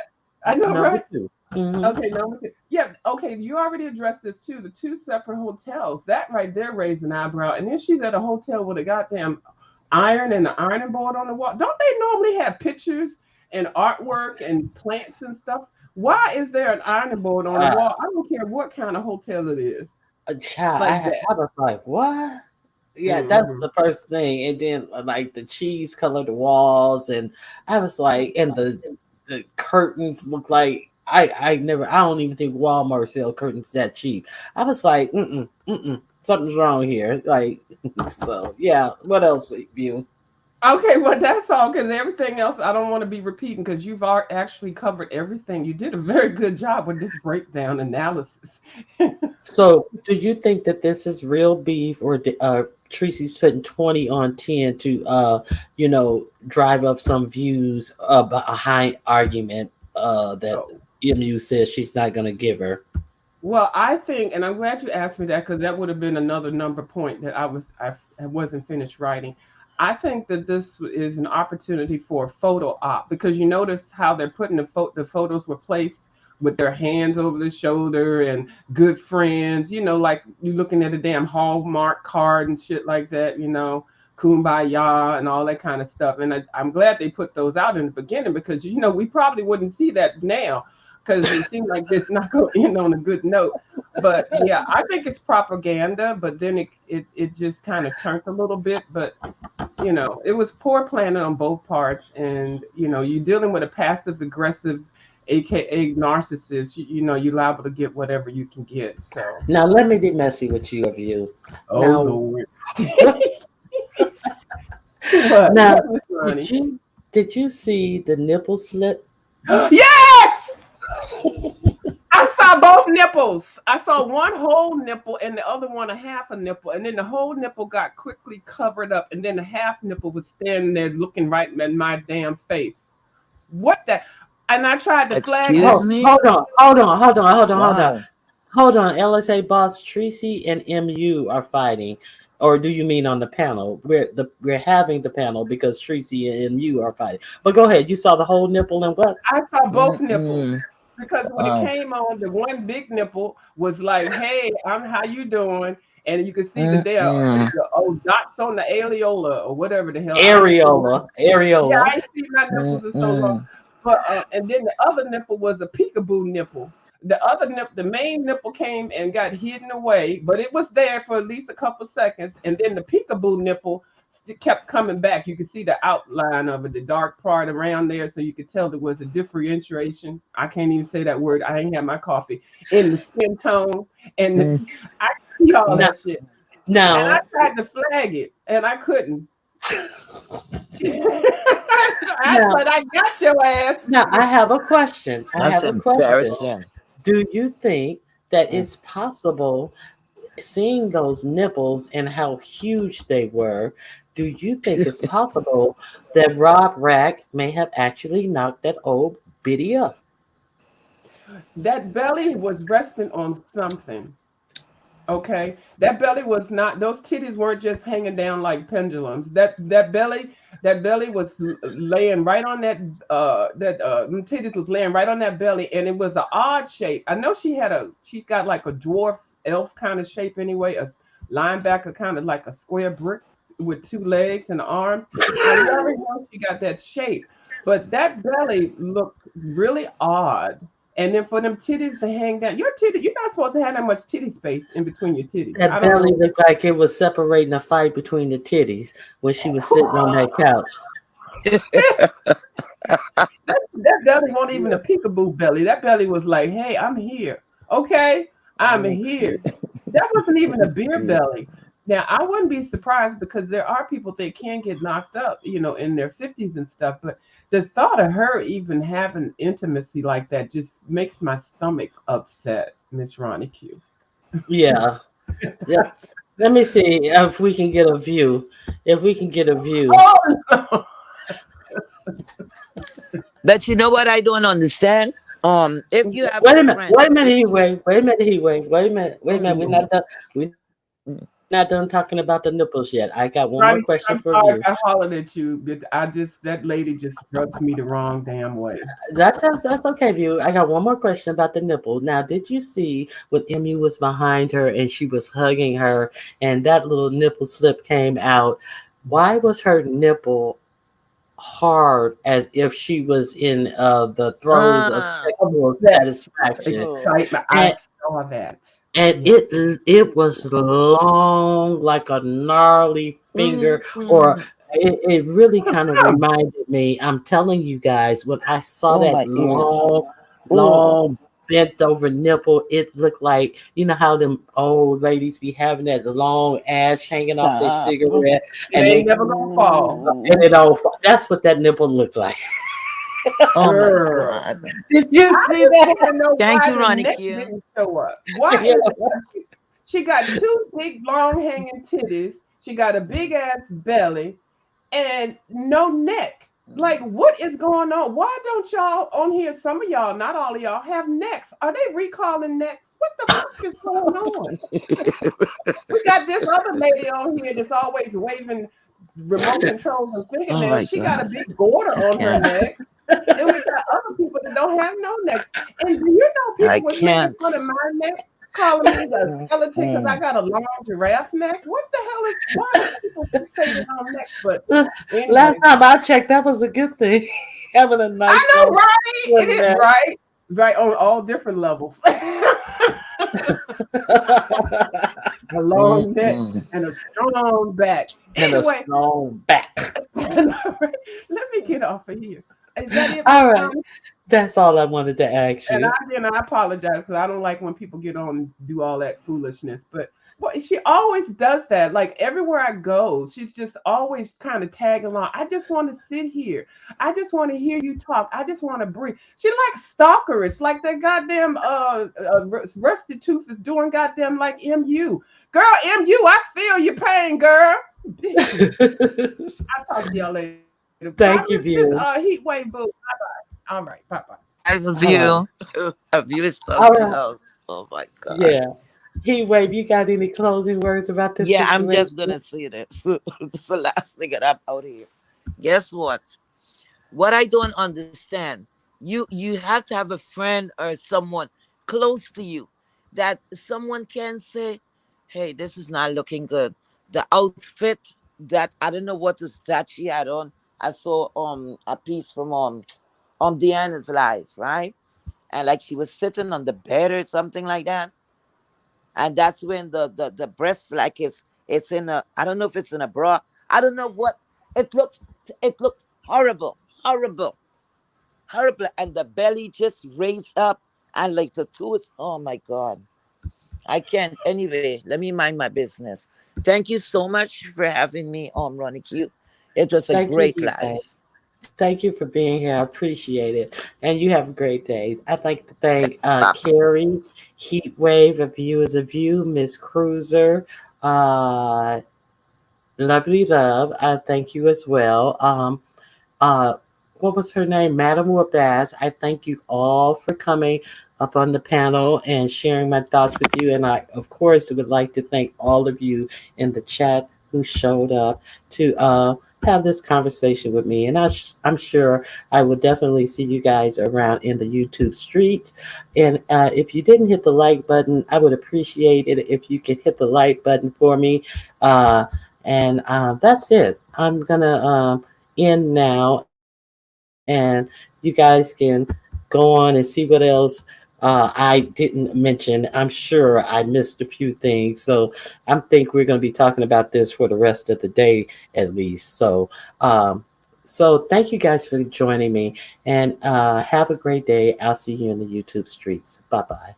I know, Number right? 2. Mm-hmm. Okay, number two. Yeah, okay, you already addressed this too. The two separate hotels. That right there raised an eyebrow. And then she's at a hotel with a goddamn iron and an ironing board on the wall. Don't they normally have pictures and artwork and plants and stuff? Why is there an ironing board on the Uh, wall? I don't care what kind of hotel it is. Child, Like that. I was like, what? Yeah, that's Hmm. the first thing. And then like the cheese colored walls, and I was like, and the curtains look like I don't even think Walmart sell curtains that cheap. I was like, something's wrong here. Like, so yeah. What else, you? Okay, well, that's all because everything else I don't want to be repeating because you've actually covered everything. You did a very good job with this breakdown analysis. So, do you think that this is real beef, or Treecey's putting 20 on 10 to, drive up some views behind argument that Oh, MU says she's not going to give her? well, I think, and I'm glad you asked me that because that would have been another number point that I wasn't finished writing. I think that this is an opportunity for a photo op because you notice how they're putting the photos were placed with their hands over the shoulder and good friends, like you looking at a damn Hallmark card and shit like that. kumbaya and all that kind of stuff. And I'm glad they put those out in the beginning because we probably wouldn't see that now because it seemed like this not going to end on a good note. But yeah, I think it's propaganda. But then it just kind of turned a little bit. But it was poor planning on both parts, and you're dealing with a passive aggressive, aka narcissist. You're liable to get whatever you can get. So Now let me be messy with you of you. oh Now, Lord. now What, Miss Ronnie? did you see the nipple slip? Yes! I saw both nipples. I saw one whole nipple and the other one a half a nipple. And then the whole nipple got quickly covered up. And then the half nipple was standing there looking right in my damn face. What the? And I tried to flag it. Excuse me? Hold on. Wow. Hold on. LSA boss Treecey and MU are fighting. Or do you mean on the panel? We're having the panel because Treecey and MU are fighting. But go ahead. You saw the whole nipple and what? I saw both nipples. Mm-mm. Because when it came on, the one big nipple was like, "Hey, how you doing?" And you could see that there Mm-mm. the old dots on the areola or whatever the hell. Areola. Yeah, I ain't seen my nipples in so long. Mm-mm. But and then the other nipple was a peekaboo nipple. The other nipple, the main nipple came and got hidden away, but it was there for at least a couple seconds. And then the peekaboo nipple kept coming back. You could see the outline of it, the dark part around there, so you could tell there was a differentiation. I can't even say that word. I ain't had my coffee in the skin tone, and I see all that shit. And I tried to flag it, and I couldn't. But I got your ass. Now I have a question. That's embarrassing. Do you think that it's possible, seeing those nipples and how huge they were, do you think it's possible that Rob Rack may have actually knocked that old biddy up? That belly was resting on something. Okay, that belly was not; those titties weren't just hanging down like pendulums. That belly was laying right on that. Them titties was laying right on that belly, and it was an odd shape. I know she's got like a dwarf elf kind of shape anyway, a linebacker kind of like a square brick with two legs and arms. I never know she got that shape, but that belly looked really odd. And then for them titties to hang down, you're not supposed to have that much titty space in between your titties. That belly looked like it was separating a fight between the titties when she was sitting on that couch. that belly wasn't even a peekaboo belly. That belly was like, "Hey, I'm here. Okay, I'm here." That wasn't even a beer belly. Now, I wouldn't be surprised because there are people that can get knocked up, in their 50s and stuff. But the thought of her even having intimacy like that just makes my stomach upset, Miss Ronnie Q. Yeah. Let me see if we can get a view. Oh, no. But you know what I don't understand? If you have wait a minute, Heatwave. We're not done. We're not done talking about the nipples yet. I got one more question for you. I hollered at you, but that lady just rubs me the wrong damn way. That's okay, View. I got one more question about the nipple. Now, did you see when Emmy was behind her and she was hugging her and that little nipple slip came out? Why was her nipple hard as if she was in the throes of sexual satisfaction? I saw that. And it was long, like a gnarly finger, or it really kind of reminded me. I'm telling you guys, when I saw that long bent over nipple, it looked like, you know how them old ladies be having that long ash hanging off their cigarette, and they never gonna fall, and it all. That's what that nipple looked like. Oh my God! Did you see that? Thank you, Ronnie Q. Didn't show up. Why? She got two big, long hanging titties. She got a big ass belly, and no neck. Like, what is going on? Why don't y'all on here? Some of y'all, not all of y'all, have necks. Are they recalling necks? What the fuck is going on? We got this other lady on here that's always waving remote controls and fingernails. She got a big border on her neck. And we got other people that don't have no necks. And do you know people was making fun of my neck? calling me the skeleton because I Mm-mm. got a long giraffe neck. What the hell is? Why are people fixated on neck? But Last anyway, time I checked, that was a good thing. Having a nice I know, long right? It slim is neck. right, right on all different levels. A long neck Mm-mm. and a strong back. And a Anyway, strong back. let me get off of here. Is that it, Miss All right. Thomas? That's all I wanted to ask And you. I apologize because I don't like when people get on and do all that foolishness. But well, she always does that. Like everywhere I go, she's just always kind of tagging along. I just want to sit here. I just want to hear you talk. I just want to breathe. She likes stalkerish, like that goddamn Rusty Tooth is doing goddamn like MU. Girl, MU, I feel your pain, girl. Bitch. I'll talk to y'all later. Bye, Thank you, Miss dear. Heat Wave Boo. Bye bye. All right, bye bye. As a All right. view, a view is All something right. else. Oh my God. Yeah. Heat Wave, you got any closing words about this Yeah, I'm situation? just gonna say this. This is the last thing that I'm out here. Guess what? What I don't understand, you have to have a friend or someone close to you that someone can say, "Hey, this is not looking good." The outfit that I don't know what is that she had on. I saw a piece from Deanna's life, right? And like she was sitting on the bed or something like that, and that's when the breast like it's in a, I don't know if it's in a bra, I don't know what it looks. It looked horrible, horrible, horrible, and the belly just raised up, and like the two is, oh my God, I can't. Anyway, let me mind my business. Thank you so much for having me on, Ronnie Q. It was a Thank you, great Heat Wave. life. Thank you for being here. I appreciate it. And you have a great day. I'd like to thank Box. Carrie, Heat Wave, A View is a View, Miss Cruiser, uh, Lovely Love. I thank you as well. Uh, what was her name? Madam Wabaz. I thank you all for coming up on the panel and sharing my thoughts with you. And I, of course, would like to thank all of you in the chat who showed up to have this conversation with me. And I'm sure I will definitely see you guys around in the YouTube streets. And if you didn't hit the like button, I would appreciate it if you could hit the like button for me. Uh, and that's it. I'm going to in now, and you guys can go on and see what else I didn't mention. I'm sure I missed a few things, so I think we're going to be talking about this for the rest of the day at least. So thank you guys for joining me, and have a great day. I'll see you in the YouTube streets. Bye bye.